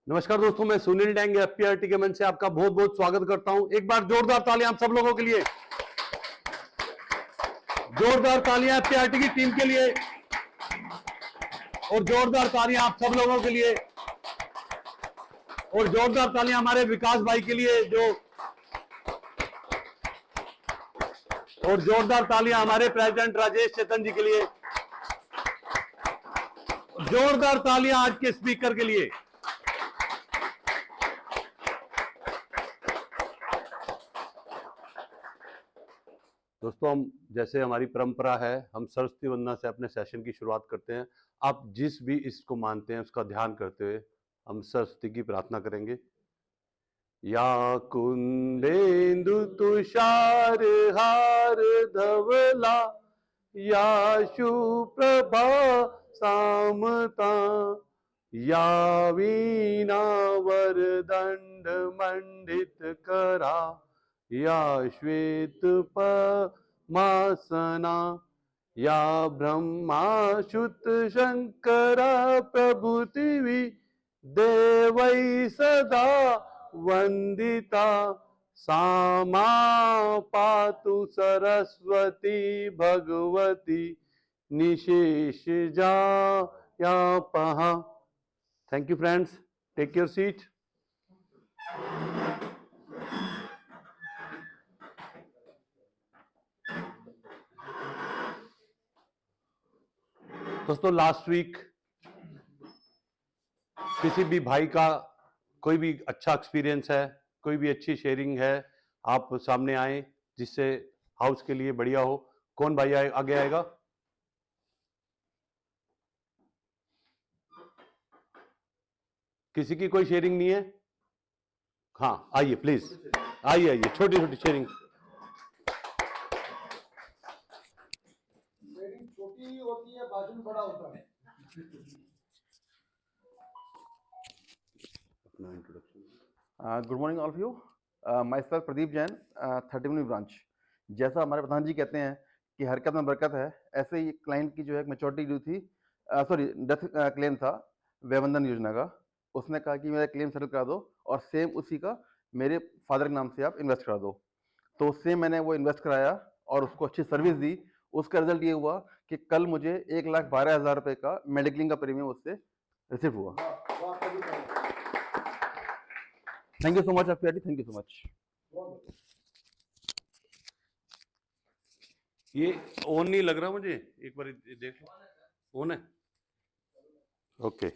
नमस्कार दोस्तों, मैं सुनील डैंग एफपीआरटी के मंच से आपका बहुत बहुत स्वागत करता हूं। एक बार जोरदार तालियां आप सब लोगों के लिए, जोरदार तालियां एफपीआरटी की टीम के लिए और जोरदार तालियां आप सब लोगों के लिए और जोरदार तालियां हमारे विकास भाई के लिए और जोरदार तालियां हमारे प्रेसिडेंट राजेश चेतन जी के लिए, जोरदार तालियां आज के स्पीकर के लिए। दोस्तों, हम जैसे हमारी परंपरा है, हम सरस्वती वंदना से अपने सेशन की शुरुआत करते हैं। आप जिस भी इसको मानते हैं उसका ध्यान करते हुए हम सरस्वती की प्रार्थना करेंगे। या कुंदेन्दु तुषार हार धवला, या शुप्रभा सामता, या वीणा वरदंड मंडित करा, या श्वेत पद्मासना, या ब्रह्माच्युत शंकर प्रभृति देवै सदा वंदिता, सामा पातु सरस्वती भगवती निशेष जायापहा। Thank you friends, take your seat. दोस्तों, लास्ट वीक किसी भी भाई का कोई भी अच्छा एक्सपीरियंस है, कोई भी अच्छी शेयरिंग है, आप सामने आए जिससे हाउस के लिए बढ़िया हो। कौन भाई आगे आएगा? किसी की कोई शेयरिंग नहीं है? हाँ, आइए प्लीज, आइए आइए, छोटी छोटी शेयरिंग। छोटी होती है, भाषण बड़ा होता है। अपना introduction. Good morning all of you. Myself Pradeep Jain, 31वीं ब्रांच। जैसा हमारे प्रधान जी कहते हैं कि हरकत में बरकत है, ऐसे ही क्लाइंट की जो है मैच्योरिटी ड्यू थी, सॉरी डेथ क्लेम था वयवंदन योजना का। उसने कहा कि मेरा क्लेम सेटल करा दो और सेम उसी का मेरे फादर के नाम से आप इन्वेस्ट करा दो। तो सेम मैंने वो इन्वेस्ट कराया और उसको अच्छी सर्विस दी। उसका रिजल्ट ये हुआ कि कल मुझे 1,12,000 रुपये का मेडिक्लेम का प्रीमियम उससे रिसीव हुआ। Thank you so much FPRT, thank you so much. ये ऑन नहीं लग रहा मुझे, एक बार देख लो। ऑन है? ओके।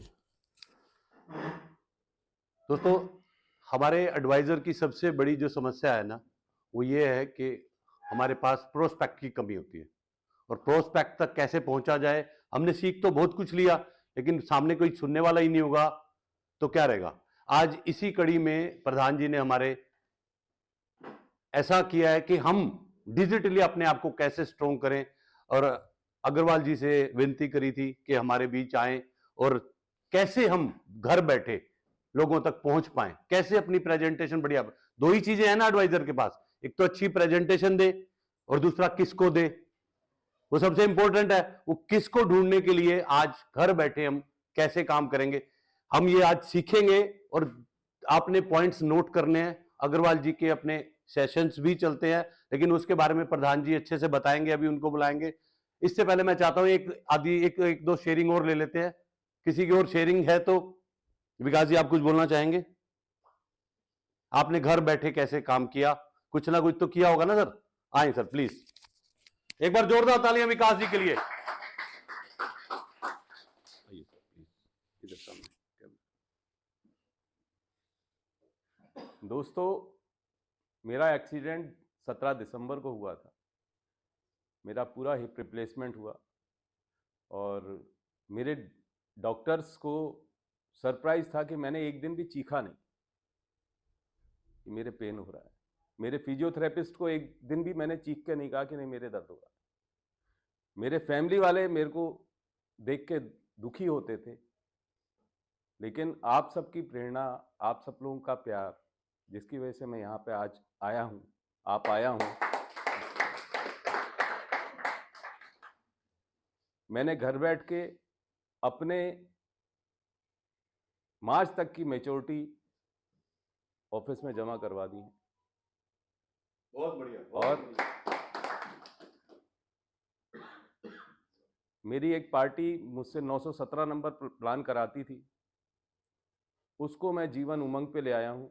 दोस्तों, हमारे एडवाइजर की सबसे बड़ी जो समस्या है ना, वो ये है कि हमारे पास प्रोस्पेक्ट की कमी होती है और प्रोस्पेक्ट तक कैसे पहुंचा जाए। हमने सीख तो बहुत कुछ लिया, लेकिन सामने कोई सुनने वाला ही नहीं होगा तो क्या रहेगा। आज इसी कड़ी में प्रधान जी ने हमारे ऐसा किया है कि हम डिजिटली अपने आप को कैसे स्ट्रोंग करें, और अग्रवाल जी से विनती करी थी कि हमारे बीच आए और कैसे हम घर बैठे लोगों तक पहुंच पाए, कैसे अपनी प्रेजेंटेशन बढ़िया। दो ही चीजें हैं ना एडवाइजर के पास, एक तो अच्छी प्रेजेंटेशन दे और दूसरा किसको दे, वो सबसे इंपॉर्टेंट है। वो किसको ढूंढने के लिए आज घर बैठे हम कैसे काम करेंगे, हम ये आज सीखेंगे। और आपने पॉइंट्स नोट करने हैं। अग्रवाल जी के अपने सेशंस भी चलते हैं, लेकिन उसके बारे में प्रधान जी अच्छे से बताएंगे, अभी उनको बुलाएंगे। इससे पहले मैं चाहता हूं एक दो शेयरिंग और ले लेते हैं। किसी की और शेयरिंग है तो विकास जी आप कुछ बोलना चाहेंगे? आपने घर बैठे कैसे काम किया, कुछ ना कुछ तो किया होगा ना सर। आए सर प्लीज, एक बार जोरदार तालियां विकास जी के लिए। दोस्तों, मेरा एक्सीडेंट 17 दिसंबर को हुआ था। मेरा पूरा हिप रिप्लेसमेंट हुआ और मेरे डॉक्टर्स को सरप्राइज था कि मैंने एक दिन भी चीखा नहीं कि मेरे पेन हो रहा है। मेरे फिजियोथेरेपिस्ट को एक दिन भी मैंने चीख के नहीं कहा कि नहीं मेरे दर्द हो रहा है। मेरे फैमिली वाले मेरे को देख के दुखी होते थे, लेकिन आप सबकी प्रेरणा, आप सब लोगों का प्यार, जिसकी वजह से मैं यहाँ पे आज आया हूँ, आप आया हूँ। मैंने घर बैठ के अपने मार्च तक की मैच्योरिटी ऑफिस में जमा करवा दी है। बहुत बढ़िया। और मेरी एक पार्टी मुझसे 917 नंबर प्लान कराती थी, उसको मैं जीवन उमंग पे ले आया हूँ।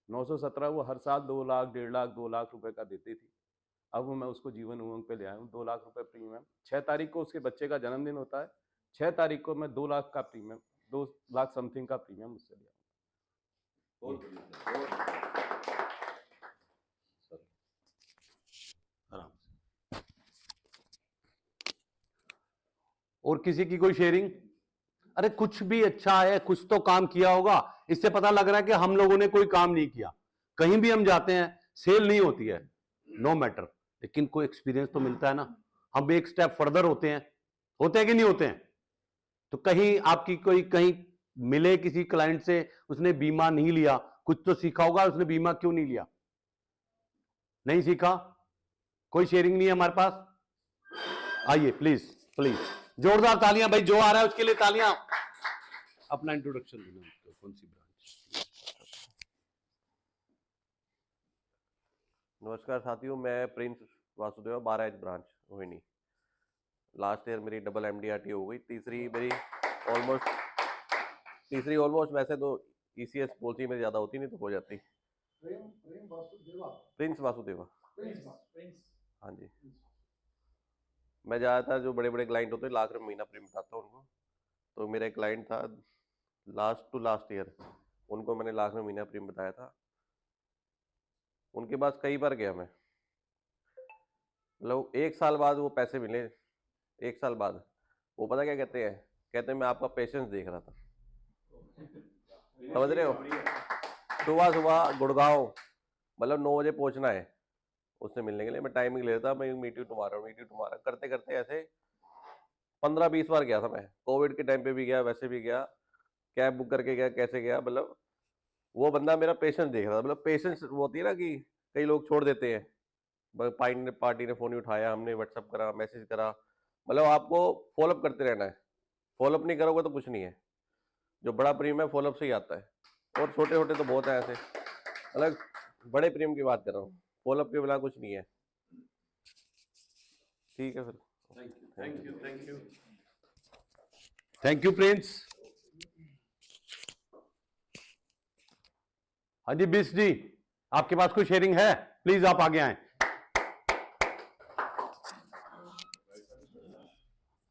917 वो हर साल 2 लाख, 1.5 लाख, 2 लाख रुपए का देती थी। अब मैं उसको जीवन उमंग पे ले आया हूँ। 2 लाख रुपए प्रीमियम। 6 तारीख को उसके बच्चे का जन्मदिन होता है। 6 तारीख को मैं 2 लाख का प्रीमियम, 2 लाख समथिंग का प्रीमियम उससे लिया। बहुत बढ़िया। आराम से। और किसी की कोई शेयरिंग? अरे कुछ भी अच्छा है, कुछ तो काम किया होगा। इससे पता लग रहा है कि हम लोगों ने कोई काम नहीं किया। कहीं भी हम जाते हैं, सेल नहीं होती है, नो मैटर, लेकिन कोई एक्सपीरियंस तो मिलता है ना। हम एक स्टेप फर्दर होते हैं कि नहीं होते हैं? तो कहीं आपकी कोई कहीं मिले किसी क्लाइंट से, उसने बीमा नहीं लिया, कुछ तो सीखा होगा उसने बीमा क्यों नहीं लिया। नहीं सीखा? कोई शेयरिंग नहीं है हमारे पास? आइए प्लीज प्लीज, जोरदार तालियां भाई, जो आ रहा है उसके लिए तालियां। अपना इंट्रोडक्शन देना, कौन सी ब्रांच? नमस्कार साथियों, मैं Prince Vasudeva, 12H branch Rohini. Last year मेरी डबल MDRT हो गई। तीसरी ऑलमोस्ट वैसे तो ECS पॉलिसी में ज़्यादा होती, नहीं तो हो जाती। प्रेम वासुदेवा। प्रिंस वासुदेवा। प्रिंस। हाँ जी। मैं ज़्यादातर जो बड़े बड़े क्लाइंट होते हैं, लाख रुपये महीना प्रीमियम बताता हूँ उनको। तो मेरा एक क्लाइंट था लास्ट ईयर, उनको मैंने लाख रुपये महीना प्रीमियम बताया था। उनके पास कई बार गया मैं, मतलब 1 साल बाद वो पैसे मिले। 1 साल बाद वो पता क्या कहते हैं मैं आपका पेशेंस देख रहा था। समझ रहे हो? सुबह गुड़गांव, मतलब 9 बजे पहुंचना है उससे मिलने के लिए। मैं टाइमिंग ले रहा था, मैं मीटिंग तुम्हारा करते करते ऐसे 15-20 बार गया था मैं। कोविड के टाइम पे भी गया, वैसे भी गया, कैब बुक करके गया, कैसे गया। मतलब वो बंदा मेरा पेशेंस देख रहा था। मतलब पेशेंस वो होती है ना कि कई लोग छोड़ देते हैं, पार्टी ने फ़ोन नहीं उठाया, हमने व्हाट्सअप करा, मैसेज करा। मतलब आपको फॉलोअप करते रहना है। फॉलोअप नहीं करोगे तो कुछ नहीं है। जो बड़ा प्रीमियम है फॉलोअप से ही आता है, और छोटे छोटे तो बहुत है ऐसे। मतलब बड़े प्रीमियम की बात कर रहा हूँ, फॉलोअप के बिना कुछ नहीं है। ठीक है फिर। Thank you Prince. हाँ जी बिस जी, आपके पास कोई शेयरिंग है? प्लीज आप आगे आए।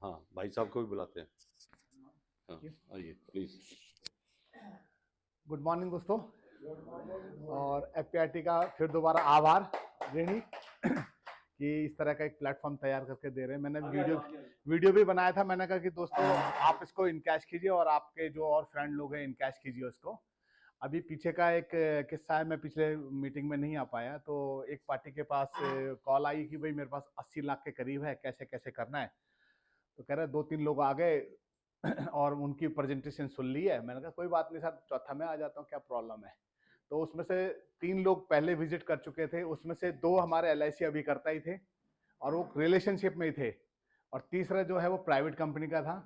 हाँ भाई साहब को भी बुलाते हैं। हाँ आइए प्लीज। गुड मॉर्निंग दोस्तों, और FPRT का फिर दोबारा आभार रेणी कि इस तरह का एक प्लेटफॉर्म तैयार करके दे रहे हैं। मैंने वीडियो भी बनाया था। मैंने कहा कि दोस्तों आप इसको इनकैश कीजिए और आपके जो और फ्रेंड लोग हैं इनकैश कीजिए उसको। अभी पीछे का एक किस्सा है, मैं पिछले मीटिंग में नहीं आ पाया, तो एक पार्टी के पास कॉल आई कि भाई मेरे पास 80 लाख के करीब है, कैसे कैसे करना है। तो कह रहे 2-3 लोग आ गए और उनकी प्रेजेंटेशन सुन ली है। मैंने कहा कोई बात नहीं सर, चौथा में आ जाता हूँ, क्या प्रॉब्लम है। तो उसमें से 3 लोग पहले विजिट कर चुके थे, उसमें से 2 हमारे LIC अभी करता ही थे और वो रिलेशनशिप में ही थे, और तीसरा जो है वो प्राइवेट कंपनी का था।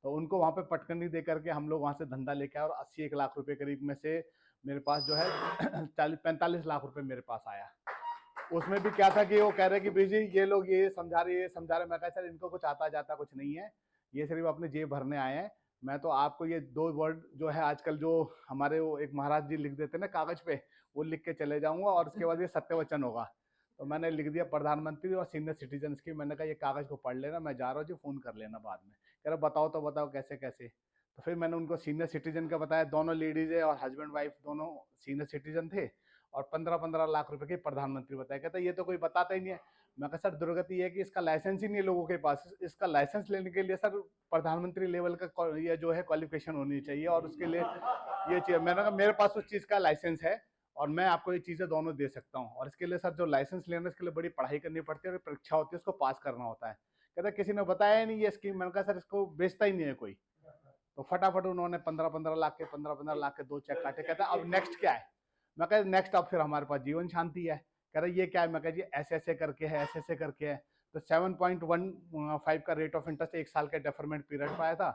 तो उनको वहाँ पे पटकनी दे करके हम लोग वहाँ से धंधा लेके आए, और 80-1 लाख रुपए करीब में से मेरे पास जो है 40-45 लाख रुपए मेरे पास आया। उसमें भी क्या था कि वो कह रहे कि जी ये लोग ये समझा रहे। मैं कहा सर इनको कुछ आता जाता कुछ नहीं है, ये सिर्फ अपने जेब भरने आए हैं। मैं तो आपको ये 2 वर्ड जो है आजकल जो हमारे वो एक महाराज जी लिख देते हैं ना कागज पे, वो लिख के चले जाऊंगा, और उसके बाद ये सत्यवचन होगा। तो मैंने लिख दिया प्रधानमंत्री और सीनियर सिटीजन की। मैंने कहा ये कागज को पढ़ लेना, मैं जा रहा हूँ जी, फोन कर लेना बाद में। कह रहा बताओ तो बताओ कैसे कैसे। तो फिर मैंने उनको सीनियर सिटीजन का बताया। दोनों लेडीज है और हस्बैंड वाइफ दोनों सीनियर सिटीजन थे, और 15-15 लाख रुपए के प्रधानमंत्री बताया। कहता ये तो कोई बताता ही नहीं है। मैं कहा सर दुर्गति ये है कि इसका लाइसेंस ही नहीं है लोगों के पास। इसका लाइसेंस लेने के लिए सर प्रधानमंत्री लेवल का ये जो है क्वालिफिकेशन होनी चाहिए, और उसके लिए ये चाहिए। मैंने कहा मेरे पास उस चीज़ का लाइसेंस है और मैं आपको ये चीज़ें दोनों दे सकता हूँ, और इसके लिए सर जो लाइसेंस लेना है इसके लिए बड़ी पढ़ाई करनी पड़ती है और परीक्षा होती है, उसको पास करना होता है। कहता किसी ने बताया ही नहीं ये स्कीम। मैंने कहा सर इसको बेचता ही नहीं है कोई। तो फटाफट उन्होंने 15-15 लाख के 2 चेक काटे। कहता अब नेक्स्ट क्या है। मैं कहा नेक्स्ट अब फिर हमारे पास जीवन शांति है। कह रहा ये क्या है। मैं कहा जी ऐसे करके है, ऐसे करके है। तो 7.15 का रेट ऑफ इंटरेस्ट 1 साल के डेफरमेंट पीरियड पाया था।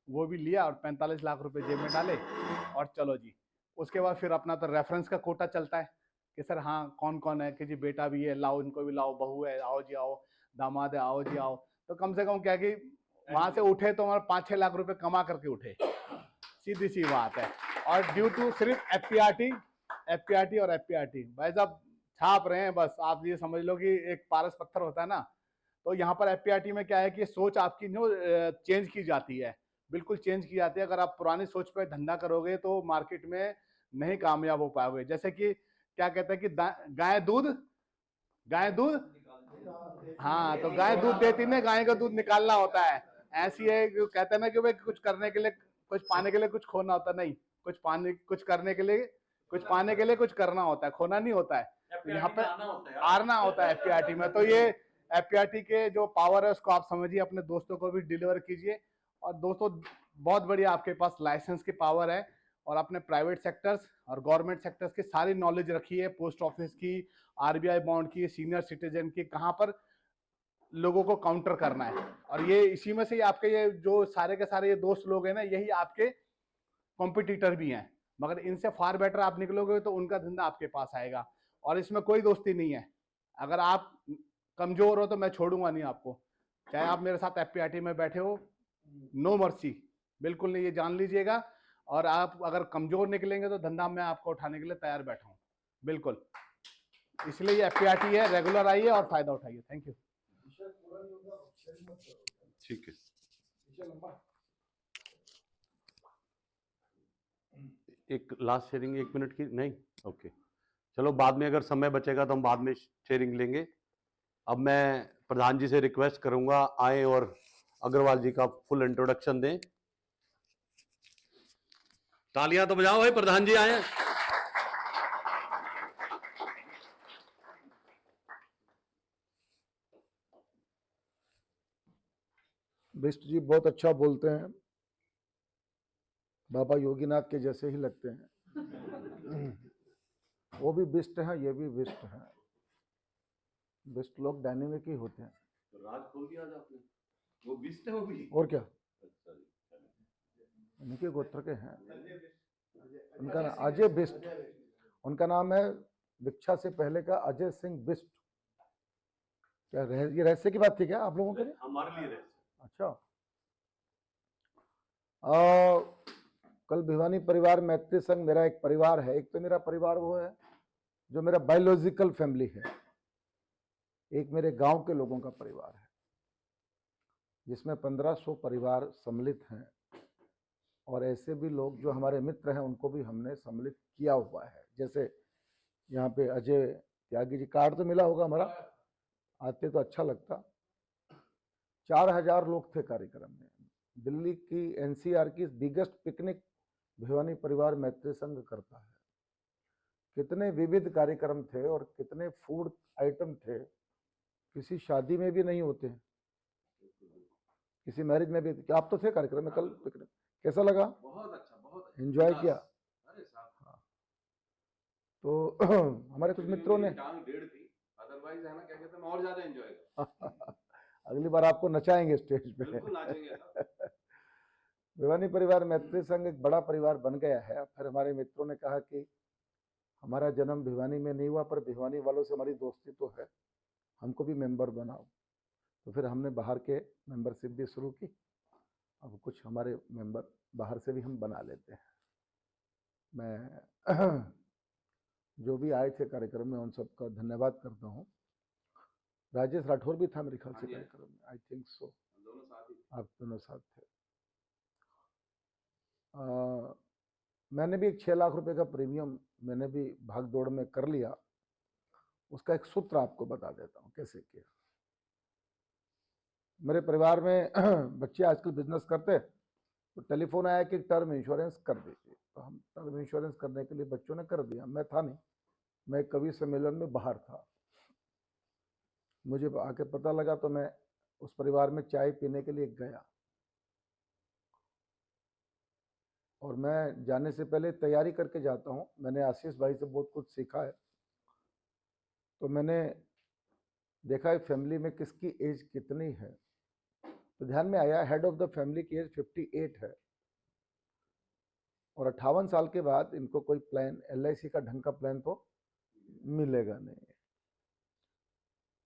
वो भी लिया और 45 लाख रुपए जेब में डाले और चलो जी। उसके बाद फिर अपना तो रेफरेंस का कोटा चलता है कि सर हाँ कौन कौन है कि जी बेटा भी है, लाओ इनको भी लाओ, बहू है आओ जी आओ, दामाद है आओ जी आओ। तो कम से कम क्या कि वहां से उठे तो हमारे 5-6 लाख रुपए कमा करके उठे, सीधी सी बात है। और ड्यू टू सिर्फ एफपीआरटी और एफपीआरटी भाई साहब छाप रहे हैं बस। आप ये समझ लो कि एक पारस पत्थर होता है ना, तो यहाँ पर एफपीआरटी में क्या है कि सोच आपकी नो चेंज की जाती है, बिल्कुल चेंज की जाती है। अगर आप पुरानी सोच पे धंधा करोगे तो मार्केट में नहीं कामयाब हो पाओगे। जैसे कि क्या कहते हैं कि गाय दूध, हाँ तो गाय दूध देती ना, गाय का दूध निकालना होता है। ऐसी है कि कहते हैं ना कि भाई कुछ करने के लिए कुछ पाने के लिए कुछ खोना होता नहीं, कुछ करने के लिए कुछ करना होता है, खोना नहीं होता है। तो यहाँ पे आरना होता है एफपीआरटी में। तो ये एफपीआरटी के जो पावर है उसको आप समझिए, अपने दोस्तों को भी डिलीवर कीजिए। और दोस्तों बहुत बढ़िया आपके पास लाइसेंस की पावर है और अपने प्राइवेट सेक्टर्स और गवर्नमेंट सेक्टर्स की सारी नॉलेज रखी है, पोस्ट ऑफिस की, आरबीआई बॉन्ड की, सीनियर सिटीजन की, कहाँ पर लोगों को काउंटर करना है। और ये इसी में से आपके ये जो सारे के सारे ये दोस्त लोग हैं ना, यही आपके कॉम्पिटिटर भी हैं, मगर इनसे फार बेटर आप निकलोगे तो उनका धंधा आपके पास आएगा। और इसमें कोई दोस्ती नहीं है। अगर आप कमजोर हो तो मैं छोड़ूंगा नहीं आपको, चाहे आप मेरे साथ एफपीआरटी में बैठे हो, नो मर्सी, बिल्कुल नहीं, ये जान लीजिएगा। और आप अगर कमजोर निकलेंगे तो धंधा मैं आपको उठाने के लिए तैयार बैठा हूँ, बिल्कुल। इसलिए ये एफपीआरटी है, रेगुलर आइए और फायदा उठाइए। Thank you. ठीक है, एक लास्ट शेयरिंग 1 मिनट की नहीं, ओके चलो बाद में अगर समय बचेगा तो हम बाद में शेयरिंग लेंगे। अब मैं प्रधान जी से रिक्वेस्ट करूंगा आए और अग्रवाल जी का फुल इंट्रोडक्शन दें। तालियां तो बजाओ भाई, प्रधान जी आए। बिष्ट जी बहुत अच्छा बोलते हैं, बाबा योगीनाथ के जैसे ही लगते हैं। वो भी बिष्ट हैं, ये भी बिष्ट हैं। बिष्ट लोग डायनेमिक ही होते हैं। तो राज खोल दिया आज आपने, वो बिष्ट है वो भी। और क्या, उनके गोत्र के हैं। उनका नाम अजय बिष्ट, उनका नाम है दीक्षा से पहले का अजय सिंह बिष्ट। क्या ये रहस्य की बात थी क्या आप लोगों के लिए? हमारे लिए रहस्य। अच्छा, कल भिवानी परिवार मैत्री संघ मेरा एक परिवार है। एक तो मेरा परिवार वो है जो मेरा बायोलॉजिकल फैमिली है, एक मेरे गांव के लोगों का परिवार है जिसमें 1500 परिवार सम्मिलित हैं। और ऐसे भी लोग जो हमारे मित्र हैं उनको भी हमने सम्मिलित किया हुआ है। जैसे यहाँ पे अजय त्यागी जी, कार्ड तो मिला होगा हमारा, आते तो अच्छा लगता। 4000 लोग थे कार्यक्रम में। दिल्ली की एनसीआर की बिगेस्ट पिकनिक भिवानी परिवार मैत्री संघ करता है। कितने विविध कार्यक्रम थे और कितने फूड आइटम थे, किसी शादी में भी नहीं होते, किसी मैरिज में भी। क्या आप तो थे कार्यक्रम में कल पिकनिक, कैसा लगा? बहुत अच्छा, बहुत एंजॉय किया? अरे साहब हाँ। तो हमारे कुछ मित्रों ने टांग 1.5 थी, अदरवाइज है ना क्या कहते हैं, मैं और ज्यादा एंजॉय अगली बार आपको नचाएंगे स्टेज पे। बिल्कुल नाचेंगे साहब। भिवानी परिवार मैत्री संघ एक बड़ा परिवार बन गया है। फिर हमारे मित्रों ने कहा कि हमारा जन्म भिवानी में नहीं हुआ पर भिवानी वालों से हमारी दोस्ती तो है, हमको भी मेंबर बनाओ। तो फिर हमने बाहर के मेंबरशिप भी शुरू की। अब कुछ हमारे मेंबर बाहर से भी हम बना लेते हैं। मैं जो भी आए थे कार्यक्रम में उन सबका धन्यवाद करता हूँ। राजेश राठौर भी था मेरे ख्याल से कार्यक्रम में, आई थिंक सो, आप दोनों साथ थे। मैंने भी 6 लाख रुपए का प्रीमियम मैंने भी भाग दौड़ में कर लिया। उसका एक सूत्र आपको बता देता हूँ कैसे किया। मेरे परिवार में बच्चे आजकल बिजनेस करते, तो टेलीफोन आया कि टर्म इंश्योरेंस कर दीजिए। तो हम टर्म इंश्योरेंस करने के लिए बच्चों ने कर दिया। मैं था नहीं, मैं कवि सम्मेलन में बाहर था। मुझे आके पता लगा तो मैं उस परिवार में चाय पीने के लिए गया और मैं जाने से पहले तैयारी करके जाता हूँ। मैंने आशीष भाई से बहुत कुछ सीखा है। तो मैंने देखा है फैमिली में किसकी एज कितनी है। तो तो ध्यान में आया हेड ऑफ द फैमिली की एज 58 है और 58 साल के बाद इनको कोई प्लान LIC का ढंग का प्लान तो मिलेगा नहीं।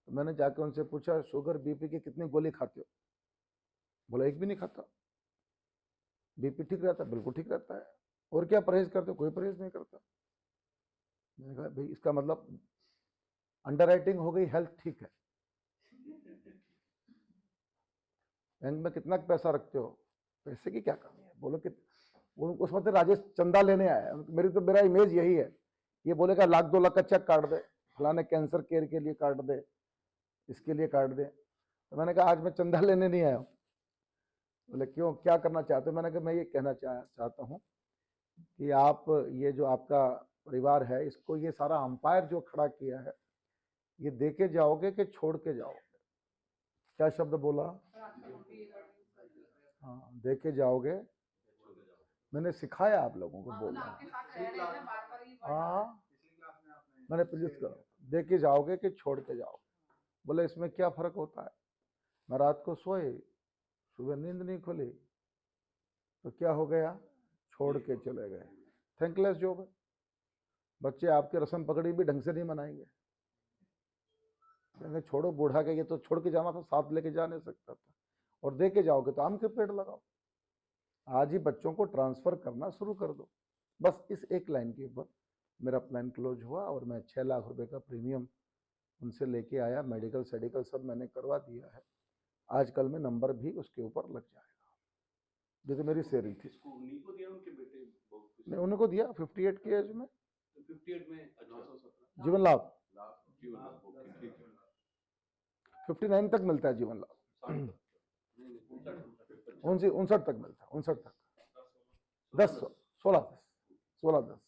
तो मैंने जाकर उनसे पूछा शुगर BP की कितनी गोली खाते हो? बोला एक भी नहीं खाता। BP ठीक रहता है? बिल्कुल ठीक रहता है। और क्या परहेज करते हो? कोई परहेज नहीं करता। मैंने कहा भाई इसका मतलब अंडरराइटिंग हो गई, हेल्थ ठीक है। बैंक में कितना पैसा रखते हो? पैसे की क्या कमी है? बोलो कि उस वक्त राजेश चंदा लेने आया। मेरा इमेज यही है, ये बोलेगा 1-2 लाख का चेक काट दे, फलाने कैंसर केयर के लिए काट दे, इसके लिए काट दे। तो मैंने कहा आज मैं चंदा लेने नहीं आया हूँ। बोले क्यों, क्या करना चाहते हो? मैंने कहा मैं ये कहना चाहता हूँ कि आप ये जो आपका परिवार है इसको ये सारा अंपायर जो खड़ा किया है ये दे के जाओगे कि छोड़ के जाओगे? क्या शब्द बोला? हाँ, दे के जाओगे। मैंने सिखाया आप लोगों को बोलना। हाँ, मैंने प्लीज करो, दे के जाओगे कि छोड़ के जाओगे? बोले इसमें क्या फर्क होता है? मैं रात को सोए, सुबह नींद नहीं खुली, तो क्या हो गया? छोड़ के चले गए। थैंकलेस जॉब है। बच्चे आपके रस्म पकड़ी भी ढंग से नहीं मनाएंगे, कहेंगे छोड़ो बूढ़ा के, ये तो छोड़ के जाना था, साथ लेके जा नहीं सकता था। और दे के जाओगे तो आम के पेड़ लगाओ। आज ही बच्चों को ट्रांसफर करना शुरू कर दो। बस इस एक लाइन के ऊपर मेरा प्लान क्लोज हुआ और मैं 6 लाख रुपए का प्रीमियम उनसे लेके आया। मेडिकल सेडिकल सब मैंने करवा दिया है। आजकल में नंबर भी उसके ऊपर लग जाएगा। जो तो मेरी शेयरिंग थी। नहीं, उनको दिया 58 की एज में। 58 में 1817 जीवन लाभ जीवन लाभ, ओके, ठीक है। 59 तक मिलता है जीवन लाभ। 59 तक मिलता है, 59 तक। 16-10।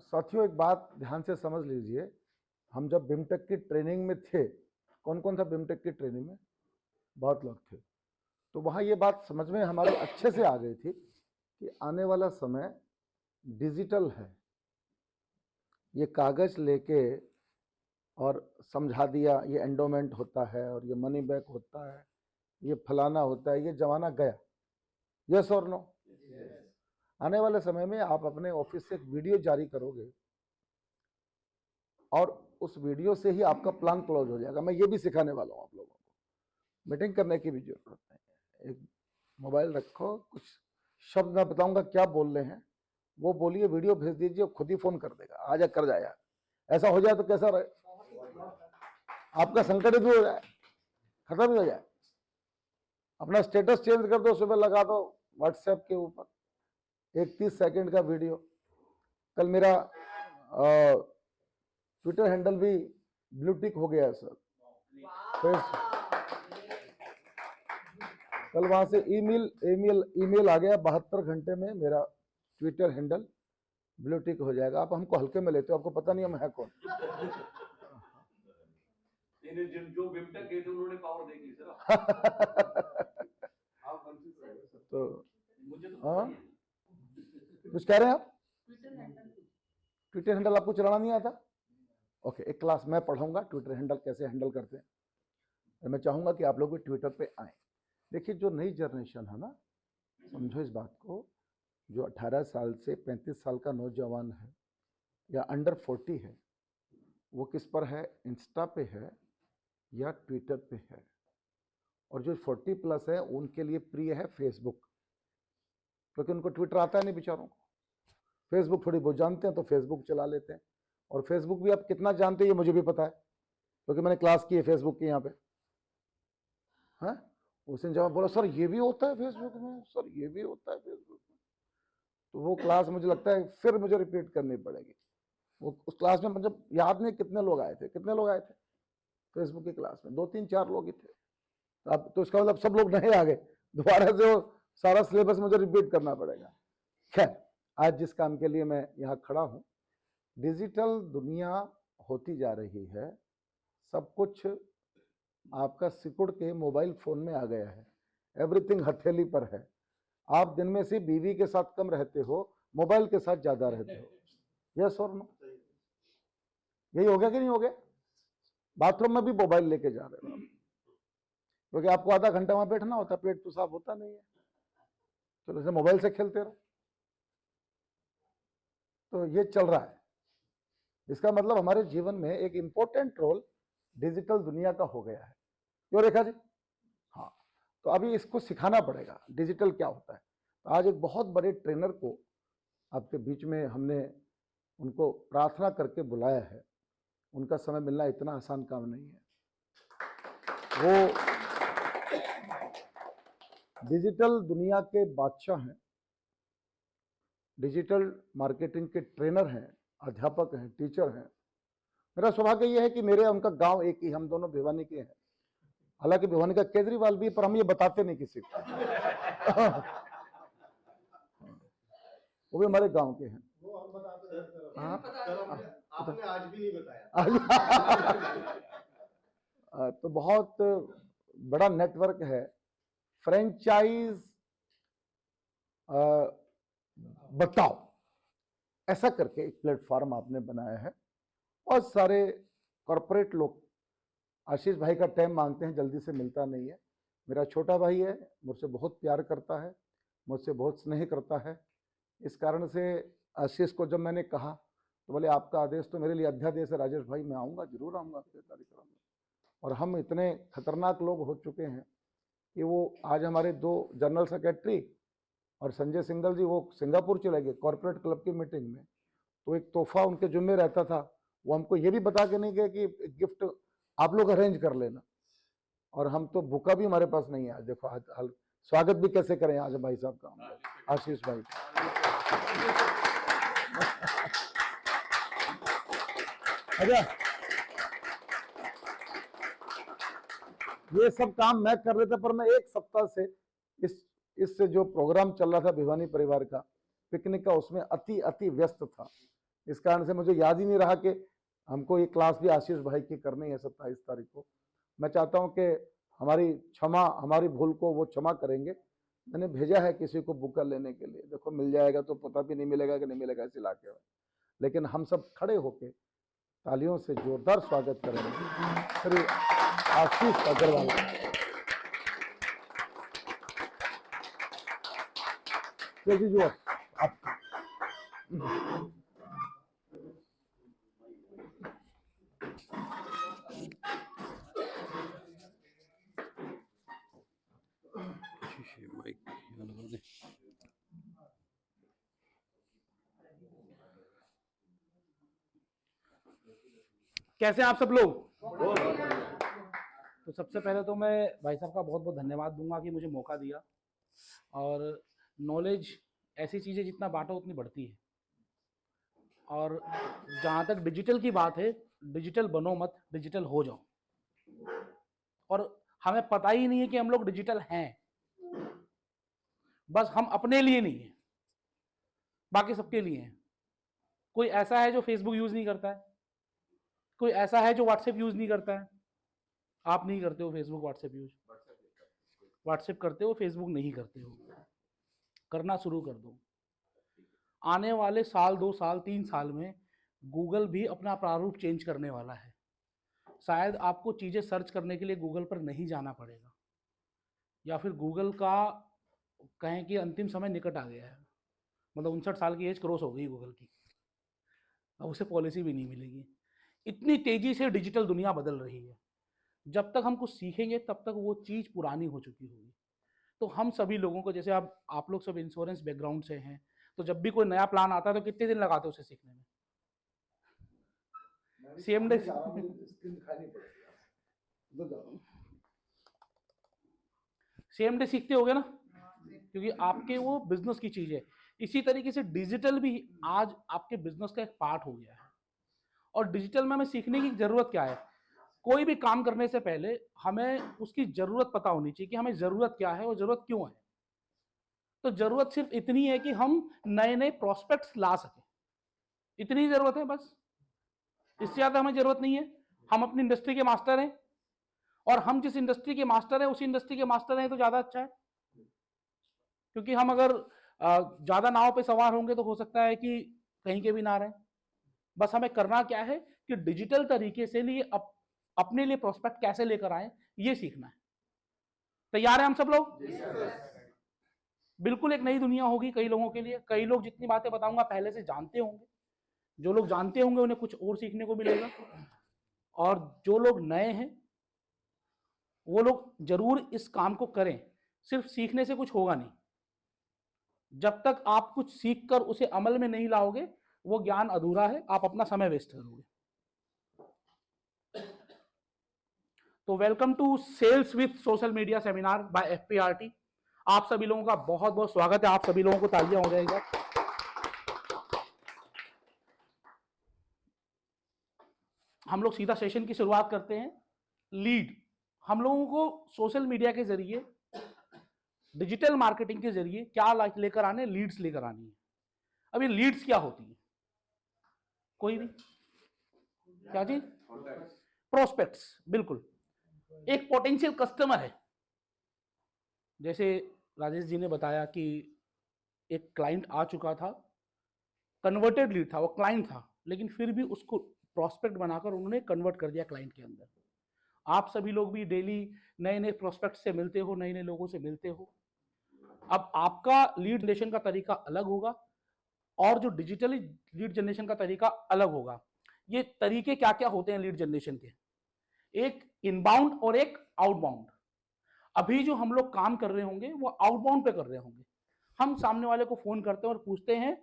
साथियों एक बात ध्यान से समझ लीजिए, हम जब बिमटेक की ट्रेनिंग में थे, कौन कौन था बिमटेक की ट्रेनिंग में? बहुत लोग थे। तो वहाँ ये बात समझ में हमारे अच्छे से आ गई थी कि आने वाला समय डिजिटल है। ये कागज लेके और समझा दिया ये एंडोमेंट होता है और ये मनी बैक होता है, ये फलाना होता है, ये जमाना गया। यस और नो? आने वाले समय में आप अपने ऑफिस से एक वीडियो जारी करोगे और उस वीडियो से ही आपका प्लान क्लोज हो जाएगा। मैं ये भी सिखाने वाला हूँ आप लोगों को। मीटिंग करने की भी जरूरत नहीं है। एक मोबाइल रखो, कुछ शब्द मैं बताऊंगा क्या बोल रहे हैं, वो बोलिए, वीडियो भेज दीजिए, खुद ही फोन कर देगा, आजा कर जाएगा। ऐसा हो जाए तो कैसा रहे? आपका संकट भी हो जाए, खत्म भी हो जाए। अपना स्टेटस चेंज कर दो, सुबह लगा दो व्हाट्सएप के ऊपर 31 सेकंड का वीडियो। कल मेरा ट्विटर हैंडल भी ब्लू टिक हो गया है सर। कल वहां से ईमेल आ गया, 72 घंटे में मेरा ट्विटर हैंडल ब्लू टिक हो जाएगा। आप हमको हल्के में लेते हो, आपको पता नहीं हम है कौन। जो बिमटेक गए थे उन्होंने पावर देख ली सर। तो मुझे तो हाँ, कुछ कह रहे हैं आप? ट्विटर हैंडल आपको चलाना नहीं आता? ओके, एक क्लास मैं पढ़ाऊंगा ट्विटर हैंडल कैसे हैंडल करते हैं। और मैं चाहूंगा कि आप लोग भी ट्विटर पे आए। देखिए जो नई जनरेशन है ना, समझो इस बात को, जो 18 साल से 35 साल का नौजवान है या अंडर 40 है, वो किस पर है? इंस्टा पे है या ट्विटर पे है। और जो 40 प्लस है उनके लिए प्रिय है फेसबुक, क्योंकि उनको ट्विटर आता है नहीं बेचारों को। फेसबुक थोड़ी बहुत जानते हैं तो फेसबुक चला लेते हैं। और फेसबुक भी आप कितना जानते हैं ये मुझे भी पता है, क्योंकि मैंने क्लास की है फेसबुक की यहाँ पे। हाँ, उसने जब बोला सर ये भी होता है फेसबुक में, सर ये भी होता है फेसबुक में, तो वो क्लास मुझे लगता है फिर मुझे रिपीट करनी पड़ेगी। वो उस क्लास में मुझे याद नहीं कितने लोग आए थे, कितने लोग आए थे फेसबुक की क्लास में? 2-3-4 लोग ही थे। अब तो इसका मतलब सब लोग नहीं आ गए, दोबारा से वो सारा सिलेबस मुझे रिपीट करना पड़ेगा। खैर, आज जिस काम के लिए मैं यहाँ खड़ा हूँ, डिजिटल दुनिया होती जा रही है। सब कुछ आपका सिकुड़ के मोबाइल फोन में आ गया है। एवरीथिंग हथेली पर है। आप दिन में से बीवी के साथ कम रहते हो, मोबाइल के साथ ज्यादा रहते हो। यस और नो? यही हो गया कि नहीं हो गया? बाथरूम में भी मोबाइल लेके जा रहे हो। क्योंकि आपको आधा घंटा वहां बैठना होता है, पेट तो साफ होता नहीं है, चलो जैसे मोबाइल से खेलते रहो। तो ये चल रहा है। इसका मतलब हमारे जीवन में एक इंपॉर्टेंट रोल डिजिटल दुनिया का हो गया है, क्यों रेखा जी? हाँ, तो अभी इसको सिखाना पड़ेगा डिजिटल क्या होता है। तो आज एक बहुत बड़े ट्रेनर को आपके बीच में हमने उनको प्रार्थना करके बुलाया है। उनका समय मिलना इतना आसान काम नहीं है। वो डिजिटल दुनिया के बादशाह हैं, डिजिटल मार्केटिंग के ट्रेनर हैं, अध्यापक हैं, टीचर हैं। मेरा सौभाग्य यह है कि मेरे उनका गांव एक ही, हम दोनों भिवानी के हैं। हालांकि भिवानी का केजरीवाल भी, पर हम ये बताते नहीं किसी को। वो भी हमारे गांव के हैं। हाँ, आपने आज भी नहीं बताया। तो बहुत बड़ा नेटवर्क है, फ्रेंचाइज बताओ ऐसा करके एक प्लेटफॉर्म आपने बनाया है। बहुत सारे कॉरपोरेट लोग आशीष भाई का टाइम मांगते हैं, जल्दी से मिलता नहीं है। मेरा छोटा भाई है, मुझसे बहुत प्यार करता है, मुझसे बहुत स्नेह करता है। इस कारण से आशीष को जब मैंने कहा तो बोले आपका आदेश तो मेरे लिए अध्यादेश है राजेश भाई, मैं आऊँगा, जरूर आऊँगा आपके कार्यक्रम में। और हम इतने खतरनाक लोग हो चुके हैं कि वो आज हमारे 2 जनरल सेक्रेटरी और संजय सिंघल जी वो सिंगापुर चले गए कॉर्पोरेट क्लब की मीटिंग में। तो एक तोहफा उनके जिम्मे रहता था, वो हमको ये भी बता के नहीं गए कि गिफ्ट आप लोग अरेंज कर लेना। और हम तो भूखा भी हमारे पास नहीं है। आज देखो हाल स्वागत भी कैसे करें आज भाई साहब का, आशीष भाई। अच्छा, ये सब काम मैं कर रहा था, पर मैं 1 सप्ताह से इससे जो प्रोग्राम चल रहा था भिवानी परिवार का पिकनिक का, उसमें अति व्यस्त था। इस कारण से मुझे याद ही नहीं रहा कि हमको ये क्लास भी आशीष भाई की करनी है 27 तारीख को। मैं चाहता हूं कि हमारी भूल को वो क्षमा करेंगे। मैंने भेजा है किसी को बुक लेने के लिए, देखो मिल जाएगा तो पता भी नहीं मिलेगा कि नहीं मिलेगा इस इलाके में। लेकिन हम सब खड़े होके तालियों से जोरदार स्वागत करेंगे श्री आशीष अग्रवाल। कैसे आप सब लोग? तो सबसे पहले तो मैं भाई साहब का बहुत बहुत धन्यवाद दूंगा कि मुझे मौका दिया। और नॉलेज ऐसी चीज़ है जितना बांटो उतनी बढ़ती है। और जहाँ तक डिजिटल की बात है, डिजिटल बनो मत, डिजिटल हो जाओ। और हमें पता ही नहीं है कि हम लोग डिजिटल हैं, बस हम अपने लिए नहीं हैं, बाकी सबके लिए हैं। कोई ऐसा है जो फेसबुक यूज़ नहीं करता है, कोई ऐसा है जो व्हाट्सएप यूज़ नहीं करता है। आप नहीं करते हो फेसबुक व्हाट्सएप यूज, व्हाट्सएप करते हो, फेसबुक नहीं करते हो। करना शुरू कर दो। आने वाले साल, 2 साल, 3 साल में गूगल भी अपना प्रारूप चेंज करने वाला है। शायद आपको चीज़ें सर्च करने के लिए गूगल पर नहीं जाना पड़ेगा, या फिर गूगल का कहें कि अंतिम समय निकट आ गया है। मतलब 59 साल की एज क्रॉस हो गई गूगल की, अब उसे पॉलिसी भी नहीं मिलेगी। इतनी तेजी से डिजिटल दुनिया बदल रही है। जब तक हम कुछ सीखेंगे तब तक वो चीज़ पुरानी हो चुकी होगी। तो हम सभी लोगों को, जैसे आप लोग सब इंश्योरेंस बैकग्राउंड से हैं, तो जब भी कोई नया प्लान आता है तो कितने दिन लगाते हो उसे सीखने में? सेम डे सेम डे सीखते होगे ना, क्योंकि आपके वो बिजनेस की चीज़ है। इसी तरीके से डिजिटल भी आज आपके बिजनेस का एक पार्ट हो गया है। और डिजिटल में हमें सीखने की ज़रूरत क्या है? कोई भी काम करने से पहले हमें उसकी ज़रूरत पता होनी चाहिए कि हमें ज़रूरत क्या है और ज़रूरत क्यों है। तो ज़रूरत सिर्फ इतनी है कि हम नए नए प्रॉस्पेक्ट्स ला सकें, इतनी ज़रूरत है बस। इससे ज़्यादा हमें ज़रूरत नहीं है। हम अपनी इंडस्ट्री के मास्टर हैं, और हम जिस इंडस्ट्री के मास्टर हैं उसी इंडस्ट्री के मास्टर हैं तो ज़्यादा अच्छा है। क्योंकि हम अगर ज़्यादा नाव पे सवार होंगे तो हो सकता है कि कहीं के भी ना रहें। बस हमें करना क्या है कि डिजिटल तरीके से लिए अपने लिए प्रोस्पेक्ट कैसे लेकर आए, ये सीखना है। तैयार हैं हम सब लोग? बिल्कुल एक नई दुनिया होगी कई लोगों के लिए। कई लोग जितनी बातें बताऊंगा पहले से जानते होंगे, जो लोग जानते होंगे उन्हें कुछ और सीखने को मिलेगा, और जो लोग नए हैं वो लोग जरूर इस काम को करें। सिर्फ सीखने से कुछ होगा नहीं, जब तक आप कुछ सीख कर उसे अमल में नहीं लाओगे वो ज्ञान अधूरा है, आप अपना समय वेस्ट करोगे। तो welcome to sales with social media seminar by FPRT। आप सभी लोगों का बहुत बहुत स्वागत है। आप सभी लोगों को तालियां हो जाएगा। हम लोग सीधा सेशन की शुरुआत करते हैं। लीड, हम लोगों को सोशल मीडिया के जरिए, डिजिटल मार्केटिंग के जरिए क्या लेकर आने? लीड्स लेकर आनी है। अब ये लीड्स क्या होती है? कोई भी क्या चीज? प्रोस्पेक्ट्स। बिल्कुल, एक पोटेंशियल कस्टमर है। जैसे राजेश जी ने बताया कि एक क्लाइंट आ चुका था, कन्वर्टेड लीड था, वो क्लाइंट था, लेकिन फिर भी उसको प्रोस्पेक्ट बनाकर उन्होंने कन्वर्ट कर दिया क्लाइंट के अंदर। आप सभी लोग भी डेली नए नए प्रोस्पेक्ट से मिलते हो, नए नए लोगों से मिलते हो। अब आपका लीड जनरेशन का तरीका अलग होगा और जो डिजिटली लीड जनरेशन का तरीका अलग होगा। ये तरीके क्या क्या होते हैं लीड जनरेशन के? एक इनबाउंड और एक आउटबाउंड। अभी जो हम लोग काम कर रहे होंगे वो आउटबाउंड पे कर रहे होंगे। हम सामने वाले को फोन करते हैं और पूछते हैं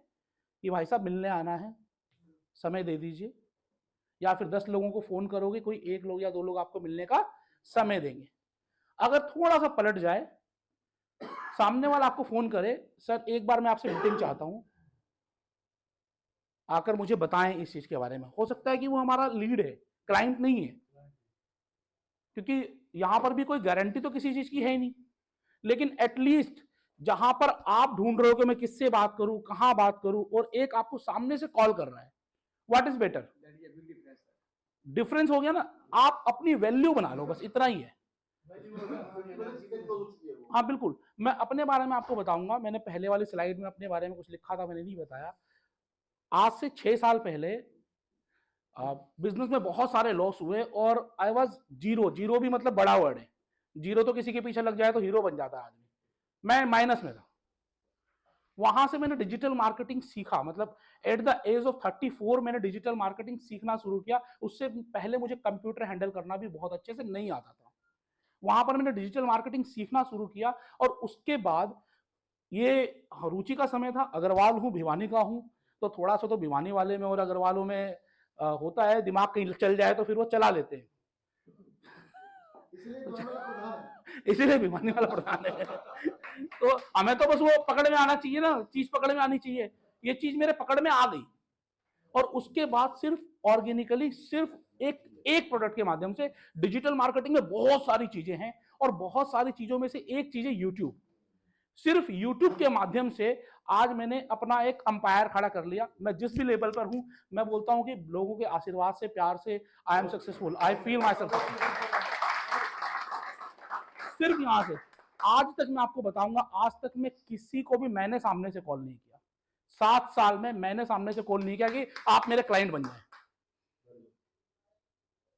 कि भाई साहब मिलने आना है, समय दे दीजिए। या फिर 10 लोगों को फोन करोगे, कोई 1 लोग या 2 लोग आपको मिलने का समय देंगे। अगर थोड़ा सा पलट जाए, सामने वाला आपको फोन करे, सर एक बार मैं आपसे मीटिंग चाहता हूं, आकर मुझे बताएं इस चीज के बारे में। हो सकता है कि वो हमारा लीड है, क्लाइंट नहीं है, क्योंकि यहां पर भी कोई गारंटी तो किसी चीज की है ही नहीं। लेकिन एटलीस्ट जहां पर आप ढूंढ रहे हो कि मैं किससे बात करूं, कहां बात करूं, और एक आपको सामने से कॉल कर रहा है, व्हाट इज बेटर? डिफरेंस हो गया ना। आप अपनी वैल्यू बना लो, बस इतना ही है। हाँ बिल्कुल, मैं अपने बारे में आपको बताऊंगा। मैंने पहले वाली स्लाइड में अपने बारे में कुछ लिखा था, मैंने नहीं बताया। आज से 6 साल पहले बिजनेस में बहुत सारे लॉस हुए और आई वाज जीरो। जीरो भी मतलब बड़ा वर्ड है। जीरो तो किसी के पीछे लग जाए तो हीरो बन जाता है आदमी। मैं माइनस में था। वहां से मैंने डिजिटल मार्केटिंग सीखा, मतलब एट द एज ऑफ 34 मैंने डिजिटल मार्केटिंग सीखना शुरू किया। उससे पहले मुझे कंप्यूटर हैंडल करना भी बहुत अच्छे से नहीं आता था। वहां पर मैंने डिजिटल मार्केटिंग सीखना शुरू किया और उसके बाद ये रुचि का समय था। अग्रवाल हूँ, भिवानी का हूँ, तो थोड़ा सा तो भिवानी वाले में और अग्रवालों में होता है, दिमाग कहीं चल जाए तो फिर वो चला लेते हैं। इसीलिए भिवानी वाला प्रधान है। तो हमें तो बस वो पकड़ में आना चाहिए ना, चीज पकड़ में आनी चाहिए। ये चीज मेरे पकड़ में आ गई और उसके बाद सिर्फ ऑर्गेनिकली, सिर्फ एक प्रोडक्ट के माध्यम से। डिजिटल मार्केटिंग में बहुत सारी चीजें हैं और बहुत सारी चीजों में से एक चीज है यूट्यूब। सिर्फ यूट्यूब के माध्यम से आज मैंने अपना एक अंपायर खड़ा कर लिया। मैं जिस भी लेवल पर हूं, मैं बोलता हूं कि लोगों के आशीर्वाद से, प्यार से I am successful, I feel my self. सिर्फ यहां से आज तक मैं आपको बताऊंगा, आज तक मैं किसी को भी मैंने सामने से कॉल नहीं किया। 7 साल में मैंने सामने से कॉल नहीं किया कि आप मेरे क्लाइंट बन जाए।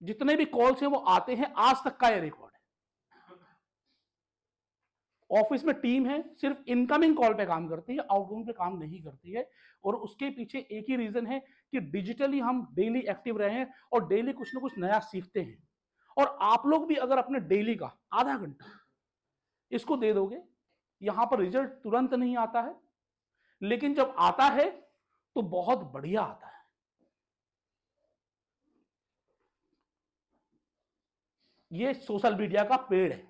जितने भी कॉल्स हैं वो आते हैं, आज तक का ये रिकॉर्ड है। ऑफिस में टीम है, सिर्फ इनकमिंग कॉल पे काम करती है, आउटगोइंग पे काम नहीं करती है। और उसके पीछे एक ही रीजन है कि डिजिटली हम डेली एक्टिव रहे हैं और डेली कुछ ना कुछ नया सीखते हैं। और आप लोग भी अगर अपने डेली का आधा घंटा इसको दे दोगे, यहां पर रिजल्ट तुरंत नहीं आता है, लेकिन जब आता है तो बहुत बढ़िया आता है। ये सोशल मीडिया का पेड़ है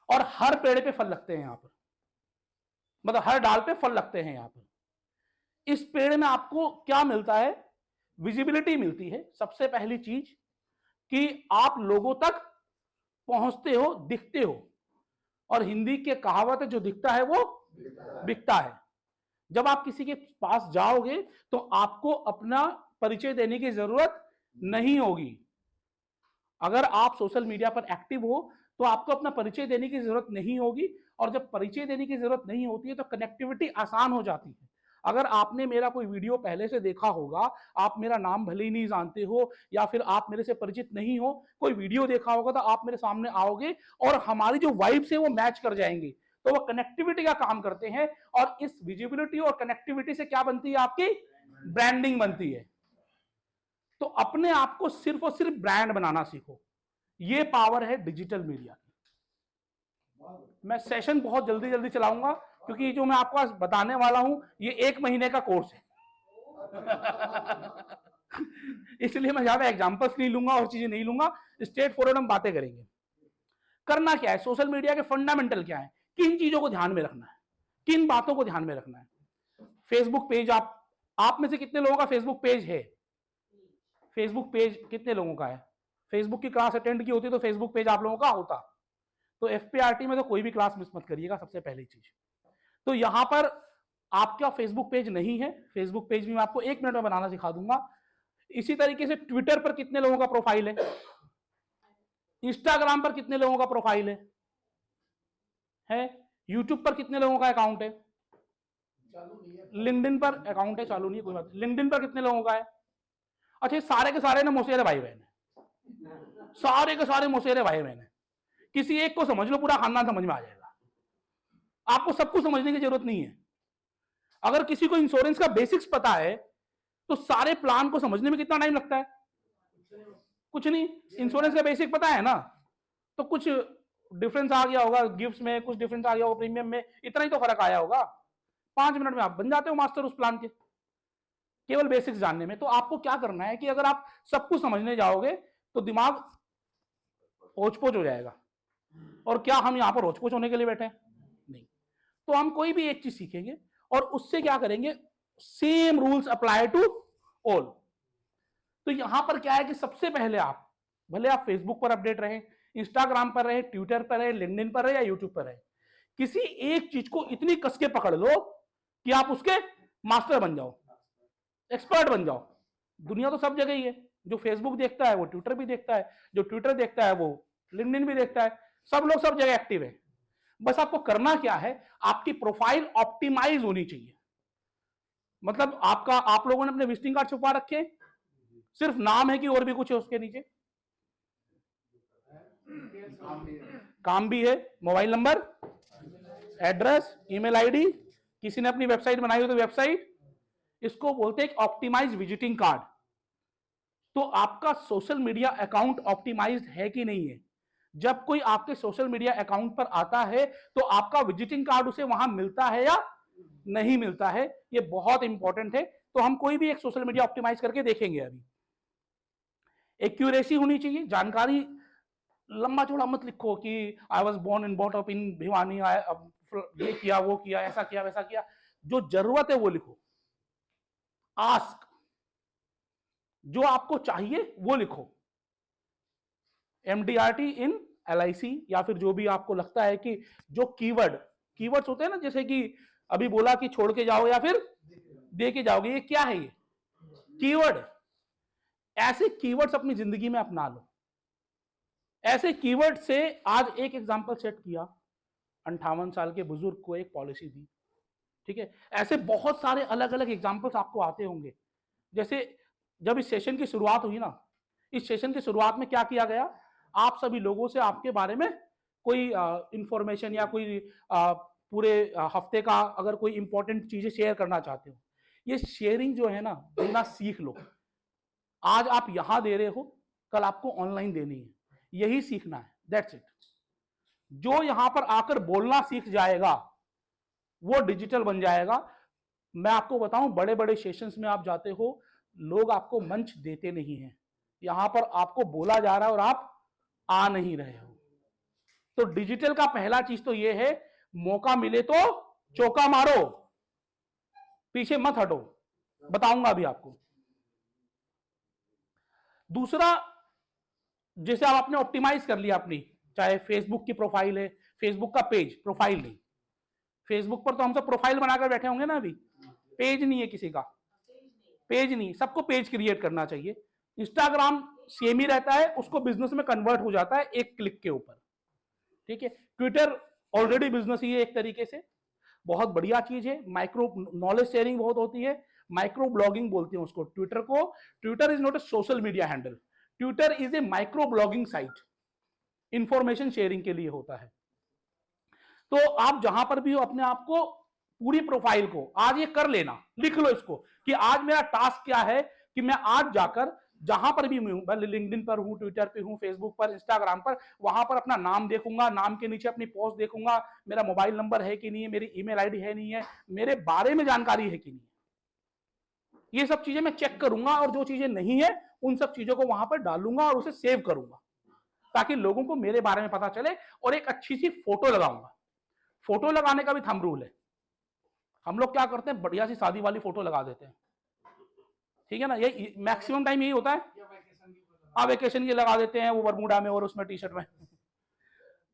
और हर पेड़ पे फल लगते हैं यहां पर, मतलब हर डाल पे फल लगते हैं यहां पर। इस पेड़ में आपको क्या मिलता है? विजिबिलिटी मिलती है। सबसे पहली चीज कि आप लोगों तक पहुंचते हो, दिखते हो। और हिंदी के कहावत है, जो दिखता है वो बिकता है। जब आप किसी के पास जाओगे तो आपको अपना परिचय देने की जरूरत नहीं होगी। अगर आप सोशल मीडिया पर एक्टिव हो तो आपको अपना परिचय देने की जरूरत नहीं होगी। और जब परिचय देने की जरूरत नहीं होती है तो कनेक्टिविटी आसान हो जाती है। अगर आपने मेरा कोई वीडियो पहले से देखा होगा, आप मेरा नाम भले ही नहीं जानते हो या फिर आप मेरे से परिचित नहीं हो, कोई वीडियो देखा होगा तो आप मेरे सामने आओगे और हमारी जो वाइब्स है वो मैच कर जाएंगी। तो वो कनेक्टिविटी का काम करते हैं और इस विजिबिलिटी और कनेक्टिविटी से क्या बनती है, आपकी ब्रांडिंग बनती है। तो अपने आप को सिर्फ और सिर्फ ब्रांड बनाना सीखो, ये पावर है डिजिटल मीडिया की। मैं सेशन बहुत जल्दी जल्दी चलाऊंगा क्योंकि जो मैं आपको आज बताने वाला हूं ये 1 महीने का कोर्स है। इसलिए मैं ज्यादा एग्जांपल्स नहीं लूंगा और चीजें नहीं लूंगा, स्ट्रेट फॉरवर्ड हम बातें करेंगे। करना क्या है, सोशल मीडिया के फंडामेंटल क्या है, किन चीजों को ध्यान में रखना है, किन बातों को ध्यान में रखना है। फेसबुक पेज, आप में से कितने लोगों का फेसबुक पेज है? फेसबुक पेज कितने लोगों का है? फेसबुक की क्लास अटेंड की होती तो फेसबुक पेज आप लोगों का होता। तो एफपीआरटी में तो कोई भी क्लास मिस मत करिएगा, सबसे पहली चीज। तो यहां पर आपका फेसबुक पेज नहीं है, फेसबुक पेज भी मैं आपको 1 मिनट में बनाना सिखा दूंगा। इसी तरीके से ट्विटर पर कितने लोगों का प्रोफाइल है, इंस्टाग्राम पर कितने लोगों का प्रोफाइल है, यूट्यूब पर कितने लोगों का अकाउंट है, लिंक्डइन पर अकाउंट है, चालू नहीं है कोई बात, लिंक्डइन पर कितने लोगों का है? अच्छा, सारे के सारे ना मोसेरे भाई बहन है, सारे के सारे मोसेरे भाई बहन है। किसी एक को समझ लो, पूरा खानदान समझ में आ जाएगा। आपको सबको समझने की जरूरत नहीं है। अगर किसी को इंश्योरेंस का बेसिक्स पता है तो सारे प्लान को समझने में कितना टाइम लगता है? कुछ नहीं। इंश्योरेंस का बेसिक पता है ना, तो कुछ डिफरेंस आ गया होगा गिफ्ट्स में, कुछ डिफरेंस आ गया होगा प्रीमियम में, इतना ही तो फर्क आया होगा। 5 मिनट में आप बन जाते हो मास्टर उस प्लान के, केवल बेसिक्स जानने में। तो आपको क्या करना है कि अगर आप सब कुछ समझने जाओगे तो दिमाग ओचपोच हो जाएगा। और क्या हम यहाँ पर ओचपोच होने के लिए बैठे हैं? नहीं। तो हम कोई भी एक चीज सीखेंगे और उससे क्या करेंगे, same rules apply to all. तो यहां पर क्या है कि सबसे पहले आप, भले आप फेसबुक पर अपडेट रहे, इंस्टाग्राम पर रहे, ट्विटर पर रहे, लिंक्डइन पर रहे या यूट्यूब पर रहे, किसी एक चीज को इतनी कसके पकड़ लो कि आप उसके मास्टर बन जाओ, एक्सपर्ट बन जाओ। दुनिया तो सब जगह ही है, जो फेसबुक देखता है वो ट्विटर भी देखता है, जो ट्विटर देखता है वो लिंक्डइन भी देखता है, सब लोग सब जगह एक्टिव है। बस आपको करना क्या है, आपकी प्रोफाइल ऑप्टिमाइज होनी चाहिए। मतलब आप लोगों ने अपने विजिटिंग कार्ड छुपा रखे, सिर्फ नाम है कि और भी कुछ है उसके नीचे? काम भी है, mobile number, address, email ID, किसी ने अपनी वेबसाइट बनाई हो तो वेबसाइट, इसको बोलते हैं ऑप्टिमाइज विजिटिंग कार्ड। तो आपका सोशल मीडिया अकाउंट ऑप्टिमाइज्ड है कि नहीं है? जब कोई आपके सोशल मीडिया अकाउंट पर आता है तो आपका विजिटिंग कार्ड उसे वहां मिलता है या नहीं मिलता है? ये बहुत इंपॉर्टेंट है। तो हम कोई भी एक सोशल मीडिया ऑप्टिमाइज करके देखेंगे। अभी एक्यूरेसी होनी चाहिए, जानकारी लंबा चौड़ा मत लिखो कि I was born and bought up in Bhiwani, ये किया वो किया, ऐसा किया वैसा किया। जो जरूरत है वो लिखो। आस्क, जो आपको चाहिए वो लिखो। एमडीआरटी इन एलआईसी या फिर जो भी आपको लगता है कि जो कीवर्ड्स होते हैं ना, जैसे कि अभी बोला कि छोड़ के जाओ या फिर दे के जाओगे, ये क्या है? ये कीवर्ड। ऐसे कीवर्ड्स अपनी जिंदगी में अपना लो। ऐसे कीवर्ड से आज एक एग्जांपल सेट किया, 58 साल के बुजुर्ग को एक पॉलिसी दी, ठीक है। ऐसे बहुत सारे अलग अलग एग्जांपल्स आपको आते होंगे। जैसे जब इस सेशन की शुरुआत हुई ना, इस सेशन की शुरुआत में क्या किया गया, आप सभी लोगों से आपके बारे में कोई इंफॉर्मेशन या कोई पूरे हफ्ते का अगर कोई इंपॉर्टेंट चीजें शेयर करना चाहते हो, ये शेयरिंग जो है ना, देना सीख लो। आज आप यहां दे रहे हो, कल आपको ऑनलाइन देनी है, यही सीखना है, दैट्स इट। जो यहां पर आकर बोलना सीख जाएगा वो डिजिटल बन जाएगा। मैं आपको बताऊं, बड़े बड़े सेशंस में आप जाते हो, लोग आपको मंच देते नहीं हैं। यहां पर आपको बोला जा रहा है और आप आ नहीं रहे हो। तो डिजिटल का पहला चीज तो ये है, मौका मिले तो चौका मारो, पीछे मत हटो। बताऊंगा अभी आपको। दूसरा, जैसे आप आपने ऑप्टिमाइज कर लिया अपनी, चाहे फेसबुक की प्रोफाइल है, फेसबुक का पेज, प्रोफाइल नहीं। फेसबुक पर तो हम सब प्रोफाइल बनाकर बैठे होंगे ना, अभी पेज नहीं है किसी का, पेज नहीं, सबको पेज क्रिएट करना चाहिए। इंस्टाग्राम सेम ही रहता है, उसको बिजनेस में कन्वर्ट हो जाता है एक क्लिक के ऊपर, ठीक है। ट्विटर ऑलरेडी बिजनेस ही है एक तरीके से। बहुत बढ़िया चीज है। माइक्रो नॉलेज शेयरिंग बहुत होती है, माइक्रो ब्लॉगिंग बोलते हैं उसको ट्विटर को। Twitter is not a social media handle, Twitter is a micro blogging site, information sharing के लिए होता है। तो आप जहां पर भी हो अपने आप को, पूरी प्रोफाइल को आज ये कर लेना, लिख लो इसको कि आज मेरा टास्क क्या है कि मैं आज जाकर जहां पर भी हूं, मैं लिंक्डइन पर हूं, ट्विटर पे हूं, फेसबुक पर, इंस्टाग्राम पर, वहां पर अपना नाम देखूंगा, नाम के नीचे अपनी पोस्ट देखूंगा, मेरा मोबाइल नंबर है कि नहीं है, मेरी ईमेल आईडी है नहीं है, मेरे बारे में जानकारी है कि नहीं है, ये सब चीजें मैं चेक करूंगा। और जो चीजें नहीं है उन सब चीजों को वहां पर डालूंगा और उसे सेव करूंगा ताकि लोगों को मेरे बारे में पता चले। और एक अच्छी सी फोटो लगाऊंगा। फोटो लगाने का भी थंब रूल है। हम लोग क्या करते हैं, बढ़िया सी शादी वाली फोटो लगा देते हैं, ठीक है ना, ये मैक्सिमम टाइम यही होता है। आप वेकेशन की लगा देते हैं, वो बरमूडा में और उसमें टी शर्ट में।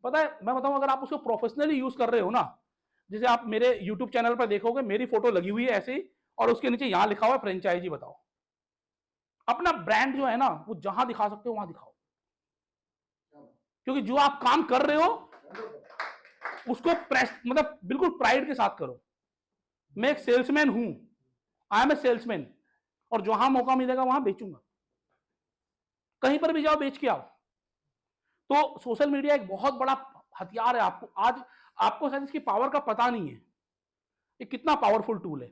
पता है, मैं बताऊं, अगर आप उसको प्रोफेशनली यूज कर रहे हो ना, जैसे आप मेरे यूट्यूब चैनल पर देखोगे मेरी फोटो लगी हुई है ऐसे ही, और उसके नीचे यहां लिखा हुआ है फ्रेंचाइजी बताओ। अपना ब्रांड जो है ना वो जहां दिखा सकते हो वहां दिखाओ, क्योंकि जो आप काम कर रहे हो उसको प्रेस मतलब बिल्कुल प्राइड के साथ करो। मैं एक सेल्समैन हूं, आई एम ए सेल्समैन, और जहां मौका मिलेगा वहां बेचूंगा, कहीं पर भी जाओ बेच के आओ। तो सोशल मीडिया एक बहुत बड़ा हथियार है। आपको आज आपको शायद इसकी पावर का पता नहीं है, ये कितना पावरफुल टूल है।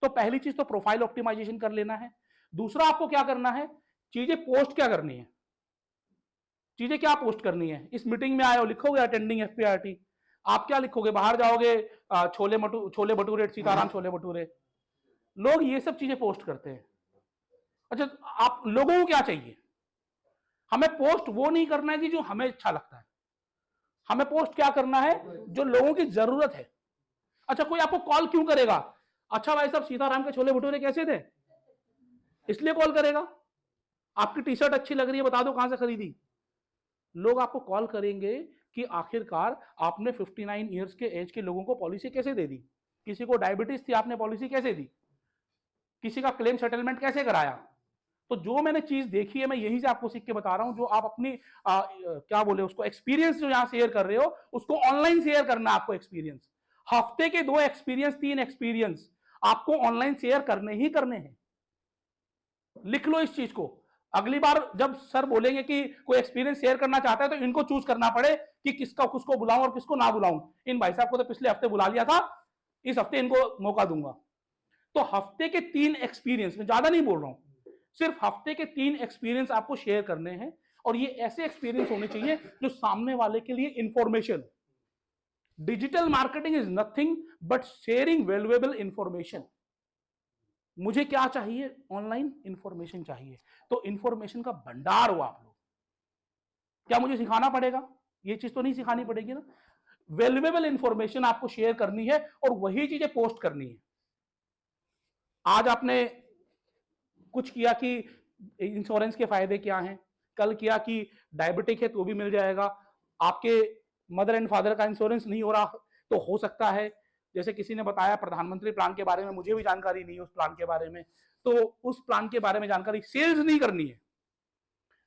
तो पहली चीज तो प्रोफाइल ऑप्टिमाइजेशन कर लेना है। दूसरा आपको क्या करना है, चीजें पोस्ट क्या करनी है, चीजें क्या पोस्ट करनी है। इस मीटिंग में आए हो, लिखोगे अटेंडिंग एफपीआरटी, आप क्या लिखोगे, बाहर जाओगे छोले भटूरे सीताराम छोले भटूरे, लोग ये सब चीजें पोस्ट करते हैं। अच्छा, आप लोगों को क्या चाहिए, हमें पोस्ट वो नहीं करना है कि जो हमें अच्छा लगता है, हमें पोस्ट क्या करना है जो लोगों की जरूरत है। अच्छा, कोई आपको कॉल क्यों करेगा, अच्छा भाई साहब सीताराम के छोले भटूरे कैसे थे, इसलिए कॉल करेगा। आपकी टी शर्ट अच्छी लग रही है, बता दो कहां से खरीदी। लोग आपको कॉल करेंगे कि आखिरकार आपने 59 ईयर्स के एज के लोगों को पॉलिसी कैसे दे दी, किसी को डायबिटीज थी आपने पॉलिसी कैसे दी, किसी का क्लेम सेटलमेंट कैसे कराया। तो जो मैंने चीज देखी है मैं यहीं से आपको सीख के बता रहा हूं। जो आप अपनी क्या बोले उसको, एक्सपीरियंस जो यहां शेयर कर रहे हो उसको ऑनलाइन शेयर करना है आपको। एक्सपीरियंस हफ्ते के 2 एक्सपीरियंस 3 एक्सपीरियंस आपको ऑनलाइन शेयर करने ही करने हैं। लिख लो इस चीज को। अगली बार जब सर बोलेंगे कि कोई एक्सपीरियंस शेयर करना चाहता है तो इनको चूज करना पड़े कि किसको बुलाऊं और किसको ना बुलाऊं। इन भाई साहब को तो पिछले हफ्ते बुला लिया था, इस हफ्ते इनको मौका दूंगा। तो हफ्ते के 3 एक्सपीरियंस, में ज्यादा नहीं बोल रहा हूं, सिर्फ हफ्ते के 3 एक्सपीरियंस आपको शेयर करने हैं। और ये ऐसे एक्सपीरियंस होने चाहिए जो सामने वाले के लिए information. Digital marketing is nothing but sharing valuable information. मुझे क्या चाहिए, ऑनलाइन इंफॉर्मेशन चाहिए। तो इंफॉर्मेशन का भंडार हो आप लोग। क्या मुझे सिखाना पड़ेगा, ये चीज तो नहीं सिखानी पड़ेगी ना। वैल्यूएबल इंफॉर्मेशन आपको शेयर करनी है और वही चीजें पोस्ट करनी है। आज आपने कुछ किया कि इंश्योरेंस के फायदे क्या हैं, कल किया कि डायबिटिक है तो भी मिल जाएगा, आपके मदर एंड फादर का इंश्योरेंस नहीं हो रहा तो हो सकता है, जैसे किसी ने बताया प्रधानमंत्री प्लान के बारे में, मुझे भी जानकारी नहीं है उस प्लान के बारे में, तो उस प्लान के बारे में जानकारी, सेल्स नहीं करनी है।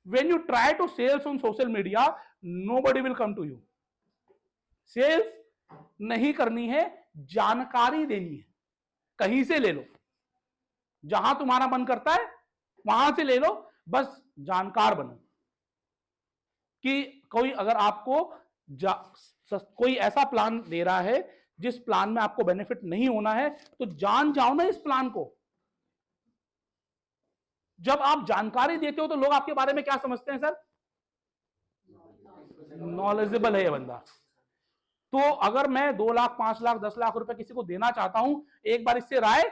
When you try to sales on social media, nobody will come to you. Sales नहीं करनी है, जानकारी देनी है। कहीं से ले लो, जहां तुम्हारा मन करता है वहां से ले लो, बस जानकार बनो। कि कोई अगर आपको कोई ऐसा प्लान दे रहा है जिस प्लान में आपको बेनिफिट नहीं होना है तो जान जाओ ना इस प्लान को। जब आप जानकारी देते हो तो लोग आपके बारे में क्या समझते हैं, सर, नॉलेजेबल है ये बंदा। तो अगर मैं 2 लाख 5 लाख 10 लाख रुपए किसी को देना चाहता हूं, एक बार इससे राय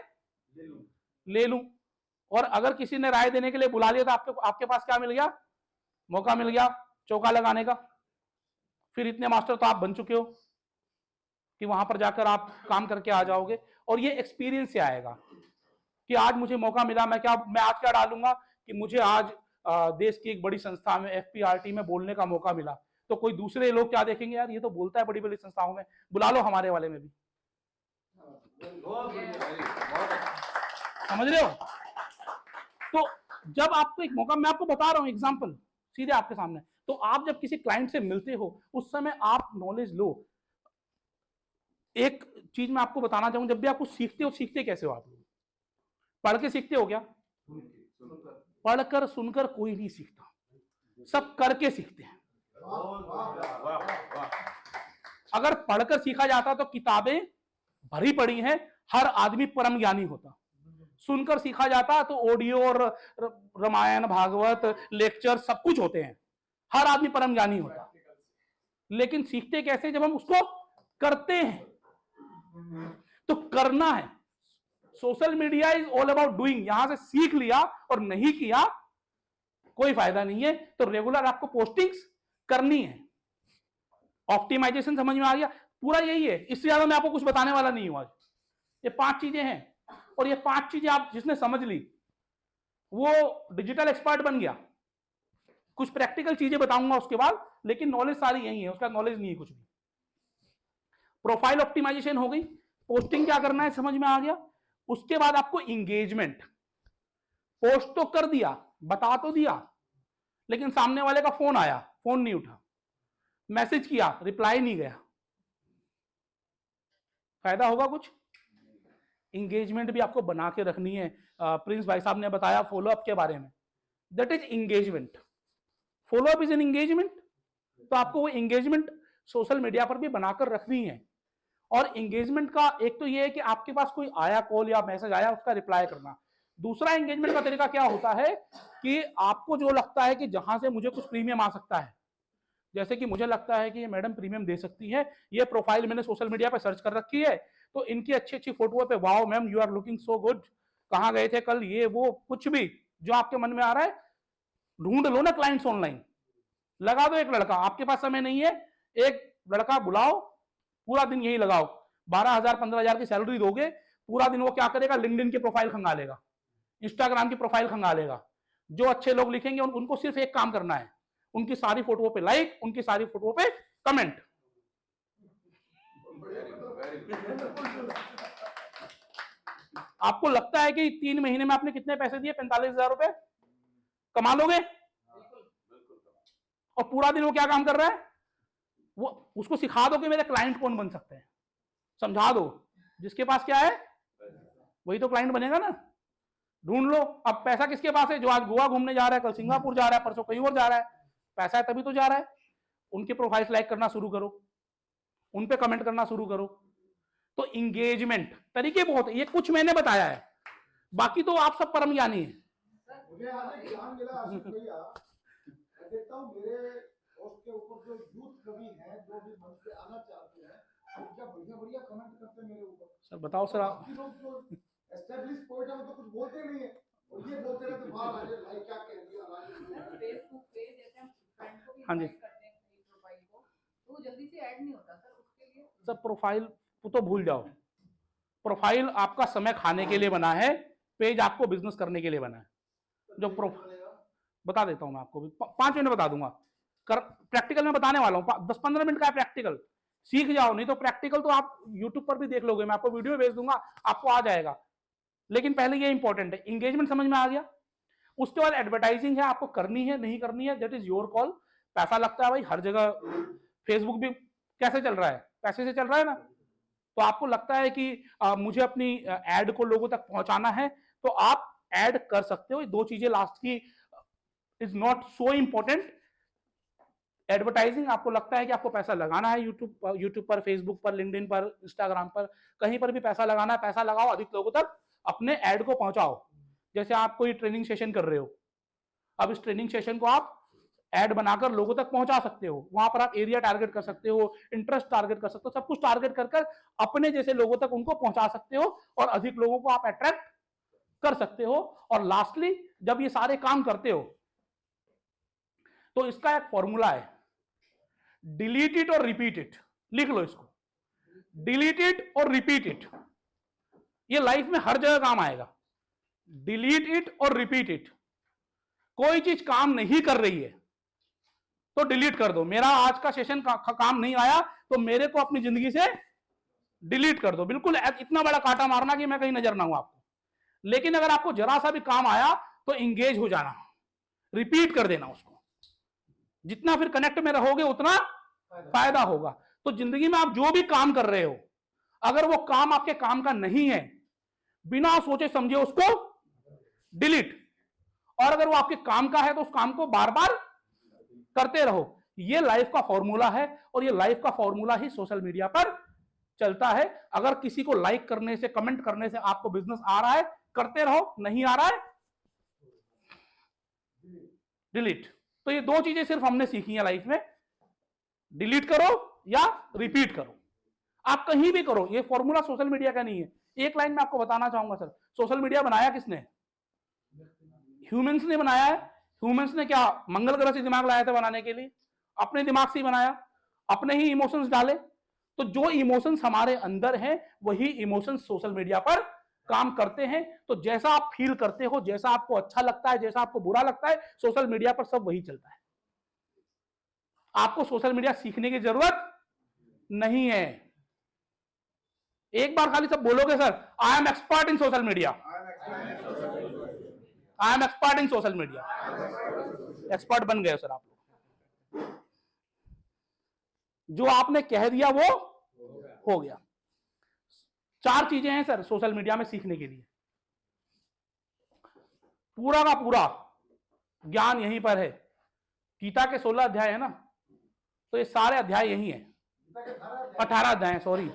ले लूं। और अगर किसी ने राय देने के लिए बुला लिया तो आपके पास क्या मिल गया, मौका मिल गया चौका लगाने का। फिर इतने मास्टर तो आप बन चुके हो कि वहां पर जाकर आप काम करके आ जाओगे। और ये एक्सपीरियंस से आएगा कि आज मुझे मौका मिला, मैं आज क्या डालूंगा कि मुझे आज देश की एक बड़ी संस्था में एफपीआरटी में बोलने का मौका मिला। तो कोई दूसरे लोग क्या देखेंगे, यार ये तो बोलता है बड़ी बड़ी संस्थाओं में, बुला लो हमारे वाले में भी। समझ रहे हो। तो जब आपको एक मौका, मैं आपको बता रहा हूं एग्जांपल सीधे आपके सामने, तो आप जब किसी क्लाइंट से मिलते हो उस समय आप नॉलेज लो। एक चीज मैं आपको बताना चाहूंगा, जब भी आप कुछ सीखते हो, सीखते कैसे हो आप लोग? पढ़ के सीखते हो क्या? पढ़कर सुनकर कोई नहीं सीखता, सब करके सीखते हैं। अगर पढ़कर सीखा जाता तो किताबें भरी पड़ी हैं, हर आदमी परम ज्ञानी होता। सुनकर सीखा जाता तो ऑडियो और रामायण भागवत लेक्चर सब कुछ होते हैं, हर आदमी परम ज्ञानी होता। लेकिन सीखते कैसे? जब हम उसको करते हैं। तो करना है। Social media is all about doing. यहां से सीख लिया और नहीं किया कोई फायदा नहीं है। तो रेगुलर आपको पोस्टिंग्स करनी है। ऑप्टिमाइजेशन समझ में आ गया? पूरा यही है, इससे ज्यादा मैं आपको कुछ बताने वाला नहीं हूं आज। ये 5 चीजें हैं, और ये 5 चीजें आप जिसने समझ ली वो डिजिटल एक्सपर्ट बन गया। कुछ प्रैक्टिकल चीजें बताऊंगा उसके बाद, लेकिन नॉलेज सारी यही है, उसका नॉलेज नहीं है कुछ भी। प्रोफाइल ऑप्टिमाइजेशन हो गई, पोस्टिंग क्या करना है समझ में आ गया। उसके बाद आपको इंगेजमेंट। पोस्ट तो कर दिया, बता तो दिया, लेकिन सामने वाले का फोन आया, फोन नहीं उठा, मैसेज किया, रिप्लाई नहीं गया, फायदा होगा कुछ? इंगेजमेंट भी आपको बना के रखनी है। प्रिंस भाई साहब ने बताया फॉलोअप के बारे में, that is engagement. Follow up is an engagement. तो आपको वो इंगेजमेंट सोशल मीडिया पर भी बनाकर रखनी है। और इंगेजमेंट का एक तो ये है कि आपके पास कोई आया कॉल या मैसेज आया, उसका रिप्लाई करना। दूसरा एंगेजमेंट का तरीका क्या होता है कि आपको जो लगता है कि जहां से मुझे कुछ प्रीमियम आ सकता है, जैसे कि मुझे लगता है कि ये मैडम प्रीमियम दे सकती है, ये प्रोफाइल मैंने सोशल मीडिया पे सर्च कर रखी है, तो इनकी अच्छी अच्छी फोटो पे wow ma'am you are looking so good, कहाँ गए थे कल, ये वो कुछ भी जो आपके मन में आ रहा है, ढूंढ लो ना क्लाइंट्स ऑनलाइन, लगा दो एक लड़का। आपके पास समय नहीं है, एक लड़का बुलाओ, पूरा दिन यही लगाओ। 12,000 15,000 की सैलरी दोगे, पूरा दिन वो क्या करेगा? लिंक्डइन की प्रोफाइल खंगालेगा, इंस्टाग्राम की प्रोफाइल खंगालेगा। जो अच्छे लोग लिखेंगे उनको सिर्फ एक काम करना है, उनकी सारी फोटो पे लाइक, उनकी सारी फोटो पे कमेंट। आपको लगता है कि 3 महीने में आपने कितने पैसे दिए? 45,000 रुपए कमा लोगे? और पूरा दिन वो क्या काम कर रहा है? वो उसको सिखा दो कि मेरे क्लाइंट कौन बन सकते हैं, समझा दो। जिसके पास क्या है वही तो क्लाइंट बनेगा ना। ढूंढ लो। अब पैसा किसके पास है? जो आज गोवा घूमने जा रहा है, कल सिंगापुर जा रहा है, परसों कहीं और जा रहा है, पैसा है तभी तो जा रहा है। उनके प्रोफाइल्स लाइक करना शुरू करो, उन पे कमेंट करना शुरू करो। तो इंगेजमेंट तरीके बहुत है, ये कुछ मैंने बताया है, बाकी तो आप सब परम ज्ञानी है। मुझे आज एक ज्ञान मिला आशिष भैया। मैं देखता हूँ मेरे पोस्ट के ऊपर जो यूथ कवि हैं, जो भी मंच पे आना चाहते हैं, वो क्या बढ़िया बढ़िया कमेंट करते हैं मेरे ऊपर। सर बताओ सर आप। बाकी लोग जो एस्टैब्लिश पोएट है वो तो कुछ बोलते नहीं है, और ये बोलते रहते हैं वाह राजेश भाई क्या कह दिया राजेश। फेसबुक पे जैसे हम फ्रेंड को भी हाँ जी। इनवाइट करते हैं अपनी प्रोफाइल को, तो वो जल्दी से ऐड नहीं होता सर, उसके लिए सब प्रोफाइल को तो भूल जाओ। प्रोफाइल आपका समय खाने के लिए बना है, पेज आपको बिजनेस करने के लिए बना है। जो बता देता हूं मैं आपको भी, 5 मिनट बता दूंगा। प्रैक्टिकल में बताने वाला हूं, 10-15 मिनट का है प्रैक्टिकल। सीख जाओ, नहीं तो प्रैक्टिकल तो आप यूट्यूब पर भी देख लोगे, मैं आपको वीडियो भेज दूंगा, आपको आ जाएगा। लेकिन पहले ये इंपॉर्टेंट है, इंगेजमेंट समझ में आ गया। उसके बाद एडवर्टाइजिंग है, आपको करनी है नहीं करनी है, दैट इज योर कॉल। पैसा लगता है भाई हर जगह। फेसबुक भी कैसे चल रहा है? पैसे से चल रहा है ना। तो आपको लगता है कि मुझे अपनी एड को लोगों तक पहुंचाना है, तो आप ऐड कर सकते हो। 2 चीजें लास्ट की is not so important. Advertising आपको लगता है कि आपको पैसा लगाना है, यूट्यूब पर, फेसबुक पर, लिंक्डइन पर, इंस्टाग्राम पर, कहीं पर भी पैसा लगाना है, पैसा लगाओ, अधिक लोगों तक अपने ऐड को पहुंचाओ। जैसे आप कोई ट्रेनिंग सेशन कर रहे हो, अब इस ट्रेनिंग सेशन को आप ऐड बनाकर लोगों तक पहुंचा सकते हो। वहां पर आप एरिया टारगेट कर सकते हो, इंटरेस्ट टारगेट कर सकते हो, सब कुछ टारगेट कर अपने जैसे लोगों तक उनको पहुंचा सकते हो, और अधिक लोगों को आप अट्रैक्ट कर सकते हो। और लास्टली जब ये सारे काम करते हो तो इसका एक फॉर्मूला है, डिलीट इट और रिपीट इट। लिख लो इसको, डिलीट इट और रिपीट इट। ये लाइफ में हर जगह काम आएगा। डिलीट इट और रिपीट इट। कोई चीज काम नहीं कर रही है तो डिलीट कर दो। मेरा आज का सेशन काम नहीं आया तो मेरे को अपनी जिंदगी से डिलीट कर दो। बिल्कुल इतना बड़ा कांटा मारना कि मैं कहीं नजर ना हूं आपको। लेकिन अगर आपको जरा सा भी काम आया तो इंगेज हो जाना, रिपीट कर देना उसको। जितना फिर कनेक्ट में रहोगे उतना फायदा होगा। तो जिंदगी में आप जो भी काम कर रहे हो, अगर वो काम आपके काम का नहीं है, बिना सोचे समझे उसको डिलीट, और अगर वो आपके काम का है तो उस काम को बार बार करते रहो। ये लाइफ का फॉर्मूला है, और ये लाइफ का फॉर्मूला ही सोशल मीडिया पर चलता है। अगर किसी को लाइक करने से, कमेंट करने से आपको बिजनेस आ रहा है, करते रहो, नहीं आ रहा है डिलीट। तो ये दो चीजें सिर्फ हमने सीखी है लाइफ में, डिलीट करो या रिपीट करो। आप कहीं भी करो, ये फॉर्मूला सोशल मीडिया का नहीं है। एक लाइन में आपको बताना चाहूंगा सर, सोशल मीडिया बनाया किसने? ह्यूमंस ने बनाया है। ह्यूमंस ने क्या मंगल ग्रह से दिमाग लाया था बनाने के लिए? अपने दिमाग से ही बनाया, अपने ही इमोशंस डाले। तो जो इमोशंस हमारे अंदर हैं वही इमोशंस सोशल मीडिया पर काम करते हैं। तो जैसा आप फील करते हो, जैसा आपको अच्छा लगता है, जैसा आपको बुरा लगता है, सोशल मीडिया पर सब वही चलता है। आपको सोशल मीडिया सीखने की जरूरत नहीं है। एक बार खाली सब बोलोगे sir I am expert in social media, I am expert in social media, expert बन गए सर आप लोग। जो आपने कह दिया वो हो गया। 4 चीजें हैं सर सोशल मीडिया में सीखने के लिए। पूरा का पूरा ज्ञान यहीं पर है। गीता के 16 अध्याय है ना, तो ये सारे अध्याय यही है। 18 अध्याय, सॉरी,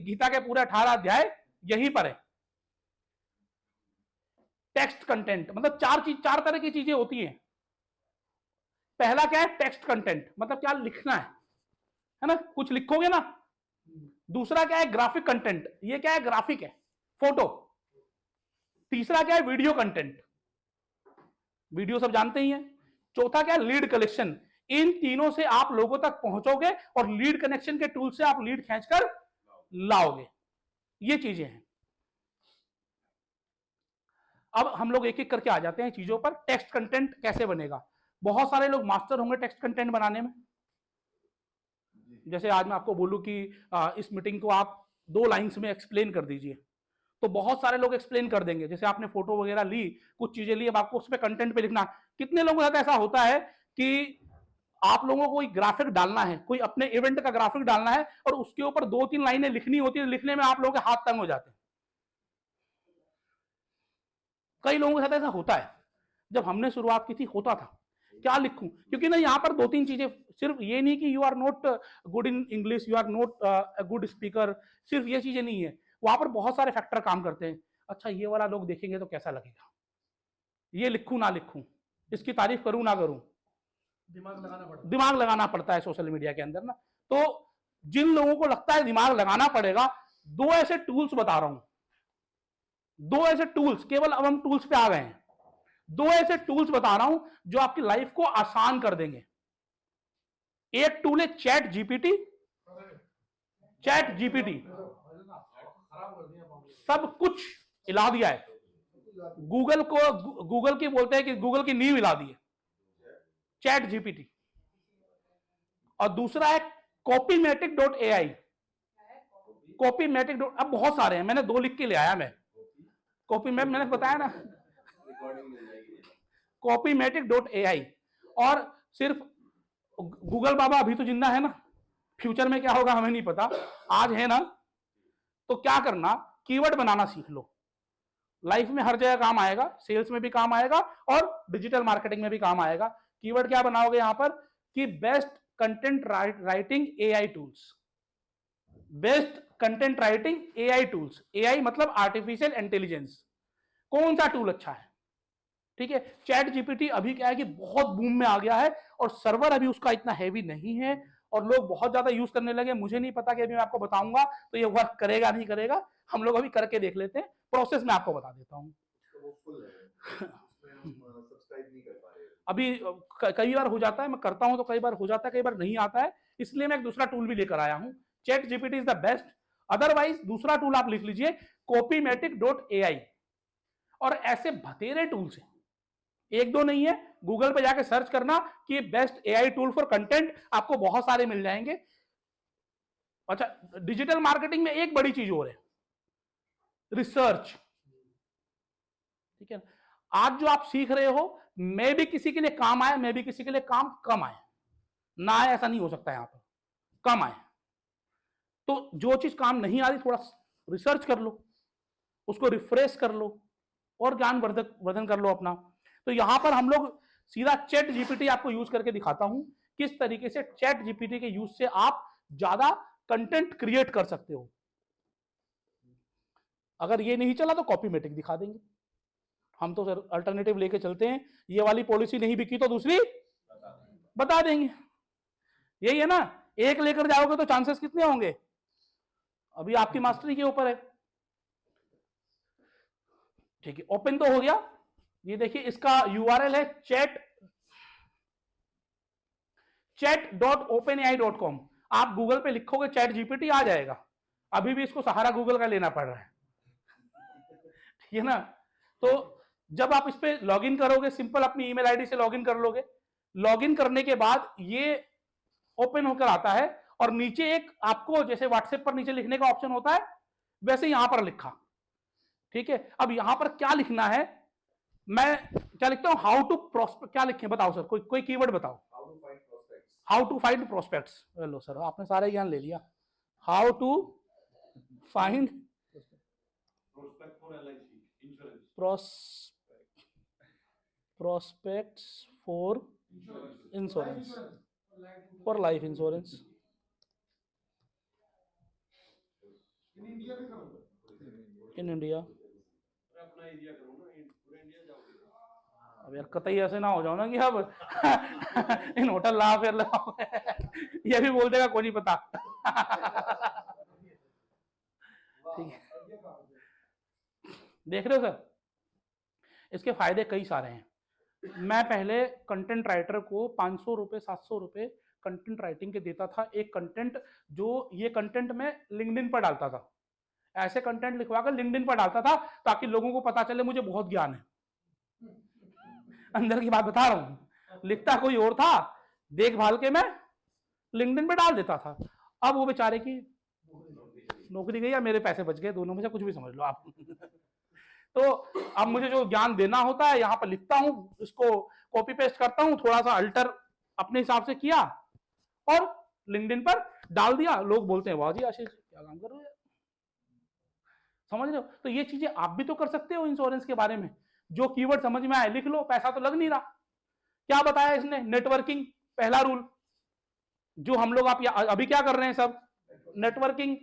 गीता के पूरे 18 अध्याय यहीं पर है। टेक्स्ट कंटेंट मतलब 4 तरह की चीजें होती हैं। पहला क्या है? टेक्स्ट कंटेंट, मतलब क्या लिखना है ना, कुछ लिखोगे ना। दूसरा क्या है? ग्राफिक कंटेंट, ये क्या है? ग्राफिक है, फोटो। तीसरा क्या है? वीडियो कंटेंट, वीडियो सब जानते ही हैं। चौथा क्या है? Lead collection. इन तीनों से आप लोगों तक पहुंचोगे और लीड कनेक्शन के टूल से आप लीड खींचकर लाओगे। ये चीजें हैं। अब हम लोग एक एक करके आ जाते हैं चीजों पर। टेक्स्ट कंटेंट कैसे बनेगा? बहुत सारे लोग मास्टर होंगे टेक्स्ट कंटेंट बनाने में। जैसे आज मैं आपको बोलूं कि इस मीटिंग को आप 2 लाइंस में एक्सप्लेन कर दीजिए, तो बहुत सारे लोग एक्सप्लेन कर देंगे। जैसे आपने फोटो वगैरह ली, कुछ चीजें ली, अब आपको उस पर कंटेंट पे लिखना। कितने लोगों के साथ ऐसा होता है कि आप लोगों को कोई ग्राफिक डालना है, कोई अपने इवेंट का ग्राफिक डालना है, और उसके ऊपर 2-3 लाइनें लिखनी होती है, लिखने में आप लोगों के हाथ तंग हो जाते हैं। कई लोगों के साथ ऐसा होता है। जब हमने शुरुआत की थी होता था क्या लिखूं, क्योंकि ना यहाँ पर 2-3 चीजें, सिर्फ ये नहीं कि you are not good in English, you are not a good speaker, सिर्फ ये चीजें नहीं है। वहां पर बहुत सारे फैक्टर काम करते हैं। अच्छा ये वाला लोग देखेंगे तो कैसा लगेगा, ये लिखूं ना लिखूं, इसकी तारीफ करूं ना करूं, दिमाग लगाना पड़ता है सोशल मीडिया के अंदर ना। तो जिन लोगों को लगता है दिमाग लगाना पड़ेगा, 2 ऐसे टूल्स बता रहा हूं, 2 ऐसे टूल्स, केवल अब हम टूल्स पे आ गए हैं। 2 ऐसे टूल्स बता रहा हूं जो आपकी लाइफ को आसान कर देंगे। एक टूल है चैट जीपीटी। चैट जीपीटी सब कुछ हिला दिया है। गूगल की बोलते हैं कि गूगल की नींव हिला दी है चैट जीपीटी। और दूसरा है copymatic.ai। copymatic, अब बहुत सारे हैं, मैंने 2 लिख के ले आया मैं। copymatic मैंने बताया ना, copymatic.ai। और सिर्फ गूगल बाबा अभी तो जिंदा है ना, फ्यूचर में क्या होगा हमें नहीं पता, आज है ना। तो क्या करना, कीवर्ड बनाना सीख लो। लाइफ में हर जगह काम आएगा, सेल्स में भी काम आएगा और डिजिटल मार्केटिंग में भी काम आएगा। कीवर्ड क्या बनाओगे यहां पर कि best content writing AI tools. Best content writing AI tools. AI मतलब आर्टिफिशियल इंटेलिजेंस। कौन सा टूल अच्छा है? ठीक है, चैट जीपीटी अभी क्या है कि बहुत बूम में आ गया है, और सर्वर अभी उसका इतना हैवी नहीं है, और लोग बहुत ज्यादा यूज करने लगे। मुझे नहीं पता कि अभी मैं आपको बताऊंगा तो ये वर्क करेगा नहीं करेगा, हम लोग अभी करके देख लेते हैं। प्रोसेस में आपको बता देता हूं। अभी कई बार हो जाता है, मैं करता हूं तो कई बार हो जाता है, कई बार नहीं आता है, इसलिए मैं एक दूसरा टूल भी लेकर आया हूं। Chat GPT is the best. Otherwise दूसरा टूल आप लिख लीजिए copymatic.ai। और ऐसे बतेरे टूल्स हैं, 1-2 नहीं है। गूगल पे जाके सर्च करना कि best AI tool for content, आपको बहुत सारे मिल जाएंगे। अच्छा, डिजिटल मार्केटिंग में एक बड़ी चीज और है, रिसर्च। ठीक है, आज जो आप सीख रहे हो, मैं भी किसी के लिए काम आए, मैं भी किसी के लिए काम कम आए ना आए, ऐसा नहीं हो सकता। यहां पर कम आए, तो जो चीज काम नहीं आ रही थोड़ा रिसर्च कर लो, उसको रिफ्रेश कर लो और ज्ञान वर्धन कर लो अपना। तो यहां पर हम लोग सीधा चैट जीपीटी आपको यूज करके दिखाता हूं किस तरीके से चैट जीपीटी के यूज से आप ज्यादा कंटेंट क्रिएट कर सकते हो। अगर ये नहीं चला तो कॉपीमेटिक दिखा देंगे हम, तो सर अल्टरनेटिव लेके चलते हैं। ये वाली पॉलिसी नहीं बिकी तो दूसरी बता देंगे, यही है ना। एक लेकर जाओगे तो चांसेस कितने होंगे, अभी आपकी मास्टरी के ऊपर है। ठीक है, ओपन तो हो गया। ये देखिए इसका यूआरएल है chat.openai.com। आप गूगल पे लिखोगे चैट जीपीटी आ जाएगा। अभी भी इसको सहारा गूगल का लेना पड़ रहा है, ठीक है ना। तो जब आप इस पे लॉगिन करोगे, सिंपल अपनी ईमेल आईडी से लॉगिन कर लोगे। लॉगिन करने के बाद ये ओपन होकर आता है और नीचे एक आपको जैसे व्हाट्सएप पर नीचे लिखने का ऑप्शन होता है वैसे यहां पर लिखा, ठीक है। अब यहां पर क्या लिखना है, मैं क्या लिखता हूं, हाउ टू प्रोस्पेक्ट, क्या लिखें बताओ सर, कोई कीवर्ड बताओ। How to find prospects. लो सर आपने सारा ज्ञान ले लिया। How to find prospects for insurance, for life insurance in India। अब यार कतई ऐसे ना हो जाओ ना कि अब इन होटल ला फिर लगाओ ये भी बोल देगा कोई नहीं पता ठीक है, देख रहे हो सर, इसके फायदे कई सारे हैं। मैं पहले कंटेंट राइटर को 500 रुपए 700 रुपए कंटेंट राइटिंग के देता था। एक कंटेंट, जो ये कंटेंट मैं लिंक्डइन पर डालता था, ऐसे कंटेंट लिखवा कर लिंक्डइन पर डालता था ताकि लोगों को पता चले मुझे बहुत ज्ञान है। अंदर की बात बता रहा हूं, लिखता कोई और था, देखभाल के मैं लिंक्डइन पे डाल देता था। अब वो बेचारे की नौकरी गई या मेरे पैसे बच गए, दोनों में से कुछ भी समझ लो आप तो अब मुझे जो ज्ञान देना होता है यहाँ पर लिखता हूं, इसको कॉपी पेस्ट करता हूं, थोड़ा सा अल्टर अपने हिसाब से किया और लिंक्डइन पर डाल दिया। लोग बोलते हैं वाह जी आशीष क्या काम कर रहे हो, समझ रहे हो। तो ये चीजें आप भी तो कर सकते हो इंश्योरेंस के बारे में। जो कीवर्ड समझ में आए लिख लो, पैसा तो लग नहीं रहा। क्या बताया इसने, नेटवर्किंग पहला रूल, जो हम लोग आप अभी क्या कर रहे हैं सब, नेटवर्किंग।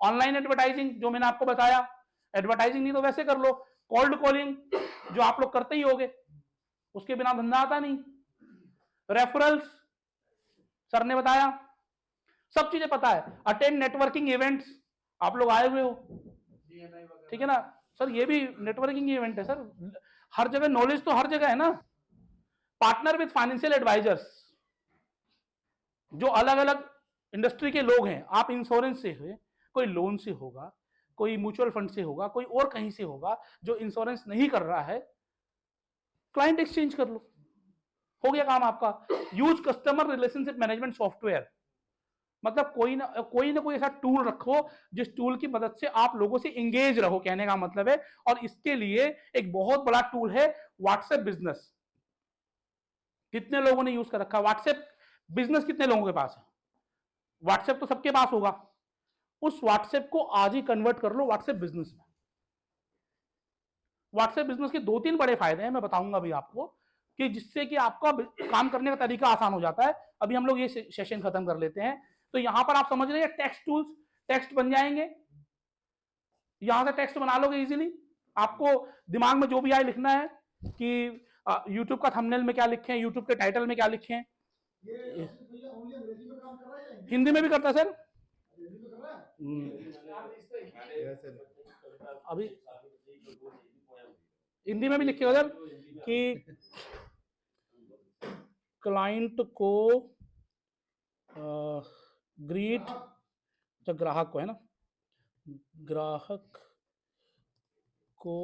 ऑनलाइन एडवर्टाइजिंग जो मैंने आपको बताया, एडवर्टाइजिंग नहीं तो वैसे कर लो। कोल्ड कॉलिंग जो आप लोग करते ही होगे, उसके बिना धंधा आता नहीं। रेफरल्स सर ने बताया, सब चीजें पता है। अटेंड नेटवर्किंग इवेंट्स, आप लोग आए हुए हो, ठीक है ना सर, ये भी नेटवर्किंग इवेंट है सर। हर जगह नॉलेज तो हर जगह है ना। पार्टनर विद फाइनेंशियल एडवाइजर्स, जो अलग अलग इंडस्ट्री के लोग हैं। आप इंश्योरेंस से है, कोई लोन से होगा, कोई म्यूचुअल फंड से होगा, कोई और कहीं से होगा जो इंश्योरेंस नहीं कर रहा है, क्लाइंट एक्सचेंज कर लो, हो गया काम आपका। Use customer relationship management software, मतलब कोई ना कोई ऐसा टूल रखो जिस टूल की मदद से आप लोगों से इंगेज रहो, कहने का मतलब है। और इसके लिए एक बहुत बड़ा टूल है व्हाट्सएप बिजनेस। कितने लोगों ने यूज कर रखा व्हाट्सएप बिजनेस, कितने लोगों के पास है व्हाट्सएप, तो सबके पास होगा। उस व्हाट्सएप को आज ही कन्वर्ट कर लो व्हाट्सएप बिजनेस में। व्हाट्सएप बिजनेस के 2-3 बड़े फायदे हैं, मैं बताऊंगा अभी आपको, कि जिससे कि आपका काम करने का तरीका आसान हो जाता है। अभी हम लोग ये सेशन खत्म कर लेते हैं। तो यहां पर आप समझ रहे हैं टेक्स्ट टूल्स, टेक्स्ट बन जाएंगे, यहां से टेक्स्ट बना लोगे इजीली। आपको दिमाग में जो भी आए लिखना है कि यूट्यूब का थंबनेल में क्या लिखें, यूट्यूब के टाइटल में क्या लिखें। हिंदी में भी करता है सर, अभी हिंदी में भी लिखे उधर कि क्लाइंट को ग्रीट, तो ग्राहक को है ना, ग्राहक को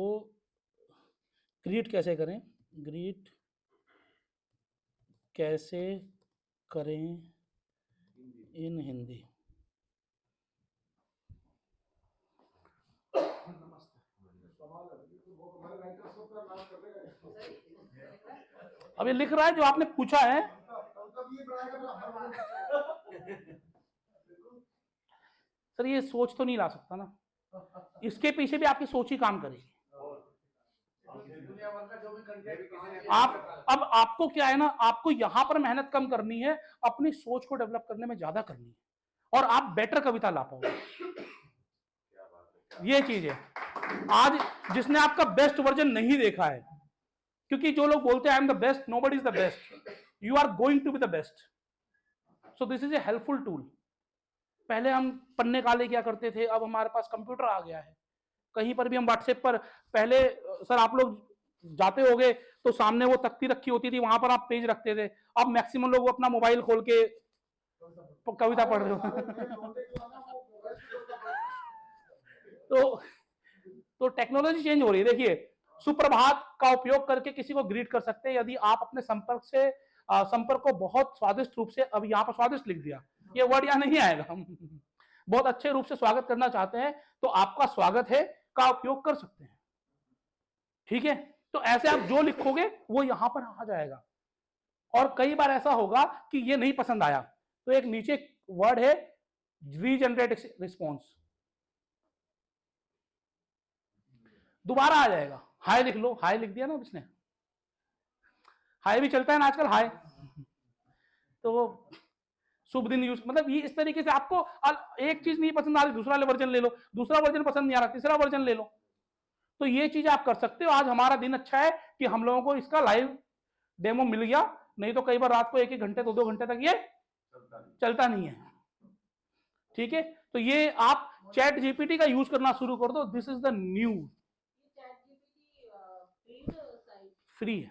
ग्रीट कैसे करें, ग्रीट कैसे करें इन हिंदी। अब ये लिख रहा है जो आपने पूछा है सर ये सोच तो नहीं ला सकता ना, इसके पीछे भी आपकी सोच ही काम करेगी। आप अब आपको क्या है ना, आपको यहां पर मेहनत कम करनी है, अपनी सोच को डेवलप करने में ज्यादा करनी है, और आप बेटर कविता ला पाओगे। ये चीज है। आज जिसने आपका बेस्ट वर्जन नहीं देखा है, क्योंकि जो लोग बोलते हैं I am the best, nobody is the best, you are going to be the best. So this is a helpful tool. पहले हम पन्ने काले क्या करते थे, अब हमारे पास कंप्यूटर आ गया है, कहीं पर भी हम व्हाट्सएप पर, पहले सर आप लोग जाते होगे तो सामने वो तख्ती रखी होती थी, वहां पर आप पेज रखते थे, अब मैक्सिमम लोग अपना मोबाइल खोल के कविता पढ़ रहे हो। तो टेक्नोलॉजी चेंज हो रही है। देखिए, सुप्रभात का उपयोग करके किसी को ग्रीट कर सकते हैं, यदि आप अपने संपर्क को बहुत स्वादिष्ट रूप से, अब यहाँ पर स्वादिष्ट लिख दिया, ये वर्ड यहाँ नहीं आएगा, हम बहुत अच्छे रूप से स्वागत करना चाहते हैं तो आपका स्वागत है का उपयोग कर सकते हैं। ठीक है, तो ऐसे आप जो लिखोगे वो यहां पर आ जाएगा। और कई बार ऐसा होगा कि ये नहीं पसंद आया, तो एक नीचे वर्ड है रीजनरेट रिस्पॉन्स, दोबारा आ जाएगा। हाय लिख लो, हाय लिख दिया ना इसने, हाय भी चलता है ना आजकल, हाय। तो शुभ दिन यूज, मतलब ये इस तरीके से आपको एक चीज नहीं पसंद आ रही, दूसरा वर्जन ले लो, दूसरा वर्जन पसंद नहीं आ रहा, तीसरा वर्जन ले लो। तो ये चीज आप कर सकते हो। आज हमारा दिन अच्छा है कि हम लोगों को इसका लाइव डेमो मिल गया, नहीं तो कई बार रात को 1-1 घंटे 2-2 घंटे तक ये चलता नहीं है। ठीक है, तो ये आप चैट जीपीटी का यूज करना शुरू कर दो। This is the new, free है,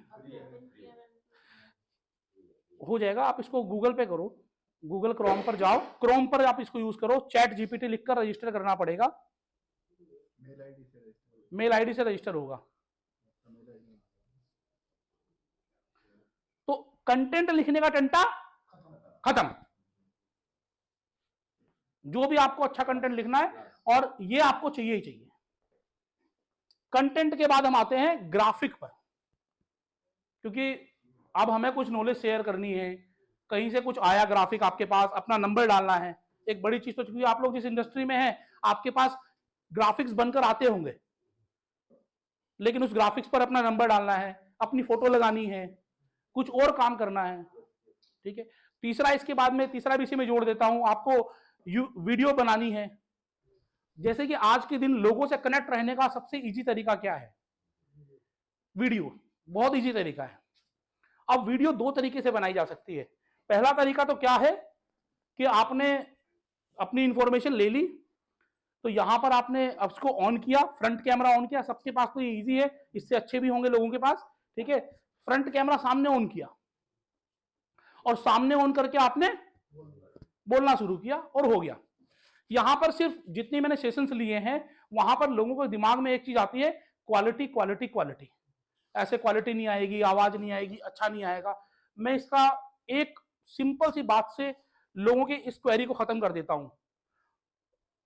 हो जाएगा। आप इसको गूगल पे करो, गूगल क्रोम पर जाओ, क्रोम पर आप इसको यूज करो, चैट जीपीटी लिखकर रजिस्टर करना पड़ेगा, मेल आईडी से रजिस्टर होगा। तो कंटेंट लिखने का टंटा खत्म। जो भी आपको अच्छा कंटेंट लिखना है, और ये आपको चाहिए ही चाहिए। कंटेंट के बाद हम आते हैं ग्राफिक पर, क्योंकि अब हमें कुछ नॉलेज शेयर करनी है, कहीं से कुछ आया ग्राफिक आपके पास, अपना नंबर डालना है। एक बड़ी चीज तो, क्योंकि आप लोग जिस इंडस्ट्री में हैं आपके पास ग्राफिक्स बनकर आते होंगे, लेकिन उस ग्राफिक्स पर अपना नंबर डालना है, अपनी फोटो लगानी है, कुछ और काम करना है। ठीक है, तीसरा, इसके बाद में तीसरा भी इसी में जोड़ देता हूं, आपको वीडियो बनानी है। जैसे कि आज के दिन लोगों से कनेक्ट रहने का सबसे इजी तरीका क्या है? वीडियो, बहुत इजी तरीका है। अब वीडियो 2 तरीके से बनाई जा सकती है। पहला तरीका तो क्या है कि आपने अपनी इंफॉर्मेशन ले ली, तो यहां पर आपने अब इसको ऑन किया, फ्रंट कैमरा ऑन किया, सबके पास तो ये इजी है, इससे अच्छे भी होंगे लोगों के पास। ठीक है, फ्रंट कैमरा सामने ऑन किया, और सामने ऑन करके आपने बोलना शुरू किया, और हो गया। यहां पर सिर्फ जितनी मैंने सेशंस लिए हैं, वहां पर लोगों को दिमाग में एक चीज आती है, क्वालिटी क्वालिटी क्वालिटी। ऐसे क्वालिटी नहीं आएगी, आवाज नहीं आएगी, अच्छा नहीं आएगा। मैं इसका एक सिंपल सी बात से लोगों के इस क्वेरी को खत्म कर देता हूं।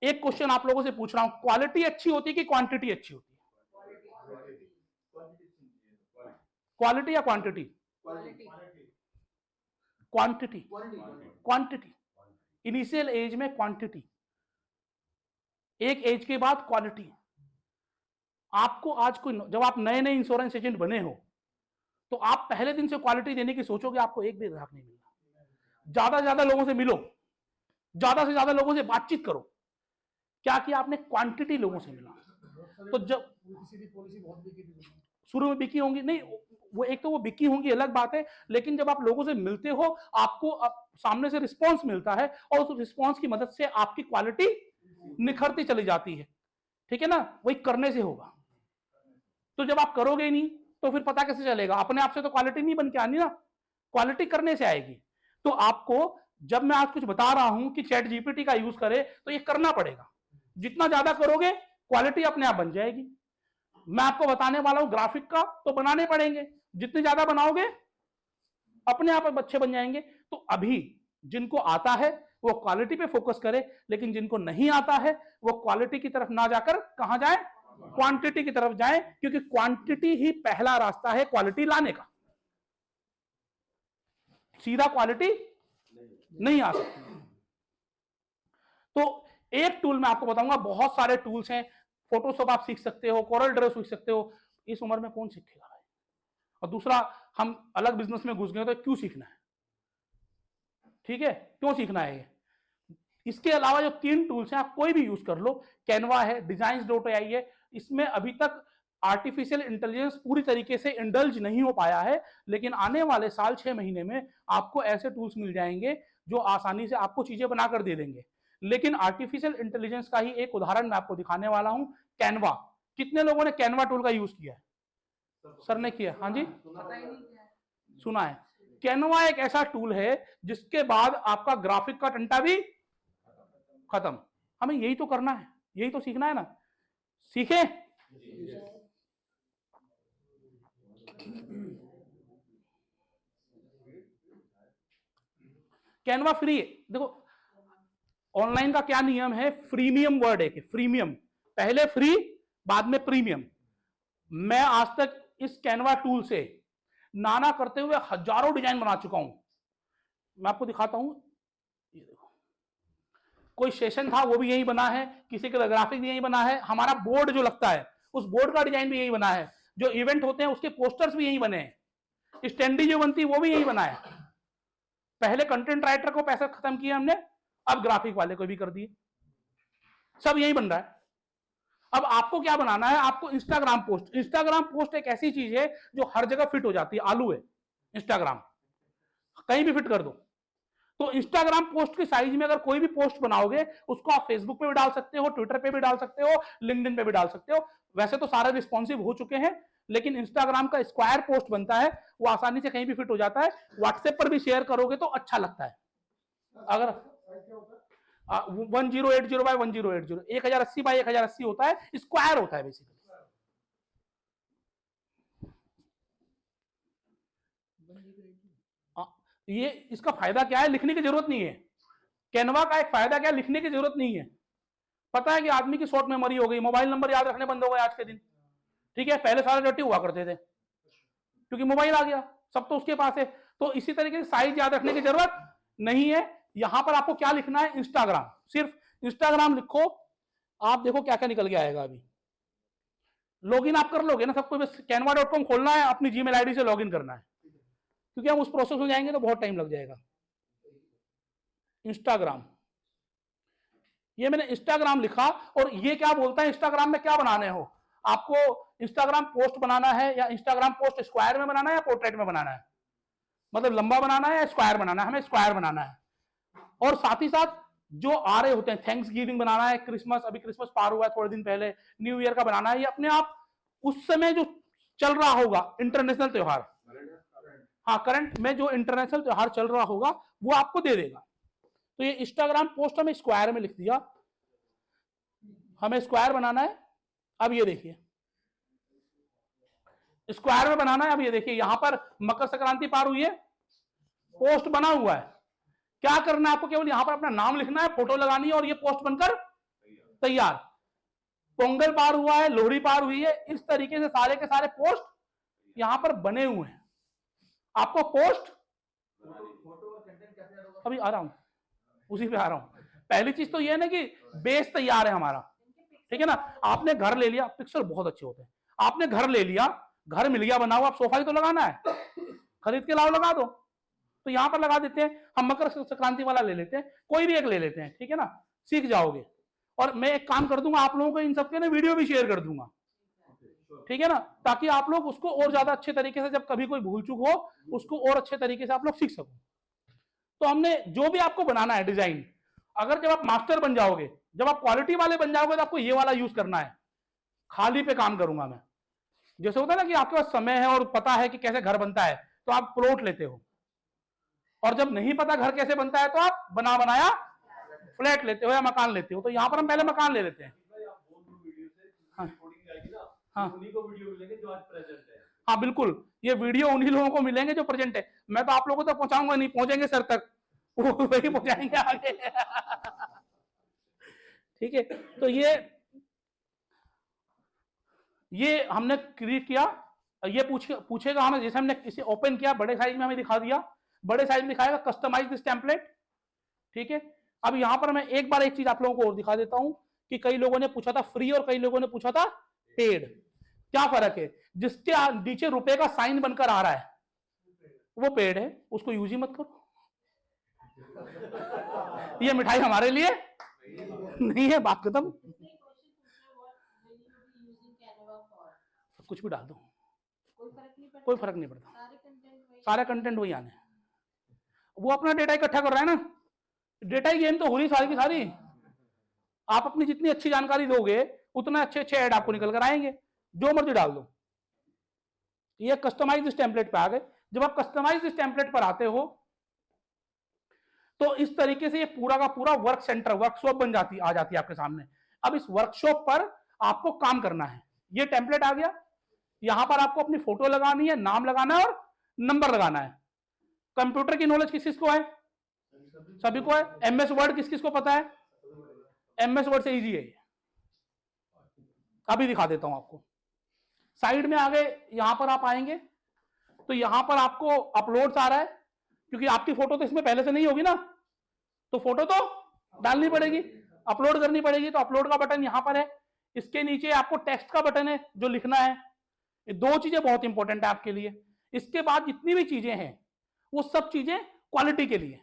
एक क्वेश्चन आप लोगों से पूछ रहा हूं, क्वालिटी अच्छी होती है कि क्वांटिटी अच्छी होती है? क्वालिटी या quantity? Quantity, quantity. Initial age में क्वांटिटी, एक एज के बाद क्वालिटी। आपको आज कोई, जब आप नए नए इंश्योरेंस एजेंट बने हो, तो आप पहले दिन से क्वालिटी देने की सोचोगे, आपको एक भी ग्राहक नहीं मिलना। ज्यादा से ज्यादा लोगों से मिलो, ज्यादा से ज्यादा लोगों से बातचीत करो। क्या किया आपने? क्वांटिटी लोगों से मिला। तो जब शुरू में बिकी होंगी, नहीं वो एक तो वो बिकी होंगी अलग बात है, लेकिन जब आप लोगों से मिलते हो, आपको सामने से रिस्पॉन्स मिलता है, और उस रिस्पॉन्स की मदद से आपकी क्वालिटी निखरती चली जाती है। ठीक है ना, वही करने से होगा। तो जब आप करोगे ही नहीं, तो फिर पता कैसे चलेगा? अपने आप से तो क्वालिटी नहीं बन के आनी ना, क्वालिटी करने से आएगी। तो आपको, जब मैं आज कुछ बता रहा हूं कि चैट जीपीटी का यूज करे, तो ये करना पड़ेगा। जितना ज्यादा करोगे, क्वालिटी अपने आप बन जाएगी। मैं आपको बताने वाला हूं ग्राफिक का, तो बनाने पड़ेंगे। जितने ज्यादा बनाओगे, अपने आप अच्छे बन जाएंगे। तो अभी जिनको आता है वो क्वालिटी पे फोकस करे, लेकिन जिनको नहीं आता है वो क्वालिटी की तरफ ना जाकर कहां जाए? क्वांटिटी की तरफ जाए, क्योंकि क्वांटिटी ही पहला रास्ता है क्वालिटी लाने का। सीधा क्वालिटी नहीं आ सकती। तो एक टूल मैं आपको बताऊंगा, बहुत सारे टूल्स हैं, फोटोशॉप आप सीख सकते हो, कोरल ड्रॉ सीख सकते हो, इस उम्र में कौन सीखेगा भाई? और दूसरा, हम अलग बिजनेस में घुस गए तो क्यों सीखना है? ठीक है, क्यों सीखना है ये? इसके अलावा जो 3 टूल्स हैं आप कोई भी यूज कर लो, कैनवा है, Designs.ai है, इसमें अभी तक आर्टिफिशियल इंटेलिजेंस पूरी तरीके से इंडल्ज नहीं हो पाया है, लेकिन आने वाले साल 6 महीने में आपको ऐसे टूल्स मिल जाएंगे जो आसानी से आपको चीजें बनाकर दे देंगे। लेकिन आर्टिफिशियल इंटेलिजेंस का ही एक उदाहरण मैं आपको दिखाने वाला हूं, कैनवा। कितने लोगों ने कैनवा टूल का यूज किया है? सर ने किया? हाँ जी, पता ही नहीं क्या है। सुना है। कैनवा एक ऐसा टूल है जिसके बाद आपका ग्राफिक का टंटा भी खत्म। हमें यही तो करना है, यही तो सीखना है ना। सीखे? कैनवा फ्री है। देखो ऑनलाइन का क्या नियम है, फ्रीमियम वर्ड है कि फ्रीमियम, पहले फ्री बाद में प्रीमियम। मैं आज तक इस कैनवा टूल से नाना करते हुए हजारों डिजाइन बना चुका हूं। मैं आपको दिखाता हूं, ये देखो, कोई सेशन था वो भी यही बना है, किसी का ग्राफिक भी यही बना है, हमारा बोर्ड जो लगता है उस बोर्ड का डिजाइन भी यही बना है, जो इवेंट होते हैं उसके पोस्टर्स भी यही बने हैं, स्टैंडी जो बनती है वो भी यही बना है। पहले कंटेंट राइटर को पैसा खत्म किया हमने, अब ग्राफिक वाले को भी कर दिए, सब यही बन रहा है। अब आपको क्या बनाना है, आपको इंस्टाग्राम पोस्ट। इंस्टाग्राम पोस्ट एक ऐसी चीज है जो हर जगह फिट हो जाती है, आलू है इंस्टाग्राम, कहीं भी फिट कर दो। तो इंस्टाग्राम पोस्ट की साइज में अगर कोई भी पोस्ट बनाओगे उसको आप फेसबुक पे भी डाल सकते हो, ट्विटर पे भी डाल सकते हो, लिंक्डइन पे भी डाल सकते हो। वैसे तो सारे रिस्पॉन्सिव हो चुके हैं, लेकिन इंस्टाग्राम का स्क्वायर पोस्ट बनता है, वो आसानी से कहीं भी फिट हो जाता है। व्हाट्सएप पर भी शेयर करोगे तो अच्छा लगता है। अगर 1080 बाय 1080, 1080 बाय 1080 होता है, स्क्वायर होता है बेसिकली। ये इसका फायदा क्या है, लिखने की जरूरत नहीं है। कैनवा का एक फायदा क्या है, लिखने की जरूरत नहीं है। पता है कि आदमी की शॉर्ट मेमोरी हो गई, मोबाइल नंबर याद रखने बंद हो गए आज के दिन। ठीक है, पहले सारे रट्टी हुआ करते थे क्योंकि मोबाइल आ गया, सब तो उसके पास है। तो इसी तरीके से साइज याद रखने की जरूरत नहीं है। यहां पर आपको क्या लिखना है, इंस्टाग्राम, सिर्फ इंस्टाग्राम लिखो, आप देखो क्या क्या निकल के आएगा। अभी लॉगिन आप कर लोगे ना सबको, बस canva.com खोलना है, अपनी जीमेल आईडी से लॉगिन करना है, क्योंकि हम उस प्रोसेस में जाएंगे तो बहुत टाइम लग जाएगा। इंस्टाग्राम, ये मैंने इंस्टाग्राम लिखा, और ये क्या बोलता है, इंस्टाग्राम में क्या बनाने हो आपको, इंस्टाग्राम पोस्ट बनाना है या इंस्टाग्राम पोस्ट स्क्वायर में बनाना है या पोर्ट्रेट में बनाना है, मतलब लंबा बनाना है या स्क्वायर बनाना है, हमें स्क्वायर बनाना है। और साथ ही साथ जो आ रहे होते हैं, थैंक्स गिविंग बनाना है, क्रिसमस, अभी क्रिसमस पार हुआ है थोड़े दिन पहले, न्यू ईयर का बनाना है, ये अपने आप उस समय जो चल रहा होगा इंटरनेशनल त्योहार, हाँ करंट में जो इंटरनेशनल त्योहार चल रहा होगा वो आपको दे देगा। तो ये इंस्टाग्राम पोस्ट हमें स्क्वायर में लिख दिया, हमें स्क्वायर बनाना है। अब ये देखिए स्क्वायर में बनाना है। अब ये देखिए यहां पर मकर संक्रांति पार हुई है, पोस्ट बना हुआ है। क्या करना है आपको, केवल यहां पर अपना नाम लिखना है, फोटो लगानी है और ये पोस्ट बनकर तैयार। पोंगल पार हुआ है, लोहड़ी पार हुई है, इस तरीके से सारे के सारे पोस्ट यहां पर बने हुए हैं। आपको पोस्ट, अभी आ रहा हूं, उसी पे आ रहा हूं। पहली चीज तो ये है ना कि बेस तैयार है हमारा, ठीक है ना। आपने घर ले लिया, पिक्सल बहुत अच्छे होते हैं, आपने घर ले लिया, घर मिल गया बना हुआ, आप सोफा ही तो लगाना है, खरीद के लाओ लगा दो। तो यहां पर लगा देते हैं, हम मकर संक्रांति वाला ले लेते हैं, कोई भी एक ले लेते हैं, ठीक है ना, सीख जाओगे। और मैं एक काम कर दूंगा, आप लोगों को इन सबके ना वीडियो भी शेयर कर दूंगा, ठीक है ना, ताकि आप लोग उसको और ज्यादा अच्छे तरीके से, जब कभी कोई भूल चूक हो उसको और अच्छे तरीके से आप लोग सीख सको। तो हमने जो भी आपको बनाना है डिजाइन, अगर जब आप मास्टर बन जाओगे, जब आप क्वालिटी वाले बन जाओगे, तो आपको ये वाला यूज करना है। खाली पे काम करूंगा मैं, जैसे होता है ना कि आपके पास समय है और पता है कि कैसे घर बनता है, तो आप प्लॉट लेते हो, और जब नहीं पता घर कैसे बनता है तो आप बना बनाया फ्लैट लेते हो या मकान लेते हो। तो यहां पर हम पहले मकान ले लेते हैं। हाँ हाँ हाँ बिल्कुल, ये वीडियो उन्हीं लोगों को मिलेंगे जो प्रेजेंट है। मैं तो आप लोगों तक पहुंचाऊंगा नहीं, पहुंचेंगे सर तक, वो वही पहुंचाएंगे आगे। ठीक है, तो ये हमने क्रिएट किया। ये पूछेगा हमें, जैसे हमने इसे ओपन किया, बड़े साइज में हमें दिखा दिया, बड़े साइज में दिखाएगा कस्टमाइज दिस टेम्पलेट। ठीक है, अब यहां पर मैं एक बार एक चीज आप लोगों को और दिखा देता हूं कि कई लोगों ने पूछा था फ्री और कई लोगों ने पूछा था पेड, क्या फर्क है? जिसके नीचे रुपए का साइन बनकर आ रहा है वो पेड है, उसको यूज ही मत करो। ये मिठाई हमारे लिए नहीं है, बात खत्म। कुछ भी डाल दो, कोई फर्क नहीं पड़ता, सारे कंटेंट वही आने। वो अपना डेटा इकट्ठा कर रहा है ना, डेटा ही गेम तो हो रही सारी की सारी। आप अपनी जितनी अच्छी जानकारी दोगे उतना अच्छे अच्छे ऐड आपको निकल कर आएंगे, जो मर्जी डाल दो। ये कस्टमाइज टेम्पलेट पे आ गए। जब आप कस्टमाइज टेम्पलेट पर आते हो तो इस तरीके से ये पूरा का पूरा वर्क सेंटर, वर्कशॉप बन जाती आ जाती है आपके सामने। अब इस वर्कशॉप पर आपको काम करना है। ये टेम्पलेट आ गया, यहां पर आपको अपनी फोटो लगानी है, नाम लगाना है और नंबर लगाना है। कंप्यूटर की नॉलेज किस किस को है? सभी को है। एमएस वर्ड किस किस को पता है? एमएस वर्ड से इजी है। अभी दिखा देता हूं आपको। साइड में आ गए, यहां पर आप आएंगे तो यहां पर आपको अपलोड्स आ रहा है, क्योंकि आपकी फोटो तो इसमें पहले से नहीं होगी ना, तो फोटो तो डालनी पड़ेगी, अपलोड करनी पड़ेगी। तो अपलोड का बटन यहां पर है। इसके नीचे आपको टेक्स्ट का बटन है जो लिखना है। ये दो चीजें बहुत इंपॉर्टेंट है आपके लिए। इसके बाद जितनी भी चीजें हैं वो सब चीजें क्वालिटी के लिए,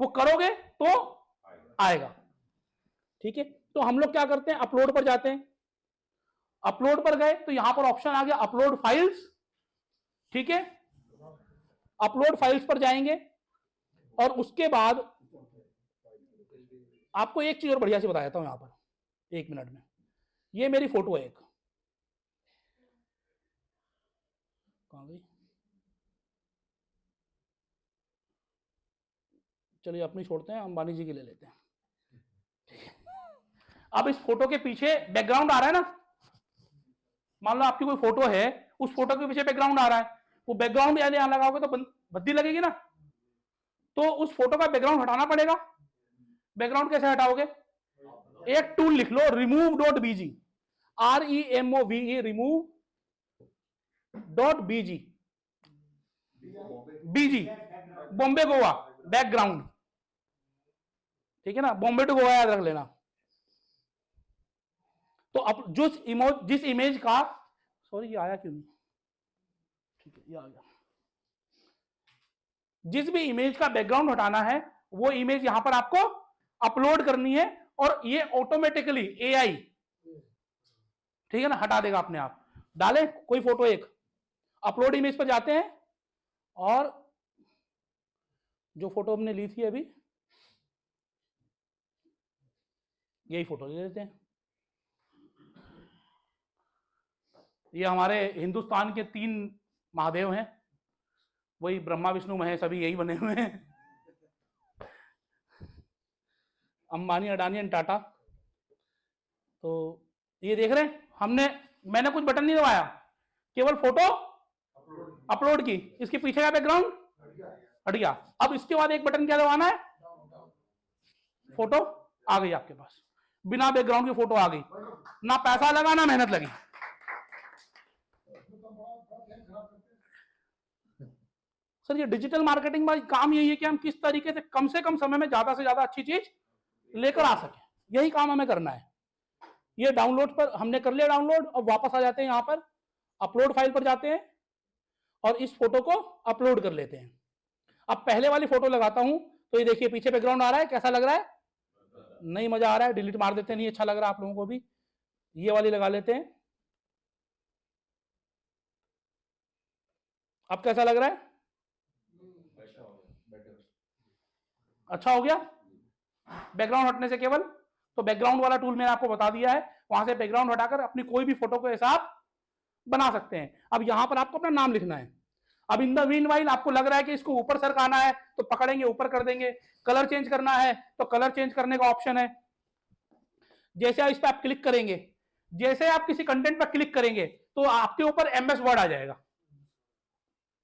वो करोगे तो आएगा। ठीक है, तो हम लोग क्या करते हैं, अपलोड पर जाते हैं। अपलोड पर गए तो यहां पर ऑप्शन आ गया अपलोड फाइल्स। ठीक है, अपलोड फाइल्स पर जाएंगे और उसके बाद आपको एक चीज और बढ़िया से बता देता हूं यहां पर 1 मिनट में। ये मेरी फोटो है एक, कहां गई? चलिए अपनी छोड़ते हैं, अंबानी जी की ले लेते हैं। अब इस फोटो के पीछे बैकग्राउंड आ रहा है ना, मान लो आपकी कोई फोटो है, उस फोटो के पीछे बैकग्राउंड आ रहा है, वो बैकग्राउंड यदि यहां लगाओगे तो बद्दी लगेगी ना, तो उस फोटो का बैकग्राउंड हटाना पड़ेगा। बैकग्राउंड कैसे हटाओगे? एक टूल लिख लो, remove.bg, REMOVE, remove.bg, BG, Bombay Goa background. ठीक है ना, बॉम्बे टू गोवा याद रख लेना। तो अब जिस इमेज का, सॉरी ये आया क्यों नहीं, ठीक है ये आ गया। जिस भी इमेज का बैकग्राउंड हटाना है वो इमेज यहां पर आपको अपलोड करनी है और ये ऑटोमेटिकली एआई, ठीक है ना, हटा देगा अपने आप। डाले कोई फोटो, एक अपलोड इमेज पर जाते हैं और जो फोटो हमने ली थी अभी, यही फोटो ले लेते हैं। ये हमारे हिंदुस्तान के 3 महादेव हैं, वही ब्रह्मा विष्णु महेश, अभी यही बने हुए हैं, अंबानी, अडानी एंड टाटा। तो ये देख रहे हैं, मैंने कुछ बटन नहीं दबाया, केवल फोटो अपलोड की, इसके पीछे का बैकग्राउंड हट गया। अब इसके बाद एक बटन क्या दबाना है, फोटो आ गई आपके पास, बिना बैकग्राउंड की फोटो आ गई, ना पैसा लगा ना मेहनत लगी। सर ये डिजिटल मार्केटिंग का काम यही है कि हम किस तरीके से कम समय में ज्यादा से ज्यादा अच्छी चीज लेकर आ सके, यही काम हमें करना है। ये डाउनलोड पर हमने कर लिया डाउनलोड, अब वापस आ जाते हैं यहां पर अपलोड फाइल पर जाते हैं और इस फोटो को अपलोड कर लेते हैं। अब पहले वाली फोटो लगाता हूं तो ये देखिए पीछे बैकग्राउंड आ रहा है, कैसा लग रहा है? नहीं मजा आ रहा है, डिलीट मार देते हैं, नहीं अच्छा लग रहा आप लोगों को भी। ये वाली लगा लेते हैं, अब कैसा लग रहा है? अच्छा हो गया बैकग्राउंड हटने से केवल। तो बैकग्राउंड वाला टूल मैंने आपको बता दिया है, वहां से बैकग्राउंड हटाकर अपनी कोई भी फोटो को ऐसा आप बना सकते हैं। अब यहां पर आपको अपना नाम लिखना है। अब इन द मीन वाइल आपको लग रहा है कि इसको ऊपर सरकाना है तो पकड़ेंगे ऊपर कर देंगे, कलर चेंज करना है तो कलर चेंज करने का ऑप्शन है। जैसे इस पर आप क्लिक करेंगे, जैसे आप किसी कंटेंट पर क्लिक करेंगे तो आपके ऊपर एमएस वर्ड आ जाएगा।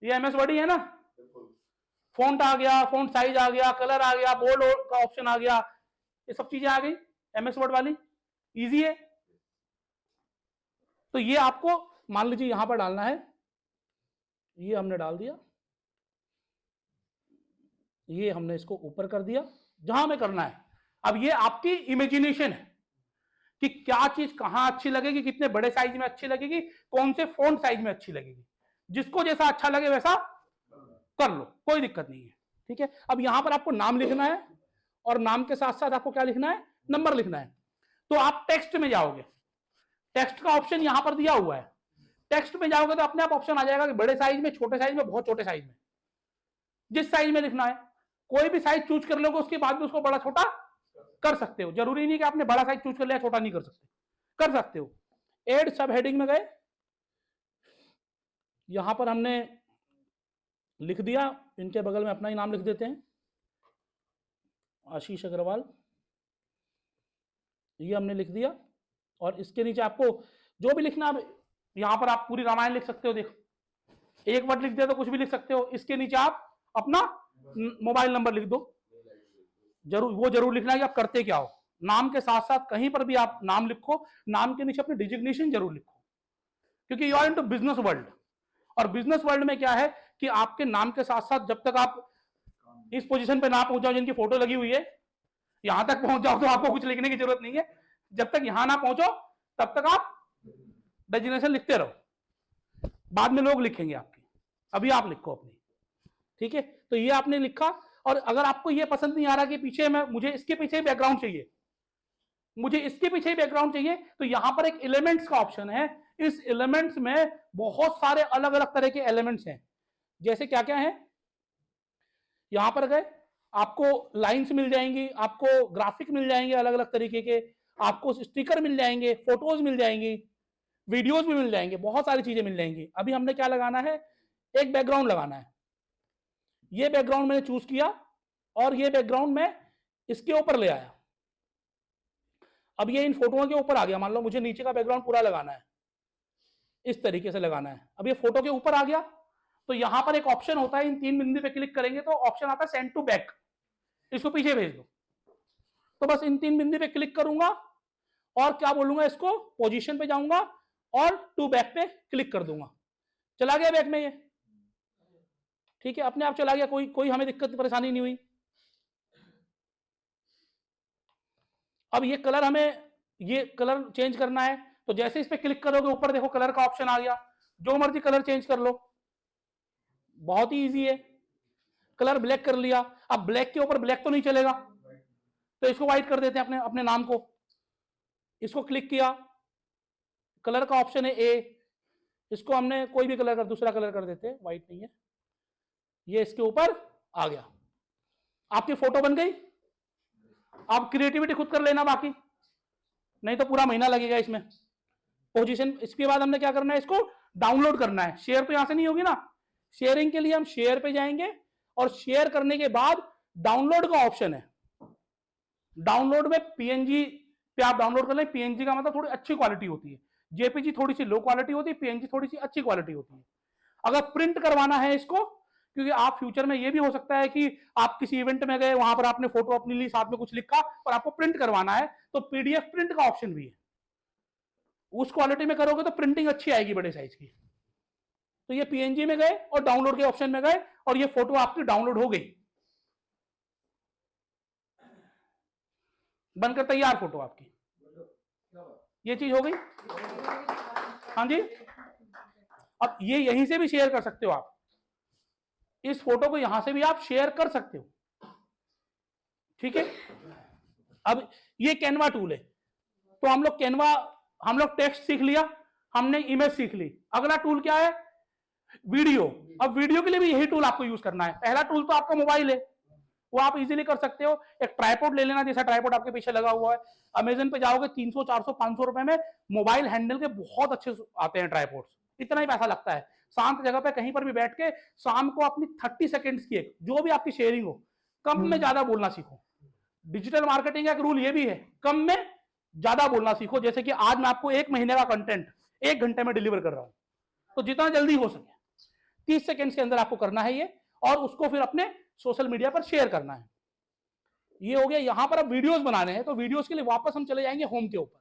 ये एमएस वर्ड ही है ना, फॉन्ट आ गया, फॉन्ट साइज आ गया, कलर आ गया, बोल्ड का ऑप्शन आ गया, ये सब चीजें आ गई एमएस वर्ड वाली, इजी है। तो ये आपको मान लीजिए यहां पर डालना है, ये हमने डाल दिया, ये हमने इसको ऊपर कर दिया जहां हमें करना है। अब ये आपकी इमेजिनेशन है कि क्या चीज कहां अच्छी लगेगी, कितने बड़े साइज में अच्छी लगेगी, कौन से फॉन्ट साइज में अच्छी लगेगी। जिसको जैसा अच्छा लगे वैसा कर लो, कोई दिक्कत नहीं है। ठीक है, अब यहां पर आपको नाम लिखना है और नाम के साथ साथ आपको क्या लिखना है, नंबर लिखना है। तो आप टेक्स्ट में जाओगे, टेक्स्ट का ऑप्शन यहां पर दिया हुआ है। टेक्स्ट में जाओगे तो अपने आप ऑप्शन आ जाएगा कि बड़े साइज में, छोटे साइज में, बहुत छोटे साइज में, जिस साइज में लिखना है। कोई भी साइज चूज कर लोगे, उसके बाद में उसको बड़ा छोटा कर सकते हो। जरूरी नहीं कि आपने बड़ा साइज चूज कर लिया, छोटा नहीं कर सकते, कर सकते हो। एड सब हेडिंग में गए, यहां पर हमने लिख दिया, इनके बगल में अपना ही नाम लिख देते हैं, आशीष अग्रवाल, ये हमने लिख दिया। और इसके नीचे आपको जो भी लिखना, यहां पर आप पूरी रामायण लिख सकते हो, देखो एक वर्ड लिख दिया तो कुछ भी लिख सकते हो। इसके नीचे आप अपना मोबाइल नंबर लिख दो, वो जरूर लिखना है कि आप करते क्या हो। नाम के साथ साथ कहीं पर भी आप नाम लिखो, नाम के नीचे अपनी डिजिग्नेशन जरूर लिखो, क्योंकि you are into business world. और बिजनेस वर्ल्ड में क्या है कि आपके नाम के साथ साथ जब तक आप इस पोजीशन पे ना पहुंच जाओ जिनकी फोटो लगी हुई है, यहां तक पहुंच जाओ तो आपको कुछ लिखने की जरूरत नहीं है। जब तक यहां ना पहुंचो तब तक आप डेजिग्नेशन लिखते रहो, बाद में लोग लिखेंगे आपकी, अभी आप लिखो अपनी। ठीक है, तो ये आपने लिखा। और अगर आपको ये पसंद नहीं आ रहा कि पीछे मुझे इसके पीछे बैकग्राउंड चाहिए, मुझे इसके पीछे बैकग्राउंड चाहिए, तो यहां पर एक एलिमेंट्स का ऑप्शन है। इस एलिमेंट्स में बहुत सारे अलग अलग तरह के एलिमेंट्स हैं। जैसे क्या क्या है, यहां पर गए आपको लाइंस मिल जाएंगी, आपको ग्राफिक मिल जाएंगे अलग अलग तरीके के, आपको स्टिकर मिल जाएंगे, फोटोज मिल जाएंगी, वीडियोज भी मिल जाएंगे, बहुत सारी चीजें मिल जाएंगी। अभी हमने क्या लगाना है, एक बैकग्राउंड लगाना है। ये बैकग्राउंड मैंने चूज किया और ये बैकग्राउंड मैं इसके ऊपर ले आया। अब ये इन फोटोओं के ऊपर आ गया। मान लो मुझे नीचे का बैकग्राउंड पूरा लगाना है, इस तरीके से लगाना है। अब ये फोटो के ऊपर आ गया, तो यहां पर एक ऑप्शन होता है, इन 3 बिंदु पे क्लिक करेंगे तो ऑप्शन आता है सेंड टू बैक, इसको पीछे भेज दो। तो बस इन 3 बिंदु पे क्लिक करूंगा और क्या बोलूंगा, इसको पोजीशन पे जाऊंगा और टू बैक पे क्लिक कर दूंगा, चला गया बैक में ये। ठीक है, अपने आप चला गया, कोई हमें दिक्कत परेशानी नहीं हुई। अब ये कलर, हमें ये कलर चेंज करना है, तो जैसे इस पे क्लिक करोगे ऊपर देखो कलर का ऑप्शन आ गया, जो मर्जी कलर चेंज कर लो, बहुत ही इजी है। कलर ब्लैक कर लिया, अब ब्लैक के ऊपर ब्लैक तो नहीं चलेगा, तो इसको व्हाइट कर देते हैं अपने अपने नाम को। इसको क्लिक किया, कलर का ऑप्शन है ए, इसको हमने कोई भी कलर दूसरा कलर कर देते हैं, व्हाइट नहीं है, ये इसके ऊपर आ गया, आपकी फोटो बन गई। आप क्रिएटिविटी खुद कर लेना, बाकी नहीं तो पूरा महीना लगेगा इसमें। पोजीशन, इसके बाद हमने क्या करना है, इसको डाउनलोड करना है। शेयर तो यहां से नहीं होगी ना, शेयरिंग के लिए हम शेयर पे जाएंगे और शेयर करने के बाद डाउनलोड का ऑप्शन है। डाउनलोड में पीएनजी पे आप डाउनलोड कर लें। पीएनजी का मतलब थोड़ी अच्छी क्वालिटी होती है, जेपीजी थोड़ी सी लो क्वालिटी होती है, पीएनजी थोड़ी सी अच्छी क्वालिटी होती है। अगर प्रिंट करवाना है इसको, क्योंकि आप फ्यूचर में ये भी हो सकता है कि आप किसी इवेंट में गए, वहां पर आपने फोटो अपनी ली, साथ में कुछ लिखा और आपको प्रिंट करवाना है, तो पीडीएफ प्रिंट का ऑप्शन भी है। उस क्वालिटी में करोगे तो प्रिंटिंग अच्छी आएगी बड़े साइज की। तो ये पीएनजी में गए और डाउनलोड के ऑप्शन में गए और ये फोटो आपकी डाउनलोड हो गई, बनकर तैयार फोटो आपकी, ये चीज हो गई। हाँ जी, अब ये यहीं से भी शेयर कर सकते हो आप, इस फोटो को यहां से भी आप शेयर कर सकते हो। ठीक है, अब ये कैनवा टूल है, तो हम लोग टेक्स्ट सीख लिया, हमने इमेज सीख ली। अगला टूल क्या है, वीडियो। अब वीडियो के लिए भी यही टूल आपको यूज करना है। पहला टूल तो आपका मोबाइल है, वो आप इजीली कर सकते हो। एक ट्राइपॉड ले लेना, जैसा ट्राइपॉड आपके पीछे लगा हुआ है। अमेजन पे जाओगे 300, 400, 500 रुपए में मोबाइल हैंडल के बहुत अच्छे आते हैं ट्राइपॉड्स, इतना ही पैसा लगता है। शांत जगह पे कहीं पर भी बैठ के शाम को अपनी 30 सेकेंड्स की जो भी आपकी शेयरिंग हो, कम में ज्यादा बोलना सीखो। डिजिटल मार्केटिंग का एक रूल ये भी है, कम में ज्यादा बोलना सीखो। जैसे कि आज मैं आपको 1 महीने का कंटेंट 1 घंटे में डिलीवर कर रहा हूं, तो जितना जल्दी हो सके 30 सेकेंड्स के अंदर आपको करना है ये, और उसको फिर अपने सोशल मीडिया पर शेयर करना है। ये हो गया। यहां पर अब वीडियोस बनाने हैं, तो वीडियोस के लिए वापस हम चले जाएंगे होम के ऊपर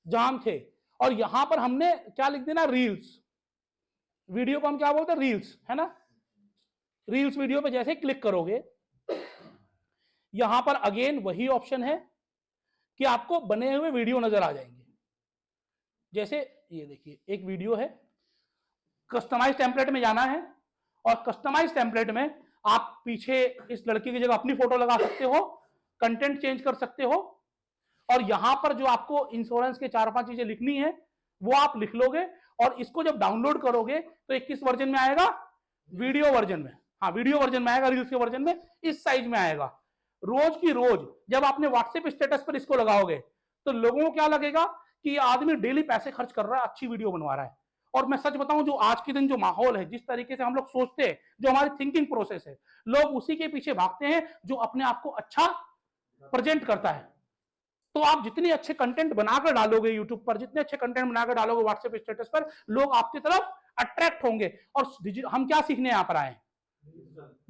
जहां हम थे, और यहां पर हमने क्या लिख देना, रील्स। वीडियो को हम क्या बोलते हैं, रील्स, है ना। रील्स वीडियो पे जैसे क्लिक करोगे, यहां पर अगेन वही ऑप्शन है कि आपको बने हुए वीडियो नजर आ जाएंगे। जैसे ये देखिए एक वीडियो है, कस्टमाइज टेम्पलेट में जाना है और कस्टमाइज टेम्पलेट में आप पीछे इस लड़की की जगह अपनी फोटो लगा सकते हो, कंटेंट चेंज कर सकते हो, और यहां पर जो आपको इंश्योरेंस के 4-5 चीजें लिखनी है वो आप लिख लोगे, और इसको जब डाउनलोड करोगे तो एक किस वर्जन में आएगा, वीडियो वर्जन में। हाँ, वीडियो वर्जन में आएगा, रील्स के वर्जन में इस साइज में आएगा। रोज की रोज जब आपने व्हाट्सएप स्टेटस पर इसको लगाओगे तो लोगों को क्या लगेगा कि ये आदमी डेली पैसे खर्च कर रहा है, अच्छी वीडियो बनवा रहा है। और मैं सच बताऊं, जो आज के दिन जो माहौल है, जिस तरीके से हम लोग सोचते हैं, जो हमारी थिंकिंग प्रोसेस है, लोग उसी के पीछे भागते हैं जो अपने आप को अच्छा प्रेजेंट करता है। तो आप जितने अच्छे कंटेंट बनाकर डालोगे यूट्यूब पर, जितने अच्छे कंटेंट बनाकर डालोगे व्हाट्सएप स्टेटस पर, लोग आपकी तरफ अट्रैक्ट होंगे। और हम क्या सीखने यहां पर आए,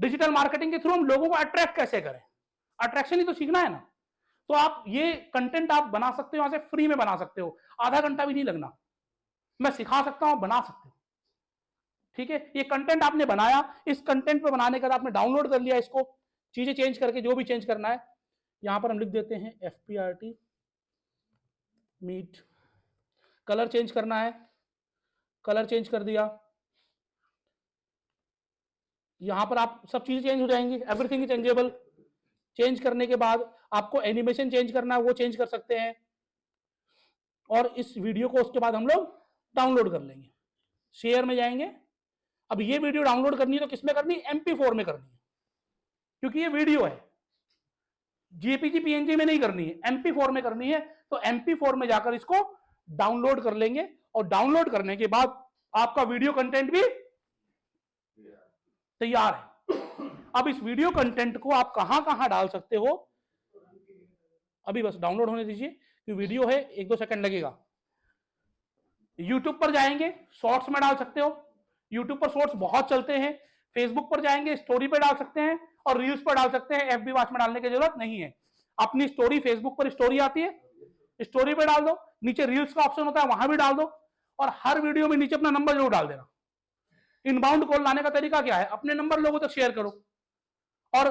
डिजिटल मार्केटिंग के थ्रू हम लोगों को अट्रैक्ट कैसे करें, अट्रैक्शन ही तो सीखना है ना। तो आप ये कंटेंट आप बना सकते हो, यहां से फ्री में बना सकते हो, आधा घंटा भी नहीं लगना, मैं सिखा सकता हूं, बना सकते हो। ठीक है, ये कंटेंट आपने बनाया, इस कंटेंट पे बनाने के बाद आपने डाउनलोड कर लिया इसको, चीजें चेंज करके जो भी चेंज करना है, यहां पर हम लिख देते हैं FPRT मीट। कलर चेंज करना है, कलर चेंज कर दिया, यहां पर आप सब चीजें चेंज हो जाएंगी, एवरीथिंग इज चेंजेबल। चेंज करने के बाद आपको एनिमेशन चेंज करना है, वो चेंज कर सकते हैं, और इस वीडियो को उसके बाद हम लोग डाउनलोड कर लेंगे। शेयर में जाएंगे, अब ये वीडियो डाउनलोड करनी है तो किसमें करनी है, MP4 में करनी है, क्योंकि ये वीडियो है, JPG PNG में नहीं करनी है, MP4 में करनी है। तो MP4 में जाकर इसको डाउनलोड कर लेंगे, और डाउनलोड करने के बाद आपका वीडियो कंटेंट भी तैयार है। अब इस वीडियो कंटेंट को आप कहां कहां डाल सकते हो, अभी बस डाउनलोड होने दीजिए, कि वीडियो है, 1-2 सेकंड लगेगा। यूट्यूब पर जाएंगे, शॉर्ट्स में डाल सकते हो, यूट्यूब पर शॉर्ट्स बहुत चलते हैं। फेसबुक पर जाएंगे, स्टोरी पे डाल सकते हैं, और रील्स पर डाल सकते हैं, FB वॉच में डालने की जरूरत नहीं है। अपनी स्टोरी, फेसबुक पर स्टोरी आती है, स्टोरी पे डाल दो, नीचे रील्स का ऑप्शन होता है, वहां भी डाल दो, और हर वीडियो में नीचे अपना नंबर जरूर डाल देना। इनबाउंड कॉल लाने का तरीका क्या है, अपने नंबर लोगों तक शेयर करो। और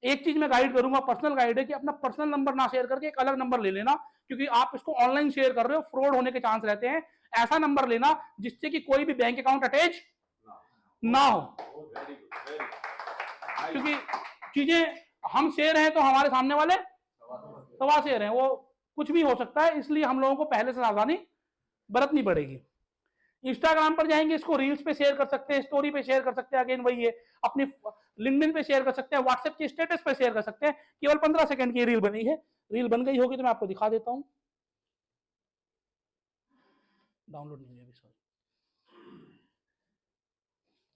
एक चीज मैं गाइड करूंगा, पर्सनल गाइड है, कि अपना पर्सनल नंबर ना शेयर करके एक अलग नंबर ले लेना, क्योंकि आप इसको ऑनलाइन शेयर कर रहे हो, फ्रॉड होने के चांस रहते हैं। ऐसा नंबर लेना जिससे कि कोई भी बैंक अकाउंट अटैच ना हो, क्योंकि चीजें हम शेयर हैं तो हमारे सामने वाले सवा शेयर हैं, वो कुछ भी हो सकता है, इसलिए हम लोगों को पहले से सावधानी बरतनी पड़ेगी। इंस्टाग्राम पर जाएंगे, इसको रील्स पे शेयर कर सकते हैं, स्टोरी पे शेयर कर सकते हैं, अगेन वही है, अपनी लिंक्डइन पे शेयर कर सकते हैं, व्हाट्सएप के स्टेटस पे शेयर कर सकते हैं। केवल 15 सेकंड की रील बनी है, रील बन गई होगी तो मैं आपको दिखा देता हूं। डाउनलोड नहीं है अभी, सॉरी,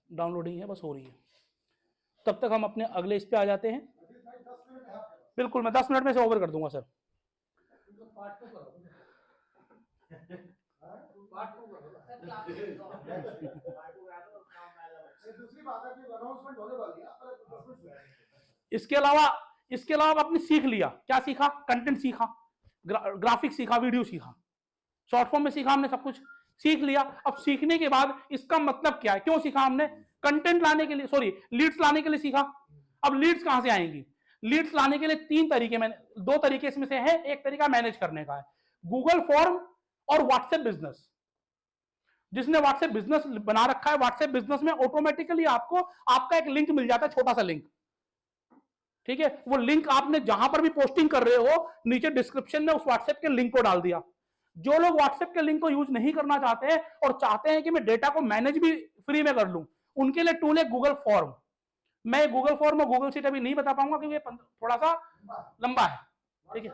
डाउनलोडिंग है, बस हो रही है। तब तक हम अपने अगले इस पे आ जाते हैं। बिल्कुल, मैं 10 मिनट में से ओवर कर दूंगा सर। इसके अलावा आपने सीख लिया, क्या सीखा, कंटेंट सीखा, ग्राफिक्स सीखा, वीडियो सीखा, शॉर्ट फॉर्म में सीखा, हमने सब कुछ सीख लिया। अब सीखने के बाद इसका मतलब क्या है, क्यों सीखा हमने, कंटेंट लाने के लिए, सॉरी, लीड्स लाने के लिए सीखा। अब लीड्स कहां से आएंगी, लीड्स लाने के लिए 3 तरीके, में 2 तरीके इसमें से है। एक तरीका मैनेज करने का है, गूगल फॉर्म और व्हाट्सएप बिजनेस। जिसने व्हाट्सएप बिजनेस बना रखा है, व्हाट्सएप बिजनेस में ऑटोमेटिकली आपको आपका एक लिंक मिल जाता है, छोटा सा लिंक, ठीक है। वो लिंक आपने जहां पर भी पोस्टिंग कर रहे हो, नीचे डिस्क्रिप्शन में उस व्हाट्सएप के लिंक को डाल दिया। जो लोग व्हाट्सएप के लिंक को यूज नहीं करना चाहते हैं और चाहते हैं कि मैं डेटा को मैनेज भी फ्री में कर लूं, उनके लिए टूल है गूगल फॉर्म। मैं गूगल फॉर्म और गूगल शीट अभी नहीं बता पाऊंगा क्योंकि थोड़ा सा लंबा है, ठीक है,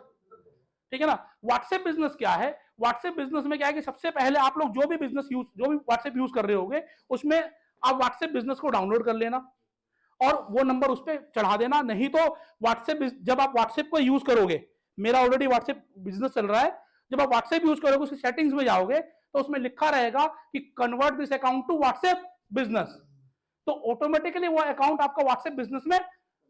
ठीक है ना। व्हाट्सएप बिजनेस क्या है, व्हाट्सएप बिजनेस में क्या है कि सबसे पहले आप लोग जो भी व्हाट्सएप यूज कर रहे होगे, उसमें आप व्हाट्सएप बिजनेस को डाउनलोड कर लेना और वो नंबर उस पर चढ़ा देना। नहीं तो व्हाट्सएप, जब आप व्हाट्सएप को यूज करोगे, मेरा ऑलरेडी व्हाट्सएप बिजनेस चल रहा है, जब आप व्हाट्सएप यूज करोगे उसकी सेटिंग्स में जाओगे तो उसमें लिखा रहेगा कि convert this account to WhatsApp business, तो ऑटोमेटिकली वो अकाउंट आपका व्हाट्सएप बिजनेस में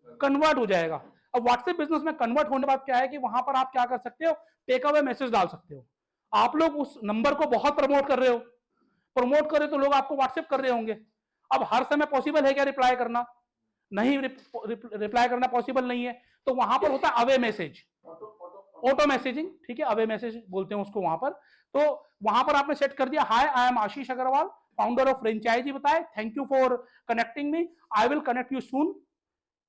कन्वर्ट हो जाएगा। अब व्हाट्सएप बिजनेस में कन्वर्ट होने के बाद क्या है कि वहां पर आप क्या कर सकते हो, टेक अवे मैसेज डाल सकते हो। आप लोग उस नंबर को बहुत प्रमोट कर रहे हो, प्रमोट कर रहे हो तो लोग आपको व्हाट्सएप कर रहे होंगे। अब हर समय पॉसिबल है क्या रिप्लाई करना, नहीं रिप्लाई करना पॉसिबल नहीं है, तो वहां पर होता है अवे मैसेज, ऑटो मैसेजिंग, ठीक है, अवे मैसेज बोलते हैं उसको वहां पर। तो वहां पर आपने सेट कर दिया, hi I am Ashish Agarwal, founder of franchisee बताए, thank you for connecting me, I will connect you soon,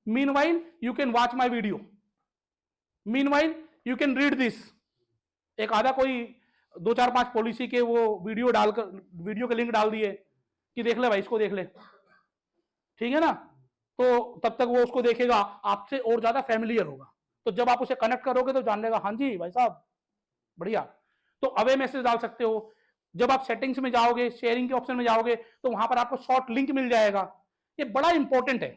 meanwhile you can watch my video, meanwhile you can read this. एक आधा कोई 2 4 5 पॉलिसी के वो वीडियो डालकर, वीडियो के लिंक डाल दिए कि देख ले भाई, इसको देख ले, ठीक है ना, तो तब तक वो उसको देखेगा, आपसे और ज्यादा फैमिलियर होगा। तो जब आप उसे कनेक्ट करोगे तो जान लेगा, हाँ जी भाई साहब बढ़िया। तो अवे मैसेज डाल सकते हो। जब आप सेटिंग्स में जाओगे, शेयरिंग के ऑप्शन में जाओगे, तो वहां पर आपको शॉर्ट लिंक मिल जाएगा। ये बड़ा इंपॉर्टेंट है,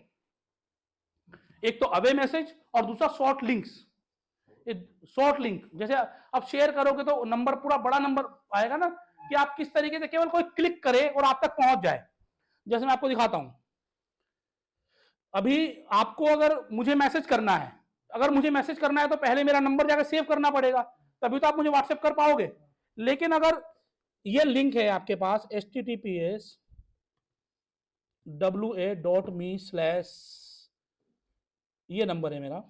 एक तो अवे मैसेज और दूसरा शॉर्ट लिंक्स। शॉर्ट लिंक जैसे आप शेयर करोगे तो नंबर, पूरा बड़ा नंबर आएगा ना, कि आप किस तरीके से केवल कोई क्लिक करे और आप तक पहुंच जाए। जैसे मैं आपको दिखाता हूं, अभी आपको अगर मुझे मैसेज करना है, अगर मुझे मैसेज करना है तो पहले मेरा नंबर जाकर सेव करना पड़ेगा, तभी तो आप मुझे व्हाट्सएप कर पाओगे। लेकिन अगर ये लिंक है आपके पास https://wa.me/ ये नंबर है मेरा,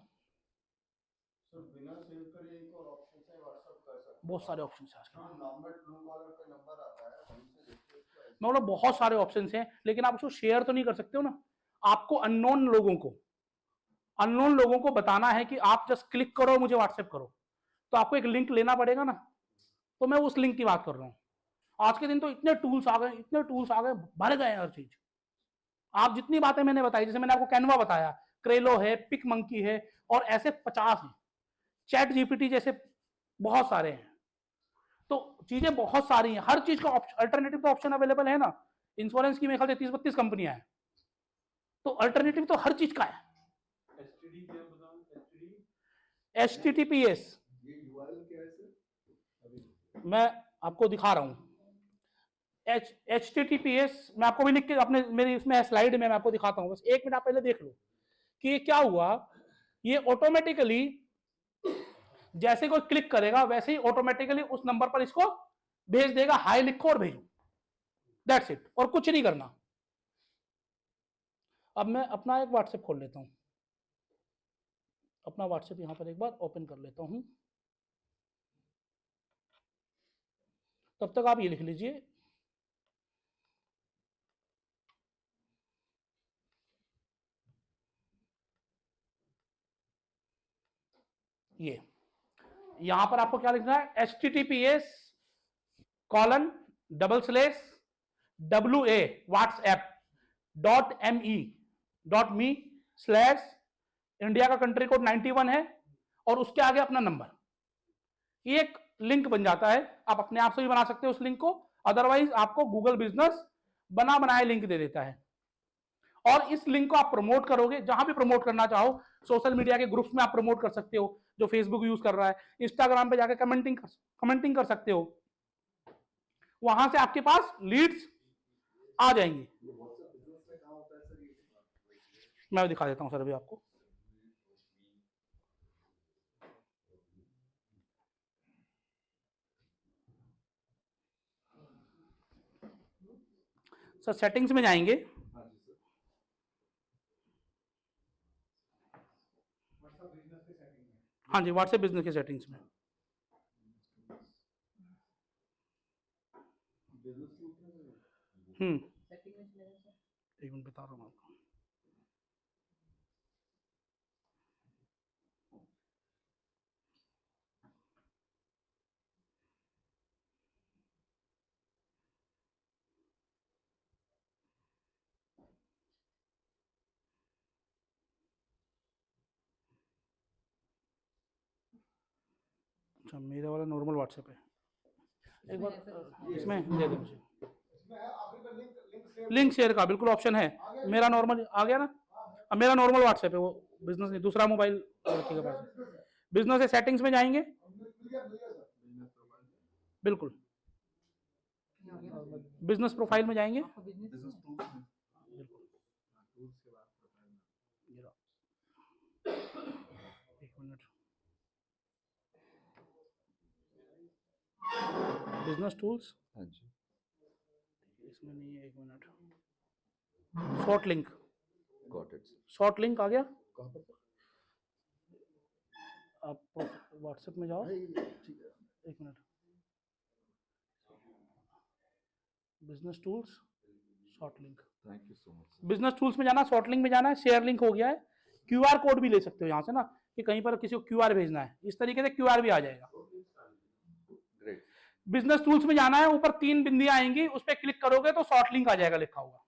बहुत सारे ऑप्शन है आजकल, मैं बोला बहुत सारे ऑप्शन हैं, लेकिन आप उसको शेयर तो नहीं कर सकते हो ना। आपको अननोन लोगों को बताना है कि आप जस्ट क्लिक करो मुझे व्हाट्सएप करो, तो आपको एक लिंक लेना पड़ेगा ना। तो मैं उस लिंक की बात कर रहा हूँ। आज के दिन तो इतने टूल्स आ गए, भर गए हर चीज। आप जितनी बातें मैंने बताई, जैसे मैंने आपको कैनवा बताया, क्रेलो है, पिक मंकी है, और ऐसे 50 हैं, चैट जीपीटी जैसे बहुत सारे हैं। तो चीजें बहुत सारी हैं, हर चीज का अल्टरनेटिव तो ऑप्शन अवेलेबल है ना। इंश्योरेंस की मेरे ख्याल से 30-32 कंपनियां हैं, तो अल्टरनेटिव तो हर चीज का है। HTTPS मैं आपको दिखा रहा हूं, HTTPS मैं आपको भी लिख के अपने मेरी इसमें स्लाइड में मैं आपको दिखाता हूं, बस 1 मिनट आप पहले देख लो कि ये क्या हुआ। ये ऑटोमेटिकली जैसे कोई क्लिक करेगा वैसे ही ऑटोमेटिकली उस नंबर पर इसको भेज देगा, हाय लिखो और भेजो, दैट्स इट, और कुछ नहीं करना। अब मैं अपना एक व्हाट्सएप खोल लेता हूं, अपना व्हाट्सएप यहां पर एक बार ओपन कर लेता हूं, तब तक आप ये लिख लीजिए, ये यहां पर आपको क्या लिखना है, https://wa whatsapp.me/इंडिया का कंट्री कोड 91 है, और उसके आगे अपना नंबर। ये एक लिंक बन जाता है, आप अपने आप से भी बना सकते हो उस लिंक को, अदरवाइज आपको गूगल बिजनेस बनाए लिंक दे देता है। और इस लिंक को आप प्रमोट करोगे, जहां भी प्रमोट करना चाहो, सोशल मीडिया के ग्रुप्स में आप प्रमोट कर सकते हो, जो फेसबुक यूज कर रहा है, इंस्टाग्राम पे जाकर कमेंटिंग कर सकते हो, वहां से आपके पास लीड्स आ जाएंगी। मैं दिखा देता हूं सर अभी आपको, सर सेटिंग्स में जाएंगे, हाँ जी, व्हाट्सएप बिजनेस के सेटिंग्स में, एक मिनट बता रहा हूँ आपको। अच्छा, मेरा वाला नॉर्मल व्हाट्सएप है, एक बार इसमें दे दो मुझे लिंक शेयर का, बिल्कुल ऑप्शन है, मेरा नॉर्मल आ गया ना। अब मेरा नॉर्मल व्हाट्सएप है, वो बिजनेस नहीं, दूसरा मोबाइल लड़के के पास। बिजनेस से सेटिंग्स में जाएंगे, बिल्कुल बिजनेस प्रोफाइल में जाएंगे, एक मिनट, बिजनेस टूल्स, इसमें नहीं है, एक minute, short link, got it. Short link आ गया, कहाँ पर? आप व्हाट्सएप में जाओ, ठीक है। एक minute, business tools, short link, thank you so much. Business tools में जाना, शॉर्ट लिंक में जाना है, शेयर लिंक हो गया है। क्यूआर कोड भी ले सकते हो यहाँ से ना, कि कहीं पर किसी को क्यूआर भेजना है, इस तरीके से क्यूआर भी आ जाएगा। ग्रेट। बिजनेस टूल्स में जाना है, ऊपर 3 बिंदियां आएंगी, उस पर क्लिक करोगे तो शॉर्ट लिंक आ जाएगा लिखा हुआ,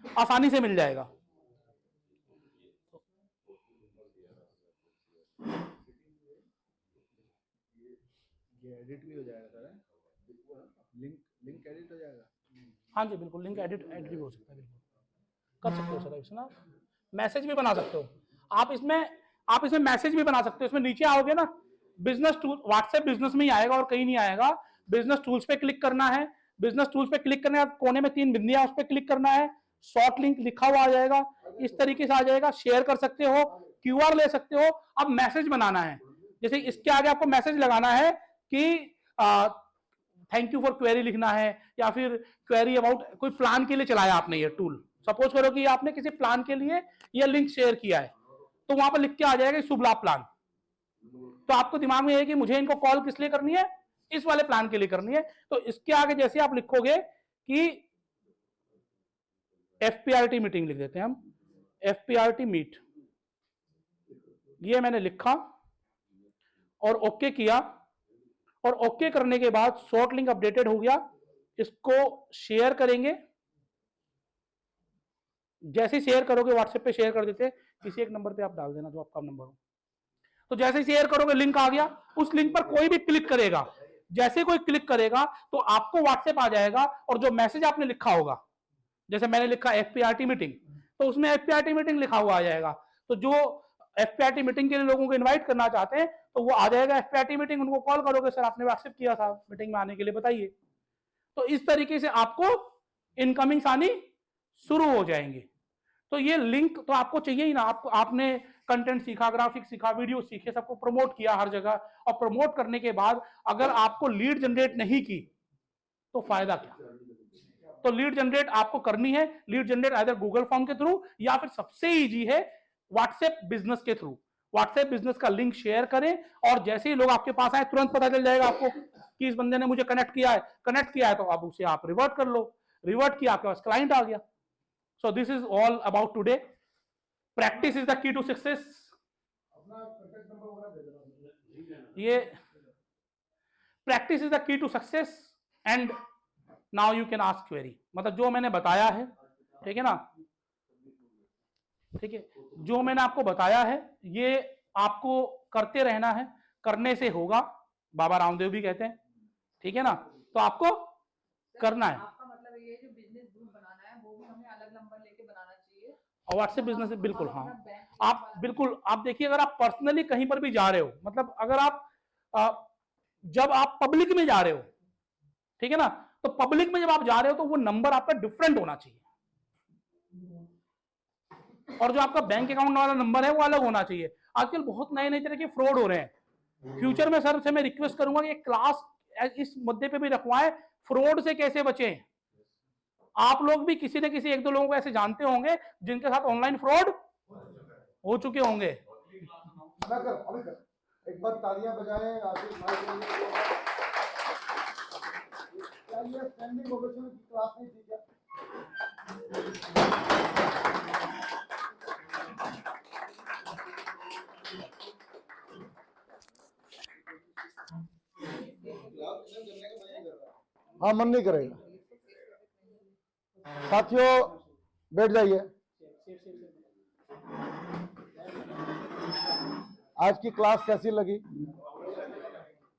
आसानी से मिल जाएगा। ये एडिट भी हो जाएगा सर, लिंक एडिट हो जाएगा। हाँ जी बिल्कुल, लिंक एडिट भी हो सकता है, बिल्कुल कर सकते हो सर। इसमें ना मैसेज भी बना सकते हो आप इसमें मैसेज भी बना सकते हो। इसमें नीचे आओगे ना, बिजनेस टूल, व्हाट्सएप बिजनेस में ही आएगा और कहीं नहीं आएगा। बिजनेस टूल्स पे क्लिक करना है, बिजनेस टूल्स पे क्लिक करने के बाद कोने में 3 बिंदियां, उस पर क्लिक करना है, शॉर्ट लिंक लिखा हुआ आ जाएगा, इस तरीके से आ जाएगा। शेयर कर सकते हो, क्यूआर ले सकते हो। अब मैसेज बनाना है, जैसे इसके आगे आपको मैसेज लगाना है कि थैंक यू फॉर क्वेरी लिखना है, या फिर क्वेरी अबाउट कोई प्लान के लिए चलाया आपने ये टूल, सपोज करो कि आपने किसी प्लान के लिए ये लिंक शेयर किया है, तो वहां पर लिख के आ जाएगा शुभ लाभ प्लान। तो आपको दिमाग में है कि मुझे इनको कॉल किस लिए करनी है, इस वाले प्लान के लिए करनी है। तो इसके आगे जैसे आप लिखोगे कि एफपीआरटी मीटिंग लिख देते हैं हम, एफपीआरटी मीट, ये मैंने लिखा और ओके किया, और ओके करने के बाद शॉर्ट लिंक अपडेटेड हो गया। इसको शेयर करेंगे, जैसे शेयर करोगे व्हाट्सएप पे शेयर कर देते, किसी एक नंबर पे आप डाल देना जो आपका नंबर हो। तो जैसे शेयर करोगे लिंक आ गया, उस लिंक पर कोई भी क्लिक करेगा, जैसे कोई क्लिक करेगा तो आपको व्हाट्सएप आ जाएगा, और जो मैसेज आपने लिखा होगा, जैसे मैंने लिखा एफपीआरटी मीटिंग, तो उसमें एफपीआरटी मीटिंग लिखा हुआ आ जाएगा। तो जो एफपीआरटी मीटिंग के लिए लोगों को इनवाइट करना चाहते हैं तो वो आ जाएगा एफपीआरटी मीटिंग, उनको कॉल करोगे, सर आपने व्हाट्सएप किया था मीटिंग में आने के लिए, बताइए। तो इस तरीके से आपको इनकमिंग्स आनी शुरू हो जाएंगे। तो ये लिंक तो आपको चाहिए ही ना, आपने कंटेंट सीखा, ग्राफिक्स सीखा, वीडियो सीखे, सबको प्रमोट किया हर जगह, और प्रमोट करने के बाद अगर आपको लीड जनरेट नहीं की तो फायदा क्या। तो लीड जनरेट आपको करनी है, lead generate either Google form के थ्रू या फिर सबसे इजी है व्हाट्सएप बिजनेस के थ्रू। व्हाट्सएप बिजनेस का लिंक शेयर करें, और जैसे ही लोग आपके पास आए तुरंत पता चल जाएगा आपको कि इस बंदे ने मुझे कनेक्ट किया है, तो अब उसे आप रिवर्ट कर लो, रिवर्ट किया, आपके पास क्लाइंट आ गया। So this is all about today. Practice is the key to success. ये practice is the key to success and now you can ask query. मतलब जो मैंने बताया है, ठीक है ना, ठीक है, जो मैंने आपको बताया है ये आपको करते रहना है, करने से होगा, बाबा रामदेव भी कहते हैं, ठीक है ना। तो आपको करना है। आपका मतलब ये जो बिजनेस ग्रुप बनाना है वो भी हमें अलग नंबर लेके बनाना चाहिए, और व्हाट्सएप बिजनेस से बिल्कुल, हम हाँ अपना बैंक आप बिल्कुल, आप देखिए अगर आप पर्सनली कहीं पर भी जा रहे हो, मतलब अगर आप जब आप पब्लिक में जा रहे हो, ठीक है ना, तो पब्लिक में जब आप जा रहे हो तो वो नंबर आपका डिफरेंट होना चाहिए, और जो आपका बैंक अकाउंट वाला नंबर है वो अलग होना चाहिए। आजकल बहुत नए नए तरह के फ्रॉड हो रहे हैं। फ्यूचर में सर से मैं रिक्वेस्ट करूंगा कि एक क्लास इस मुद्दे पे भी रखवाएं, फ्रॉड से कैसे बचें। आप लोग भी किसी न किसी 1-2 लोगों को ऐसे जानते होंगे जिनके साथ ऑनलाइन फ्रॉड हो चुके होंगे। अभी कर एक बार तालियां बजाएं आशीष भाई के लिए। क्या ये स्टैंडिंग ओवेशन की क्लास नहीं थी क्या? हाँ, मन नहीं करेगा। साथियों बैठ जाइए। आज की क्लास कैसी लगी?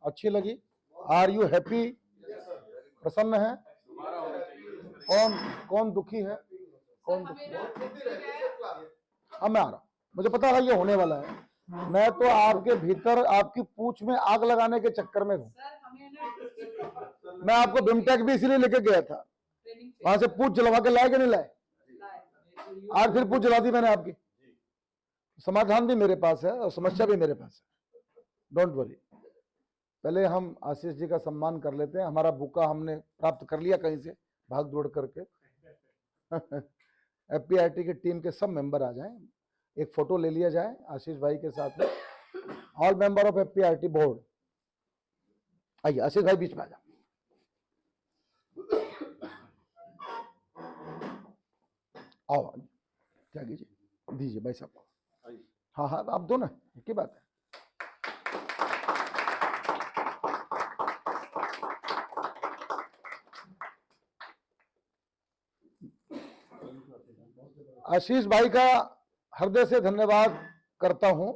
अच्छी लगी? Are you happy? प्रसन्न है? कौन दुखी है? कौन दुखी है? अब मैं आ रहा हूं, मुझे पता था ये होने वाला है। मैं तो आपके भीतर आपकी पूंछ में आग लगाने के चक्कर में हूं। मैं आपको बिमटेक भी इसलिए लेके गया था, वहां से पूंछ जलवा के लाए कि नहीं लाए? आज फिर पूंछ जला दी मैंने आपकी। समाधान भी मेरे पास है और समस्या भी मेरे पास है, डोंट वरी। पहले हम आशीष जी का सम्मान कर लेते हैं। हमारा बुका हमने प्राप्त कर लिया कहीं से भाग दौड़ करके। FPIT की टीम के सब मेंबर आ जाएं, एक फोटो ले लिया जाए आशीष भाई के साथ में। All member of FPIT board आइए, आशीष भाई बीच में आ जाओ। आओ क्या कीजिए, दीजिए भाई साहब को। हाँ हाँ आप दो ना, एक ही बात है। आशीष भाई का हृदय से धन्यवाद करता हूं।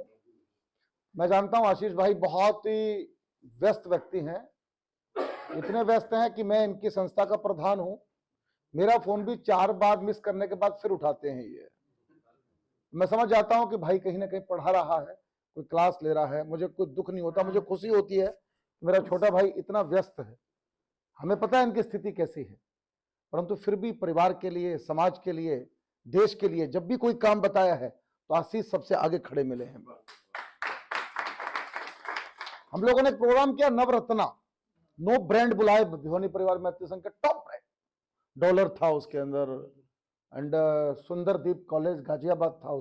मैं जानता हूं आशीष भाई बहुत ही व्यस्त व्यक्ति हैं, इतने व्यस्त हैं कि मैं इनकी संस्था का प्रधान हूं। मेरा फोन भी 4 बार मिस करने के बाद फिर उठाते हैं ये। मैं समझ जाता हूं कि भाई कहीं ना कहीं पढ़ा रहा है, कोई क्लास ले रहा है। मुझे कोई दुख नहीं होता, मुझे खुशी होती है मेरा छोटा भाई इतना व्यस्त है। हमें पता है इनकी स्थिति कैसी है, परंतु फिर भी परिवार के लिए, समाज के लिए, देश के लिए जब भी कोई काम बताया है तो आशीष सबसे आगे खड़े मिले हैं। हम लोगों ने एक प्रोग्राम किया नवरत्ना, नो ब्रांड बुलाए भिवानी परिवार मैत्री संघ के टॉप ब्रांड, डॉलर था उसके अंदर, एंड सुंदरदीप कॉलेज गाजियाबाद था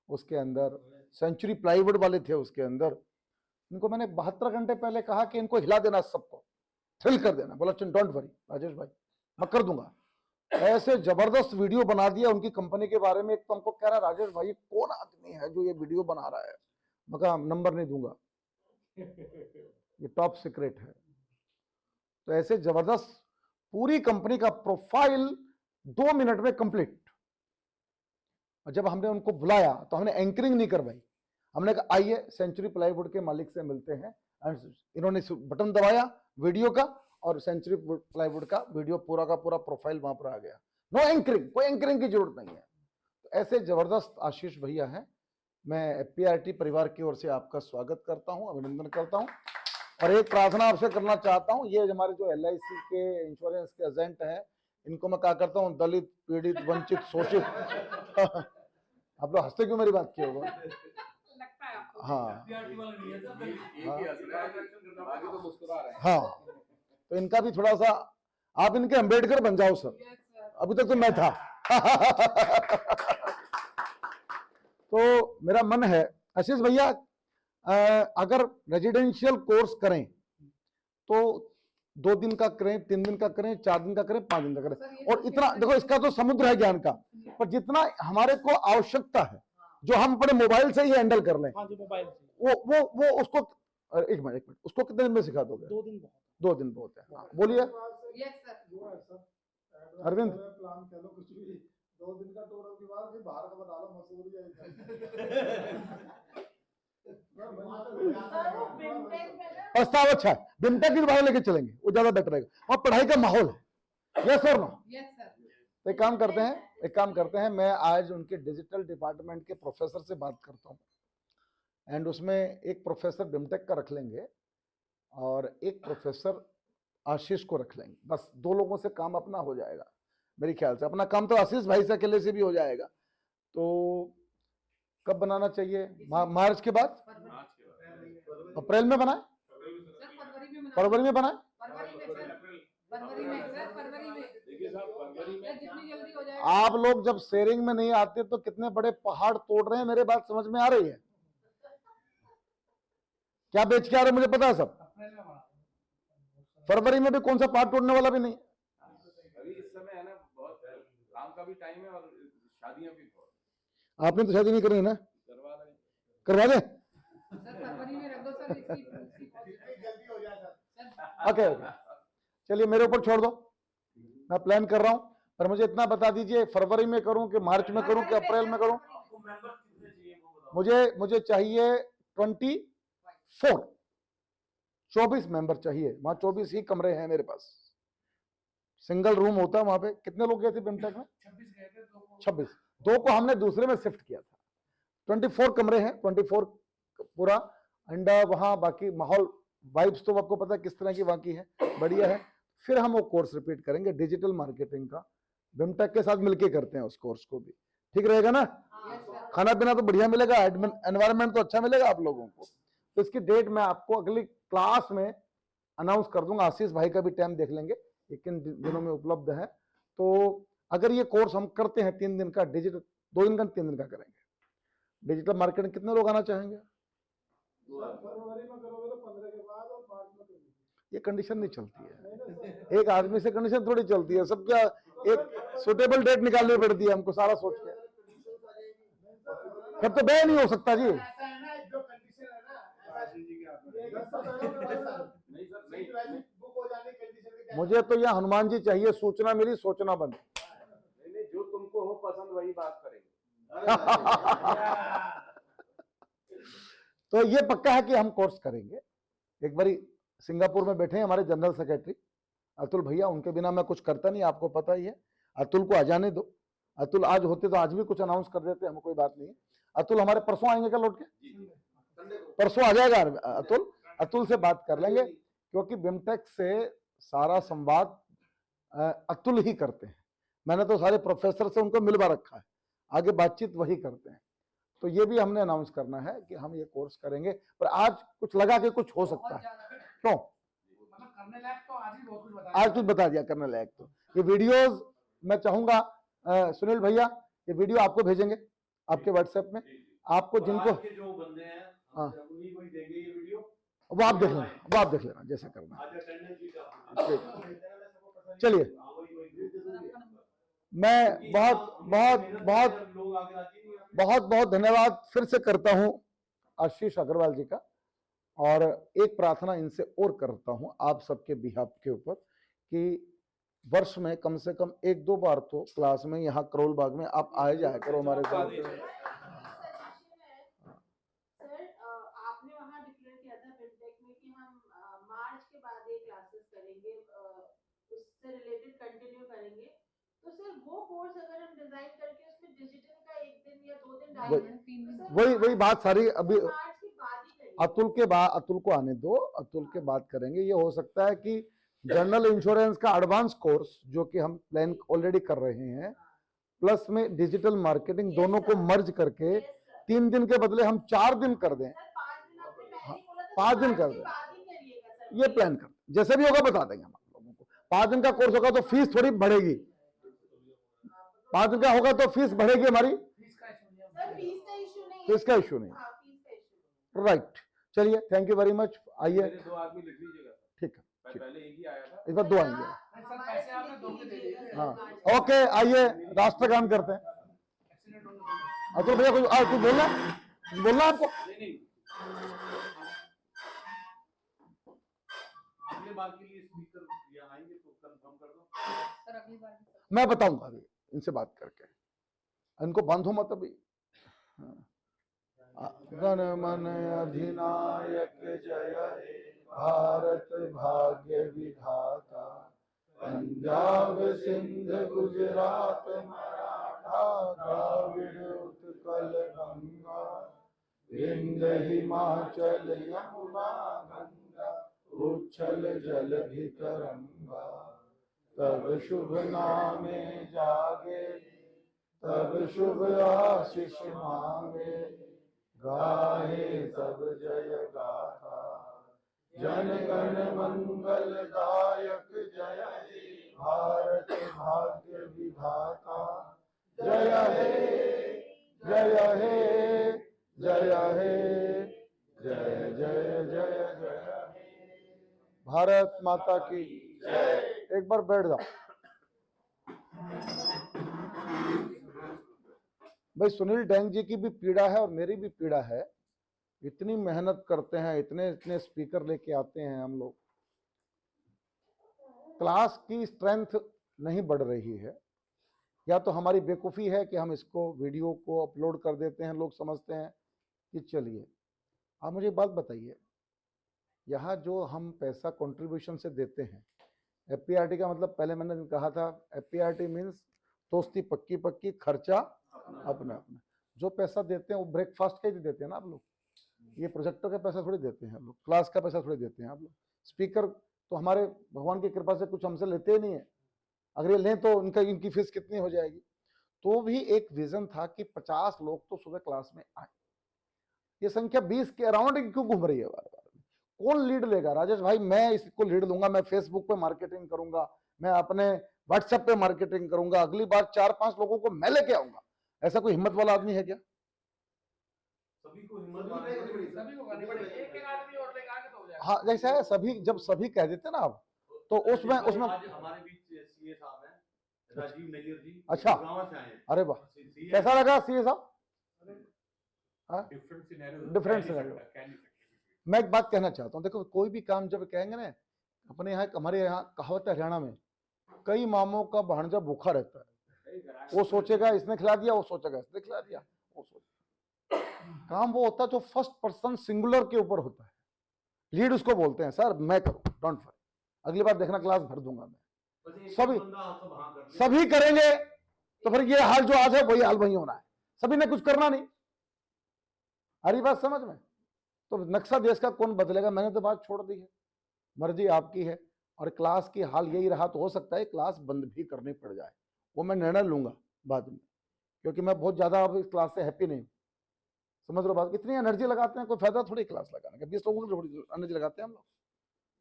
उसके अंदर, सेंचुरी प्लाईवुड वाले थे उसके अंदर। इनको मैंने 72 घंटे पहले कहा कि इनको हिला देना, सबको थ्रिल कर देना। बोला डोंट वरी राजेश भाई, मैं कर दूंगा। ऐसे जबरदस्त वीडियो बना दिया उनकी कंपनी के बारे में। एक तो हमको कह रहा राजेश भाई कौन आदमी है जो ये वीडियो बना रहा है। मैं कहा नंबर नहीं दूंगा, ये टॉप सीक्रेट है। तो ऐसे जबरदस्त पूरी कंपनी का प्रोफाइल 2 मिनट में कंप्लीट। और जब हमने उनको बुलाया तो हमने एंकरिंग नहीं करवाई, हमने कहा आइए सेंचुरी प्लाईवुड के मालिक से मिलते हैं। एंड इन्होंने बटन दबाया वीडियो का और सेंचुरी प्लाईवुड का वीडियो पूरा का पूरा प्रोफाइल वहां पर आ गया। नो एंकरिंग, कोई एंकरिंग की जरूरत नहीं है। तो ऐसे जबरदस्त आशीष भैया हैं। मैं FPIT परिवार की ओर से आपका स्वागत करता हूं, अभिनंदन करता हूं। और एक प्रार्थना आपसे करना चाहता हूं, ये हमारे जो LIC के इंश्योरेंस के एजेंट हैं, इनको मैं क्या करता हूं, दलित, पीड़ित, वंचित, शोषित आप लोग हंसते क्यों मेरी बात की होगा? हाँ हाँ, तो इनका भी थोड़ा सा, आप इनके अंबेडकर बन जाओ सर। अभी तक तो मैं था। तो मेरा मन है आशीष भैया, अगर रेजिडेंशियल कोर्स करें तो 2 दिन का करें, 3 दिन का करें, 4 दिन का करें, 5 दिन का करें। और इतना देखो, इसका तो समुद्र है ज्ञान का, पर जितना हमारे को आवश्यकता है जो हम अपने मोबाइल से ही हैंडल कर लें, वो उसको एक मिनट उसको कितने दिन में सिखा दोगे? 2 दिन बहुत। 2 दिन बहुत है। हाँ, बोलिए अरविंद। प्लान कह लो कुछ भी, 2 दिन का टूर के बाद फिर बाहर का बता लो, मसूरी प्रस्ताव अच्छा है, बिमटेक की बाहर लेके चलेंगे, वो ज्यादा बेटर रहेगा। और पढ़ाई का माहौल है। Yes sir no? तो एक काम करते हैं, मैं आज उनके डिजिटल डिपार्टमेंट के प्रोफेसर से बात करता हूँ, एंड उसमें एक प्रोफेसर बिमटेक का रख लेंगे और एक प्रोफेसर आशीष को रख लेंगे। बस 2 लोगों से काम अपना हो जाएगा मेरे ख्याल से। अपना काम तो आशीष भाई से अकेले से भी हो जाएगा। तो कब बनाना चाहिए? मार्च के बाद, अप्रैल में बनाए, फरवरी में बनाए। आप लोग जब शेयरिंग में नहीं आते तो कितने बड़े पहाड़ तोड़ रहे हैं, मेरे बात समझ में आ रही है? क्या बेच के आ रहे मुझे पता है सब। फरवरी में भी कौन सा पहाड़ तोड़ने वाला भी नहीं। अभी इस समय है ना, बहुत काम का भी टाइम है और शादियां भी बहुत। आपने तो शादी नहीं करनी ना, करवा दे। ओके चलिए मेरे ऊपर छोड़ दो, मैं प्लान कर रहा हूं। पर मुझे इतना बता दीजिए, फरवरी में करूं कि मार्च में करूं कि अप्रैल में करूं? मुझे चाहिए 24 मेंबर चाहिए। वहां 24 ही कमरे हैं मेरे पास, सिंगल रूम होता है वहां पे। कितने लोग गए थे बिमटेक में? 26। 2 को हमने दूसरे में शिफ्ट किया था। 24 कमरे हैं, 24 पूरा। एंड वहां बाकी माहौल, वाइब्स तो आपको पता है किस तरह की वहां की है, बढ़िया है। फिर हम वो कोर्स रिपीट करेंगे डिजिटल मार्केटिंग का, बिमटेक के साथ मिलके करते हैं उस कोर्स को भी। ठीक रहेगा ना? खाना पीना तो बढ़िया मिलेगा, एनवायरनमेंट तो अच्छा मिलेगा आप लोगों को। तो इसकी डेट मैं आपको अगली क्लास में अनाउंस कर दूंगा। आशीष भाई का भी टाइम देख लेंगे, किन दिनों में उपलब्ध है। तो अगर ये कोर्स हम करते हैं 3 दिन का, डिजिटल 2 दिन का 3 दिन का करेंगे, डिजिटल मार्केटिंग कितने लोग आना चाहेंगे? ये कंडीशन नहीं चलती है, एक आदमी से कंडीशन थोड़ी चलती है, सब क्या एक सुटेबल डेट निकालनी पड़ती है हमको सारा सोच के, फिर तो बे नहीं हो सकता जी। मुझे तो यह हनुमान जी चाहिए, सूचना मिली सोचना बंद। नहीं, जो तुमको हो पसंद वही बात करेंगे। तो ये पक्का है कि हम कोर्स करेंगे। एक बारी सिंगापुर में बैठे हैं हमारे जनरल सेक्रेटरी अतुल भैया, उनके बिना मैं कुछ करता नहीं, आपको पता ही है। अतुल को आ जाने दो, अतुल आज होते तो आज भी कुछ अनाउंस कर देते, हमें कोई बात नहीं है। अतुल हमारे परसों आएंगे क्या लौट के? परसों आ जाएगा अतुल, अतुल से बात कर लेंगे, क्योंकि बिमटेक से सारा संवाद अतुल ही करते हैं। मैंने तो सारे प्रोफेसर से उनको मिलवा रखा है, आगे बातचीत वही करते हैं। तो ये भी हमने अनाउंस करना है कि हम ये कोर्स करेंगे, पर आज कुछ लगा कि कुछ हो सकता है। क्यों? मतलब करने लायक तो आज ही बहुत कुछ बता आज कुछ बता दिया करने लायक। तो ये वीडियोस मैं चाहूंगा सुनील भैया, ये वीडियो आपको भेजेंगे आपके व्हाट्सएप में, आपको जिनको जो बंदे हैं हाँ उन्हीं को ही देंगे ये वीडियो, वो आप देख लेना, वो आप देख लेना जैसे करना। आज अटेंडेंस भी का चलिए, मैं बहुत बहुत बहुत लोग आगे राजी नहीं होते। बहुत बहुत धन्यवाद फिर से करता हूं आशीष अग्रवाल जी का, और एक प्रार्थना इनसे और करता हूं आप सबके बिहाफ के ऊपर कि वर्ष में कम से कम 1-2 बार तो क्लास में यहाँ करोल बाग में आप आए जाया करो हमारे साथ। सर आपने वहाँ डिक्लेयर किया था बिमटेक में कि हम मार्च के बाद ये क्लासेस करेंगे, उससे रिलेटेड कंटिन्यू करेंगे। तो सर वो कोर्स अगर हम डिजाइन करके उसमें डिजिटल का 1 दिन या 2 दिन डालेंगे, वही बात सारी अभी मार्च के बाद ही करेंगे। अतुल को आने दो, अतुल के बाद करेंगे। ये हो सकता है कि जनरल इंश्योरेंस का एडवांस कोर्स जो कि हम प्लान ऑलरेडी कर रहे हैं, प्लस में डिजिटल मार्केटिंग, दोनों को मर्ज करके 3 दिन के बदले हम 4 दिन कर दें। 5 दिन कर दें, ये प्लान कर, जैसे भी होगा बता देंगे हम आप लोगों को। 5 दिन का कोर्स होगा तो फीस थोड़ी बढ़ेगी, 5 दिन का होगा तो फीस बढ़ेगी हमारी, फीस का इश्यू नहीं, राइट। चलिए, थैंक यू वेरी मच। आइए, 2 आदमी लिख लीजिएगा, ठीक है, पहले एक ही आया था, इस बार 2 आएंगे। सर पैसे आपने 2 के दे दिए। हाँ ओके, आइए राष्ट्रगान करते हैं। अतुल भैया कुछ बोलना आपको? अगले बार के लिए स्पीकर यहाँ आएंगे तो कंफर्म कर दो सर अगली बार मैं बताऊंगा अभी इनसे बात करके, इनको बांधो मत अभी। गण मन अधिनायक जय हे भारत भाग्य विधाता, पंजाब सिंध गुजरात मराठा द्राविड़ उत्कल गंगा, विंध्य हिमाचल यमुना गंगा, उच्छल जलधि तरंगा। तब शुभ नामे जागे, तब शुभ आशीष मांगे, गाहे सब जय गाथा, जन गण मंगल दायक जय हे भारत भाग्य विधाता। जय हे जय हे जय हे जय जय जय जय हे, भारत माता की जय। एक बार बैठ जाओ भाई। सुनील डैंग जी की भी पीड़ा है और मेरी भी पीड़ा है, इतनी मेहनत करते हैं, इतने इतने स्पीकर लेके आते हैं हम लोग, क्लास की स्ट्रेंथ नहीं बढ़ रही है। या तो हमारी बेवकूफ़ी है कि हम इसको वीडियो को अपलोड कर देते हैं, लोग समझते हैं कि चलिए। आप मुझे एक बात बताइए, यहाँ जो हम पैसा कंट्रीब्यूशन से देते हैं, एफपीआरटी का मतलब पहले मैंने कहा था, एफपीआरटी मीन्स दोस्ती पक्की पक्की, खर्चा अपना अपना। जो पैसा देते हैं वो ब्रेकफास्ट का ही देते हैं ना आप लोग, ये प्रोजेक्टर का पैसा थोड़ी देते हैं आप लोग, क्लास का पैसा थोड़ी देते हैं आप लोग। स्पीकर तो हमारे भगवान की कृपा से कुछ हमसे लेते ही नहीं है, अगर ये लें तो इनकी फीस कितनी हो जाएगी। तो भी एक विजन था कि 50 लोग तो सुबह क्लास में आए। ये संख्या 20 के अराउंड क्यों घूम रही है बार बार? कौन लीड लेगा? राजेश भाई मैं इसको लीड लूंगा, मैं फेसबुक पे मार्केटिंग करूंगा, मैं अपने व्हाट्सएप पे मार्केटिंग करूंगा, अगली बार 4-5 लोगों को मैं लेके आऊंगा। ऐसा कोई हिम्मत वाला आदमी है क्या? सभी को हिम्मत वाला है। सभी को करनी पड़ेगी, एक आदमी और लेके आके तो हो जाएगा। हाँ, जैसा है सभी, जब सभी कह देते ना आप, तो उसमें आज हमारे बीच सीए साहब हैं, राजीव नैयर जी। अच्छा। गांव से आए हैं। अरे वाह, CA कैसा लगा सीए साहब? Different scenario. Different scenario. मैं एक बात कहना चाहता हूँ, देखो कोई भी काम जब कहेंगे ना, अपने यहाँ, हमारे यहाँ कहावत है हरियाणा में, कई मामों का भांजा भूखा रहता है। वो सोचेगा इसने खिला दिया, वो सोचेगा इसने खिला दिया, वो सोचेगा। काम वो होता है जो फर्स्ट पर्सन सिंगुलर के ऊपर होता है, लीड उसको बोलते हैं। सर मैं करूँ, डोंट वरी, अगली बार देखना क्लास भर दूंगा मैं। सभी करेंगे तो फिर ये हाल जो आज है वही हाल वही होना है। सभी ने कुछ करना नहीं। आ रही बात समझ में? तो नक्शा देश का कौन बदलेगा? मैंने तो बात छोड़ दी है, मर्जी आपकी है। और क्लास की हाल यही रहा तो हो सकता है क्लास बंद भी करनी पड़ जाए, वो मैं निर्णय लूंगा बाद में, क्योंकि मैं बहुत ज्यादा अब इस क्लास से हैप्पी नहीं हूँ। समझ लो बात? इतनी एनर्जी लगाते हैं, कोई फायदा थोड़ी क्लास लगाने का, 20 लोगों की थोड़ी एनर्जी लगाते हैं हम लोग,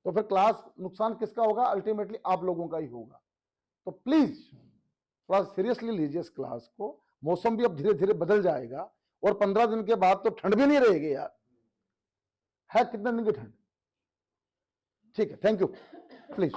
तो फिर क्लास नुकसान किसका होगा? अल्टीमेटली आप लोगों का ही होगा। तो प्लीज थोड़ा सीरियसली लीजिए इस क्लास को। मौसम भी अब धीरे धीरे बदल जाएगा, और 15 दिन के बाद तो ठंड भी नहीं रहेगी यार, है कितने दिन की ठंड? ठीक है, थैंक यू, प्लीज।